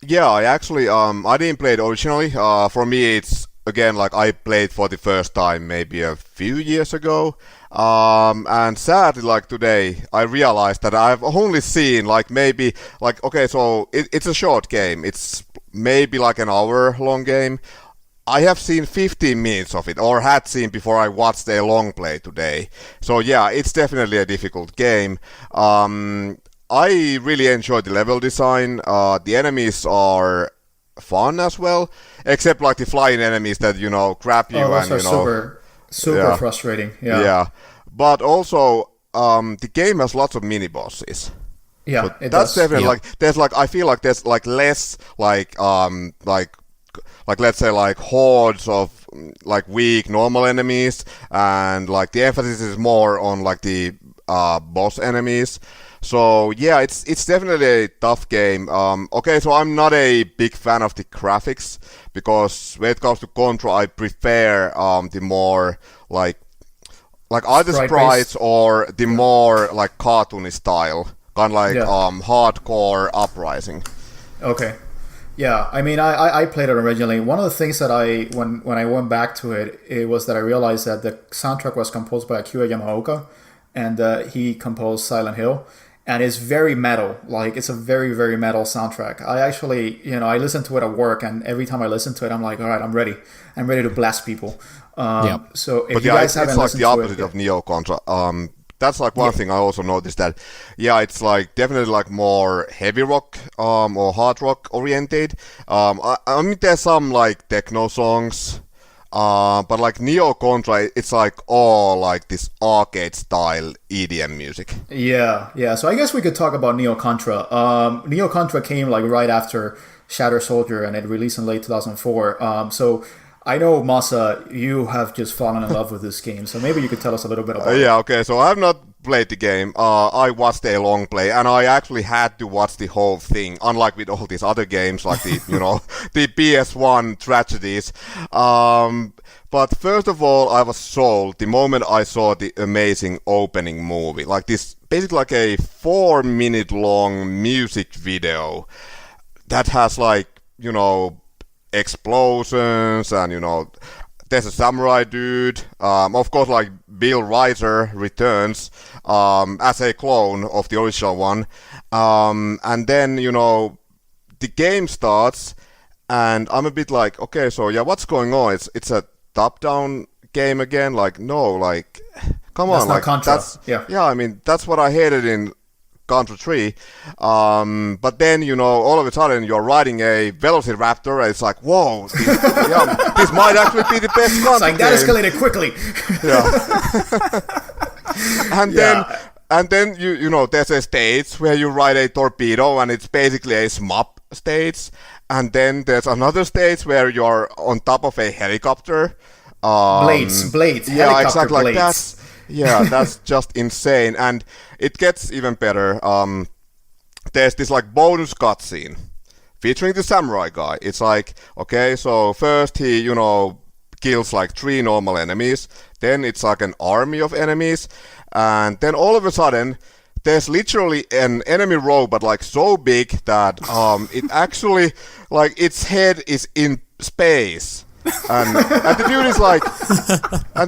Yeah, I actually I didn't play it originally. For me, it's again, like I played for the first time maybe a few years ago. And sadly, like today, I realized that I've only seen like maybe like okay, so it's a short game. It's maybe like an hour long game. I have seen 15 minutes of it, or had seen before I watched a long play today. So yeah, it's definitely a difficult game. I really enjoyed the level design. The enemies are fun as well, except like the flying enemies that grab you those and are super frustrating. Yeah, but also the game has lots of mini bosses. Yeah, so that's definitely like there's like I feel like there's like less like let's say like hordes of like weak normal enemies, and like the emphasis is more on like the boss enemies. So yeah, it's definitely a tough game. Okay, so I'm not a big fan of the graphics, because when it comes to Contra, I prefer the more like either sprites or the more like cartoony style, kind of like hardcore uprising. Okay. Yeah, I mean, I played it originally. One of the things that when I went back to it, it was that I realized that the soundtrack was composed by Akira Yamaoka, and he composed Silent Hill, and it's very metal. Like, it's a very, very metal soundtrack. I actually, I listen to it at work, and every time I listen to it, I'm like, all right, I'm ready to blast people. So if you guys haven't listened to it, it's like the opposite of Neo Contra. That's like one thing I also noticed, that it's like definitely like more heavy rock or hard rock oriented. I mean, there's some like techno songs, but like Neo Contra, it's like all like this arcade style EDM music. Yeah. So I guess we could talk about Neo Contra. Neo Contra came like right after Shadow Soldier, and it released in late 2004. So I know, Masa, you have just fallen in love with this game, so maybe you could tell us a little bit about it. Yeah, okay, so I have not played the game. I watched a long play, and I actually had to watch the whole thing, unlike with all these other games, like the, the PS1 tragedies. But first of all, I was sold the moment I saw the amazing opening movie. Like this, basically like a 4-minute long music video that has like, explosions, and there's a samurai dude. Of course, like Bill Riser returns as a clone of the original one, and then the game starts, and I'm a bit like, okay, so yeah, what's going on? It's a top-down game again. Like, no, like, come on, like Contra. Yeah. I mean, that's what I hated in Contra 3, but then all of a sudden you're riding a Velociraptor, and it's like, whoa, this might actually be the best Contra. It's like that escalated quickly. and then you there's a stage where you ride a torpedo, and it's basically a SMUP stage, and then there's another stage where you're on top of a helicopter. Blades. Yeah, exactly. Blades. Like that's just insane, and it gets even better. There's this like bonus cutscene featuring the samurai guy. It's like, okay, so first he kills like 3 normal enemies, then it's like an army of enemies, and then all of a sudden there's literally an enemy robot like so big that it actually like its head is in space. And the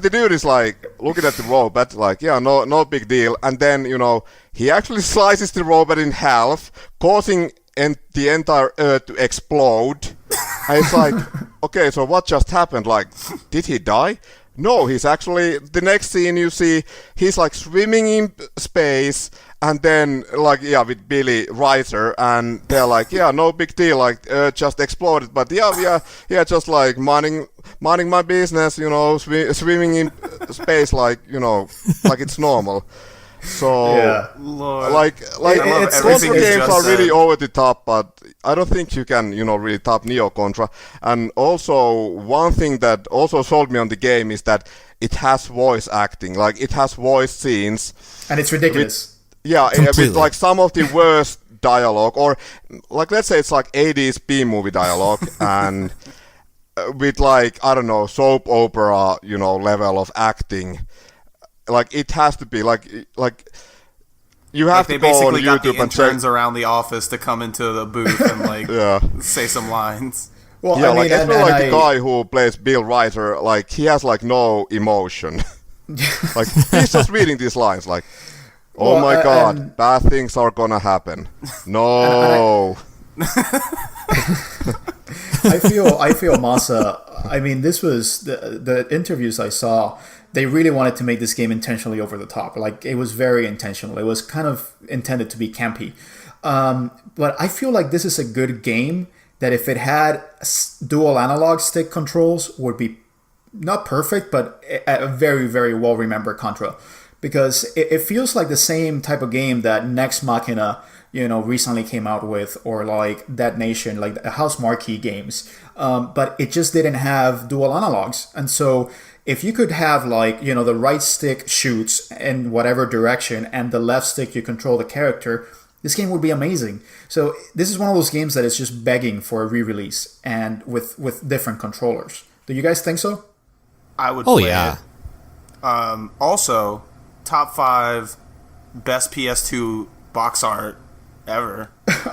dude is like looking at the robot like, yeah, no big deal, and then he actually slices the robot in half, causing the entire earth to explode. And it's like, okay, so what just happened? Like, did he die? No, he's actually, the next scene you see, he's like swimming in space, and then like, with Billy Riser, and they're like, yeah, no big deal, like just exploded, but just like minding my business, swimming in space, like like it's normal. So Lord. like Contra games are really said. over the top, but I don't think you can really top Neo Contra. And also one thing that also sold me on the game is that it has voice acting, like it has voice scenes, and it's ridiculous. With like some of the worst dialogue, or like let's say it's like 80s B-movie dialogue, and with like, I don't know, soap opera level of acting. Like it has to be like you have to go on YouTube the and check. interns around the office to come into the booth and like say some lines. Well, Yeah, I mean, especially the guy who plays Bill Ryder, like he has like no emotion. Like he's just reading these lines, like, "Oh my God, bad things are gonna happen." No. I feel Masa. I mean, this was the interviews I saw. They really wanted to make this game intentionally over the top. Like it was very intentional. It was kind of intended to be campy. But I feel like this is a good game that if it had dual analog stick controls would be not perfect, but a very, very well remembered Contra, because it feels like the same type of game that Nex Machina, recently came out with, or like Dead Nation, like the House Marquee games. But it just didn't have dual analogs, and so if you could have like the right stick shoots in whatever direction and the left stick you control the character, this game would be amazing. So this is one of those games that is just begging for a re-release and with different controllers. Do you guys think so? I would play it. Also, top 5 best PS2 box art ever.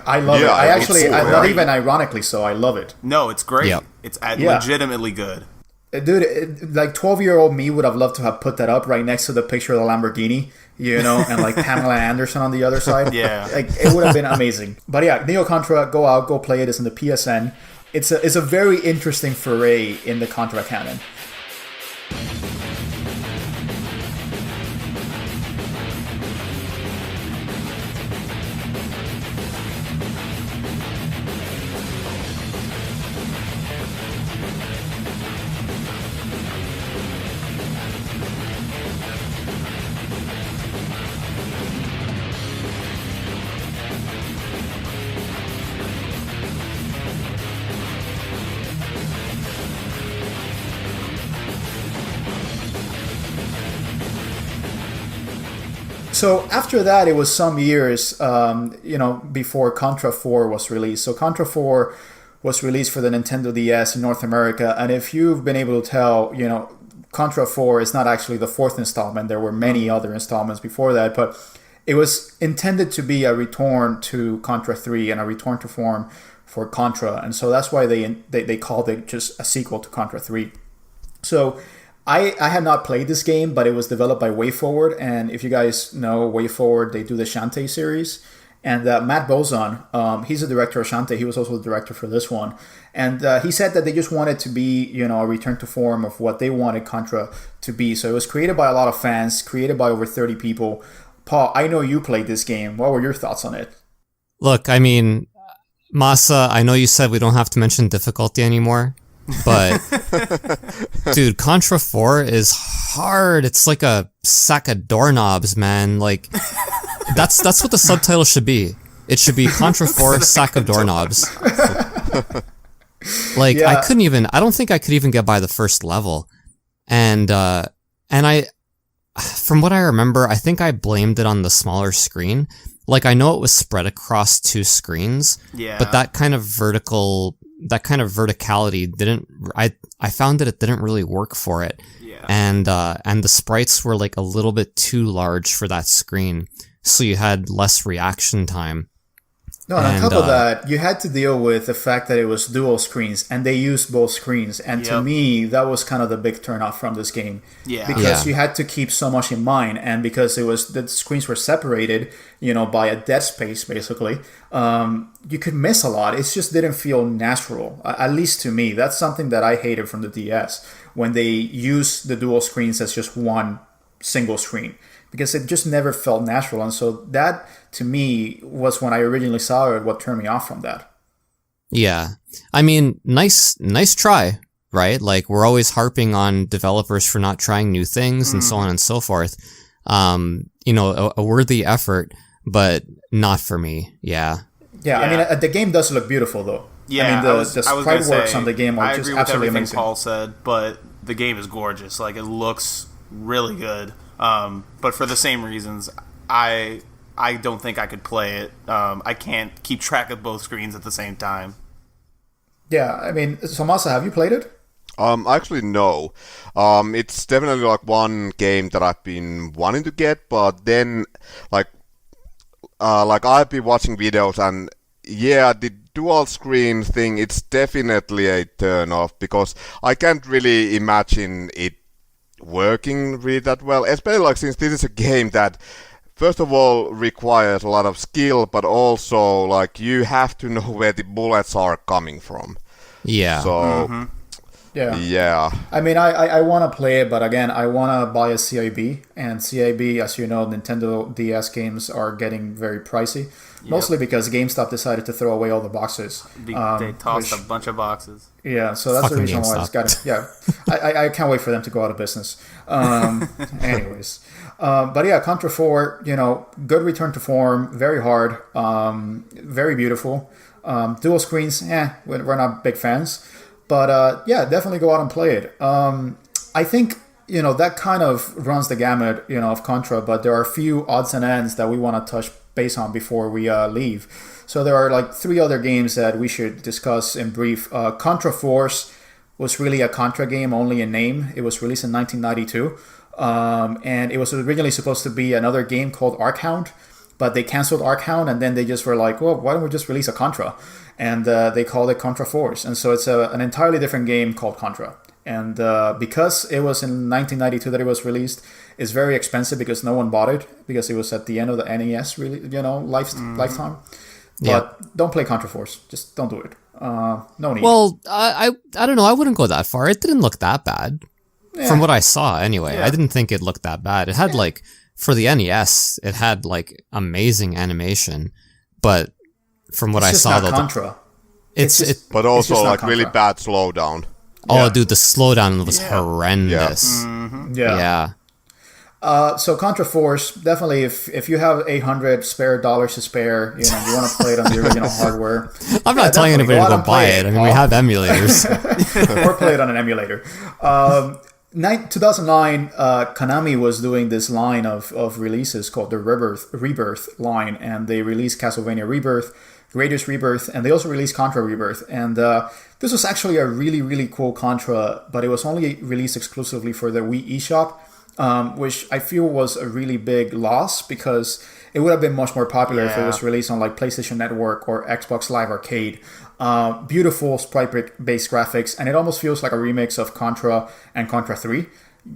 I love it. I'm not even ironically so. I love it. No, it's great. Yep. It's legitimately good. Dude, like 12-year-old me would have loved to have put that up right next to the picture of the Lamborghini, and like Pamela Anderson on the other side. Yeah. Like it would have been amazing. But yeah, Neo Contra, go out, go play it. It's in the PSN. It's a very interesting foray in the Contra canon. So after that, it was some years, before Contra 4 was released. So Contra 4 was released for the Nintendo DS in North America. And if you've been able to tell, Contra 4 is not actually the 4th installment. There were many other installments before that. But it was intended to be a return to Contra 3 and a return to form for Contra. And so that's why they called it just a sequel to Contra 3. So I had not played this game, but it was developed by WayForward, and if you guys know WayForward, they do the Shantae series. And Matt Bozon, he's the director of Shantae. He was also the director for this one. And he said that they just wanted to be, a return to form of what they wanted Contra to be. So it was created by a lot of fans, created by over 30 people. Paul, I know you played this game. What were your thoughts on it? Look, I mean, Masa, I know you said we don't have to mention difficulty anymore. But dude, Contra 4 is hard. It's like a sack of doorknobs, man. Like that's what the subtitle should be. It should be Contra 4 sack of doorknobs. Like yeah. I don't think I could even get by the first level. And I from what I remember, I think I blamed it on the smaller screen. Like I know it was spread across 2 screens, but that kind of verticality I found that it didn't really work for it. Yeah. And the sprites were like a little bit too large for that screen. So you had less reaction time. No, and on top of that, you had to deal with the fact that it was dual screens, and they used both screens. And to me, that was kind of the big turnoff from this game. Yeah. Because you had to keep so much in mind, and because the screens were separated, by a dead space, basically, you could miss a lot. It just didn't feel natural, at least to me. That's something that I hated from the DS, when they used the dual screens as just one single screen, because it just never felt natural. And so that, to me, was when I originally saw it, what turned me off from that. Yeah. I mean, nice try, right? Like, we're always harping on developers for not trying new things and so on and so forth. A worthy effort, but not for me. Yeah. Yeah, I mean, the game does look beautiful, though. Yeah, I mean, the sprite works on the game are just absolutely amazing. Paul said, but the game is gorgeous. Like, it looks really good. But for the same reasons, I don't think I could play it. I can't keep track of both screens at the same time. Yeah, I mean, so Masa, have you played it? Actually, no. It's definitely like one game that I've been wanting to get, but then like I've been watching videos and the dual screen thing, it's definitely a turn off because I can't really imagine it working really that well, especially like since this is a game that first of all requires a lot of skill, but also like you have to know where the bullets are coming from. Yeah. So yeah. I mean, I want to play it, but again, I want to buy a CIB, and CIB, as you know, Nintendo DS games are getting very pricey. Mostly because GameStop decided to throw away all the boxes. They tossed a bunch of boxes. Yeah, so that's Fucking the reason why it's got to... Yeah, I can't wait for them to go out of business. Anyways. But yeah, Contra 4, good return to form, very hard, very beautiful. Dual screens, we're not big fans. But yeah, definitely go out and play it. I think, that kind of runs the gamut, of Contra, but there are a few odds and ends that we want to touch base on before we leave. So there are like 3 other games that we should discuss in brief. Contra Force was really a Contra game, only in name. It was released in 1992. And it was originally supposed to be another game called Arkhound, but they canceled Arkhound, and then they just were like, well, why don't we just release a Contra? And they called it Contra Force. And so it's an entirely different game called Contra. And because it was in 1992 that it was released, it's very expensive because no one bought it, because it was at the end of the NES lifetime. But don't play Contra Force. Just don't do it. No need. Well, I don't know. I wouldn't go that far. It didn't look that bad. From what I saw, anyway. I didn't think it looked that bad. It had, for the NES, it had, amazing animation. But from what I saw, though... Contra. But also, really Contra. bad slowdown. Oh, dude, the slowdown was horrendous. Yeah. Mm-hmm. So Contra Force, definitely, if you have $800 to spare, you want to play it on the original hardware. I'm not telling anybody to go buy it. I mean, we have emulators. Or play it on an emulator. 2009, Konami was doing this line of releases called the Rebirth line, and they released Castlevania Rebirth, Gradius Rebirth, and they also released Contra Rebirth. And this was actually a really, really cool Contra, but it was only released exclusively for the Wii eShop, which I feel was a really big loss, because it would have been much more popular if it was released on PlayStation Network or Xbox Live Arcade. Beautiful sprite-based graphics, and it almost feels like a remix of Contra and Contra 3.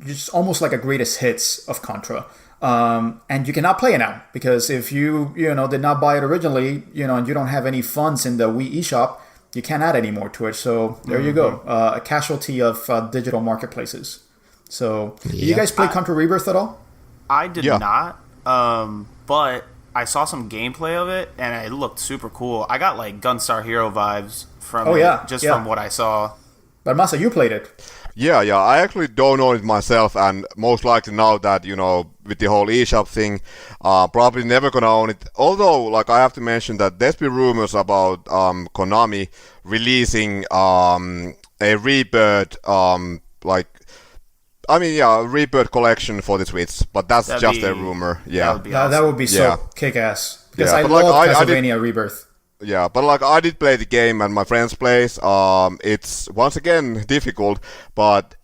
Just almost like a greatest hits of Contra. And you cannot play it now, because if you did not buy it originally, and you don't have any funds in the Wii eShop, you can't add any more to it. So there you go, a casualty of digital marketplaces. So did you guys play Contra Rebirth at all? I did not, but I saw some gameplay of it, and it looked super cool. I got Gunstar Hero vibes from from what I saw. But Masa, you played it. Yeah, I actually don't own it myself, and most likely now that, with the whole eShop thing, probably never gonna own it. Although, I have to mention that there's been rumors about Konami releasing a Rebirth, Rebirth collection for the Switch, but that's just a rumor. Yeah, that would be so kick-ass. Because I love Castlevania Rebirth. Yeah, but I did play the game at my friend's place. It's once again difficult, but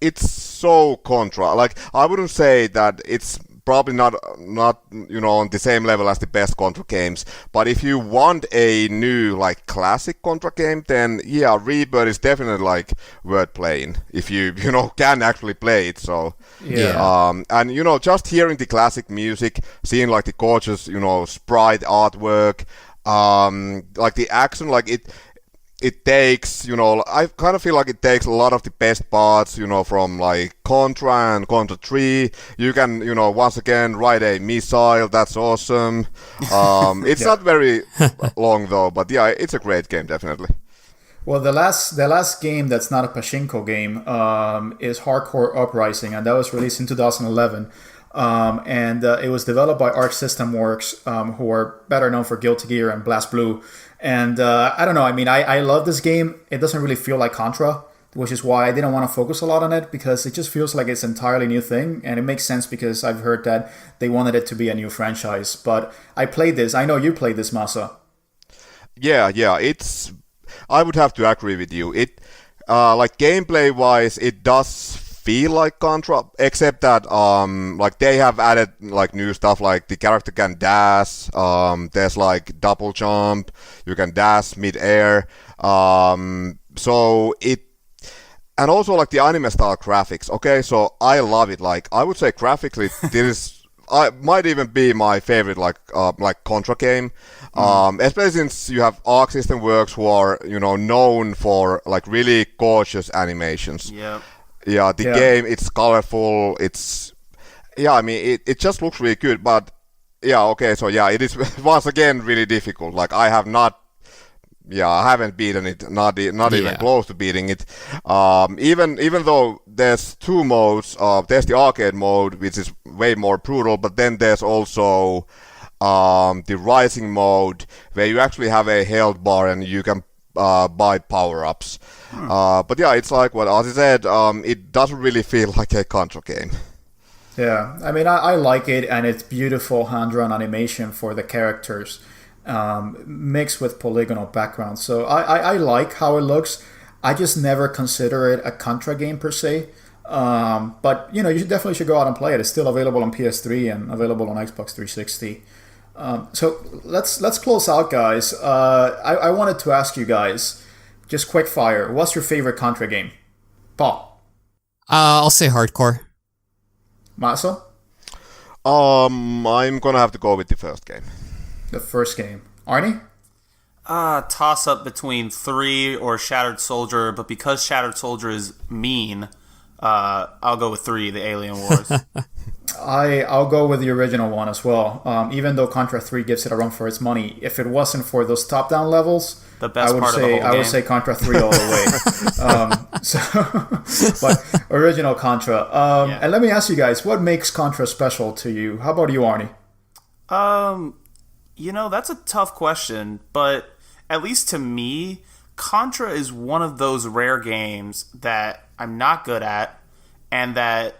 it's so Contra. I wouldn't say that it's probably not on the same level as the best Contra games, but if you want a new classic Contra game, then Rebirth is definitely worth playing if you can actually play it. So and just hearing the classic music, seeing the gorgeous sprite artwork, the action, it takes, I kind of feel like it takes a lot of the best parts, from Contra and Contra 3. You can, once again ride a missile. That's awesome. It's not very long though, but it's a great game, definitely. Well, the last game that's not a pachinko game is Hardcore Uprising, and that was released in 2011. And it was developed by Arc System Works, who are better known for Guilty Gear and Blast Blue. And I don't know, I mean, I love this game. It doesn't really feel like Contra, which is why I didn't want to focus a lot on it, because it just feels like it's an entirely new thing. And it makes sense because I've heard that they wanted it to be a new franchise. But I played this. I know you played this, Masa. Yeah, I would have to agree with you. It, gameplay-wise, it does feel like Contra, except that like they have added like new stuff, like the character can dash, there's like double jump, you can dash mid-air, so it, and also like the anime style graphics. Okay, so I love it. Like I would say graphically, this might even be my favorite like Contra game. Especially since you have Arc System Works, who are known for like really gorgeous animations. Yeah. Yeah, the game, it's colorful. It's I mean it just looks really good. But yeah, okay, so yeah, it is once again really difficult. Like I haven't beaten it, not even close to beating it. Even though there's two modes, there's the arcade mode, which is way more brutal, but then there's also the rising mode, where you actually have a health bar and you can buy power-ups. But yeah, it's like what Ozzy said, it doesn't really feel like a Contra game. Yeah, I mean, I like it, and it's beautiful hand-drawn animation for the characters. Mixed with polygonal background. So I like how it looks. I just never consider it a Contra game per se. But you definitely should go out and play it. It's still available on PS3 and available on Xbox 360. So let's close out, guys. I wanted to ask you guys, just quick fire, what's your favorite Contra game? Paul? I'll say hardcore. Masa? I'm gonna have to go with the first game. The first game. Arnie? Toss up between 3 or Shattered Soldier, but because Shattered Soldier is mean, I'll go with 3, the Alien Wars. I'll go with the original one as well. Even though Contra 3 gives it a run for its money, if it wasn't for those top-down levels, the best I would say Contra 3 all the way. But original Contra. And let me ask you guys, what makes Contra special to you? How about you, Arnie? That's a tough question, but at least to me, Contra is one of those rare games that I'm not good at, and that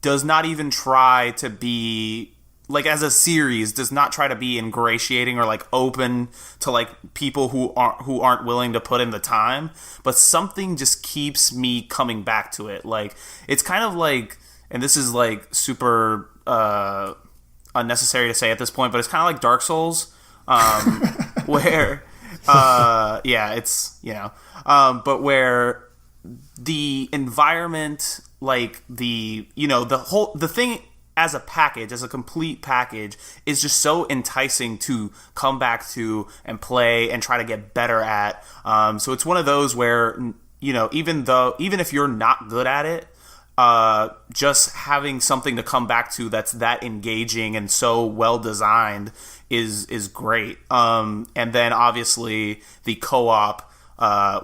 does not even try to be, like as a series, does not try to be ingratiating or like open to like people who aren't willing to put in the time, but something just keeps me coming back to it. Like it's kind of like, and this is like super unnecessary to say at this point, but it's kind of like Dark Souls, where it's but where the environment, like the thing as a package, as a complete package, is just so enticing to come back to and play and try to get better at. So it's one of those where even if you're not good at it, just having something to come back to that's that engaging and so well designed is great. And then obviously the co-op,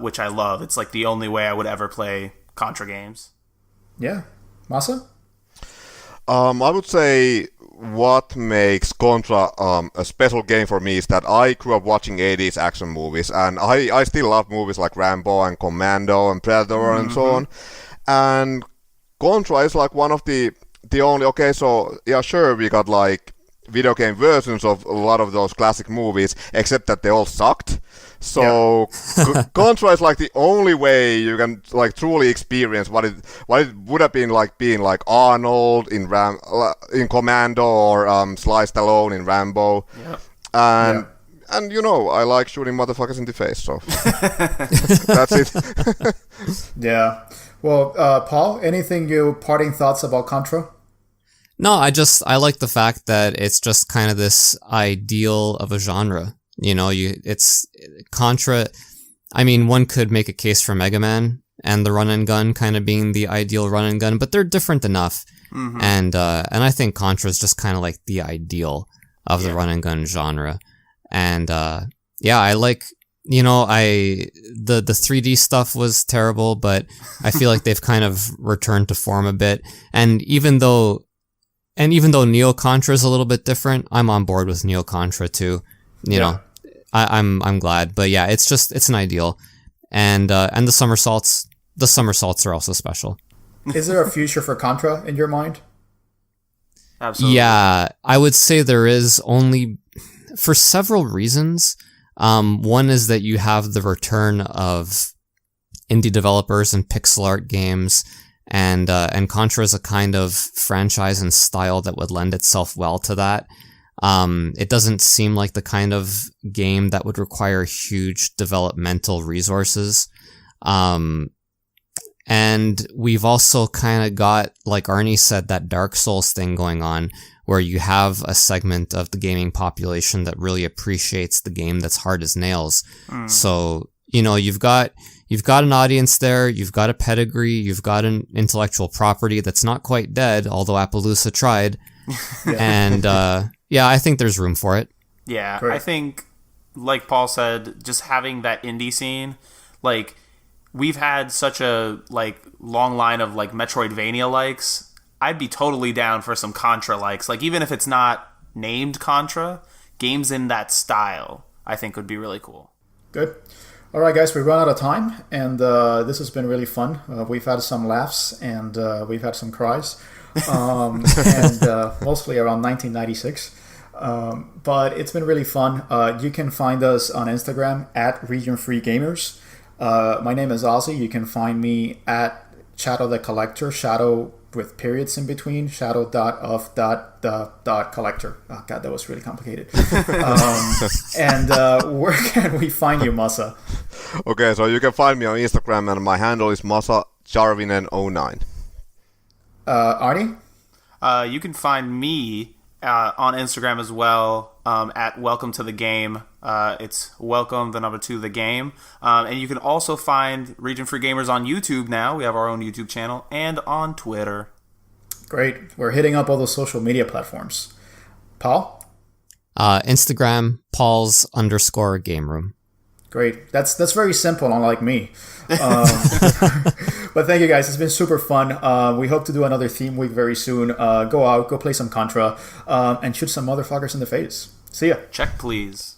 which I love. It's like the only way I would ever play Contra games. Yeah. Masa? I would say what makes Contra a special game for me is that I grew up watching 80s action movies, and I still love movies like Rambo and Commando and Predator and so on. And Contra is like one of the only, okay, so yeah, sure, we got like video game versions of a lot of those classic movies, except that they all sucked. So Contra is like the only way you can like truly experience what it would have been like being like Arnold in Commando or Sly Stallone in Rambo. And I like shooting motherfuckers in the face, so that's it. Yeah. Well, Paul, parting thoughts about Contra? No, I like the fact that it's just kind of this ideal of a genre. It's Contra. I mean, one could make a case for Mega Man and the run and gun kind of being the ideal run and gun, but they're different enough. And I think Contra is just kind of like the ideal of the run and gun genre. And I like, the 3D stuff was terrible, but I feel like they've kind of returned to form a bit. And even though Neo Contra is a little bit different, I'm on board with Neo Contra too. I'm glad, but yeah, it's an ideal, and the somersaults are also special. Is there a future for Contra in your mind? Absolutely. Yeah, I would say there is, only for several reasons. One is that you have the return of indie developers and pixel art games, and Contra is a kind of franchise and style that would lend itself well to that. It doesn't seem like the kind of game that would require huge developmental resources. And we've also kind of got, like Arnie said, that Dark Souls thing going on, where you have a segment of the gaming population that really appreciates the game that's hard as nails. So, you know, you've got an audience there, you've got a pedigree, you've got an intellectual property that's not quite dead, although Appaloosa tried. And, yeah, I think there's room for it. Yeah, Great. I think, like Paul said, just having that indie scene, like, we've had such a, like, long line of, like, Metroidvania likes. I'd be totally down for some Contra likes. Like, even if it's not named Contra, games in that style, I think would be really cool. Good. All right, guys, we run out of time, and this has been really fun. We've had some laughs, and we've had some cries, and mostly around 1996. But it's been really fun. You can find us on Instagram at Region Free Gamers. My name is Ozzy. You can find me at Shadow the Collector, Shadow with periods in between, shadow.of.collector. Oh, God, that was really complicated. And where can we find you, Masa? Okay, so you can find me on Instagram, and my handle is MasaJarvinen09. Arnie? You can find me on Instagram as well, at Welcome to the Game. It's Welcome, the number 2, the game. And you can also find Region Free Gamers on YouTube now. We have our own YouTube channel, and on Twitter. Great. We're hitting up all those social media platforms. Paul? Instagram, Paul's_game room. Great. That's very simple, unlike me. But thank you, guys. It's been super fun. We hope to do another theme week very soon. Go out, go play some Contra, and shoot some motherfuckers in the face. See ya. Check, please.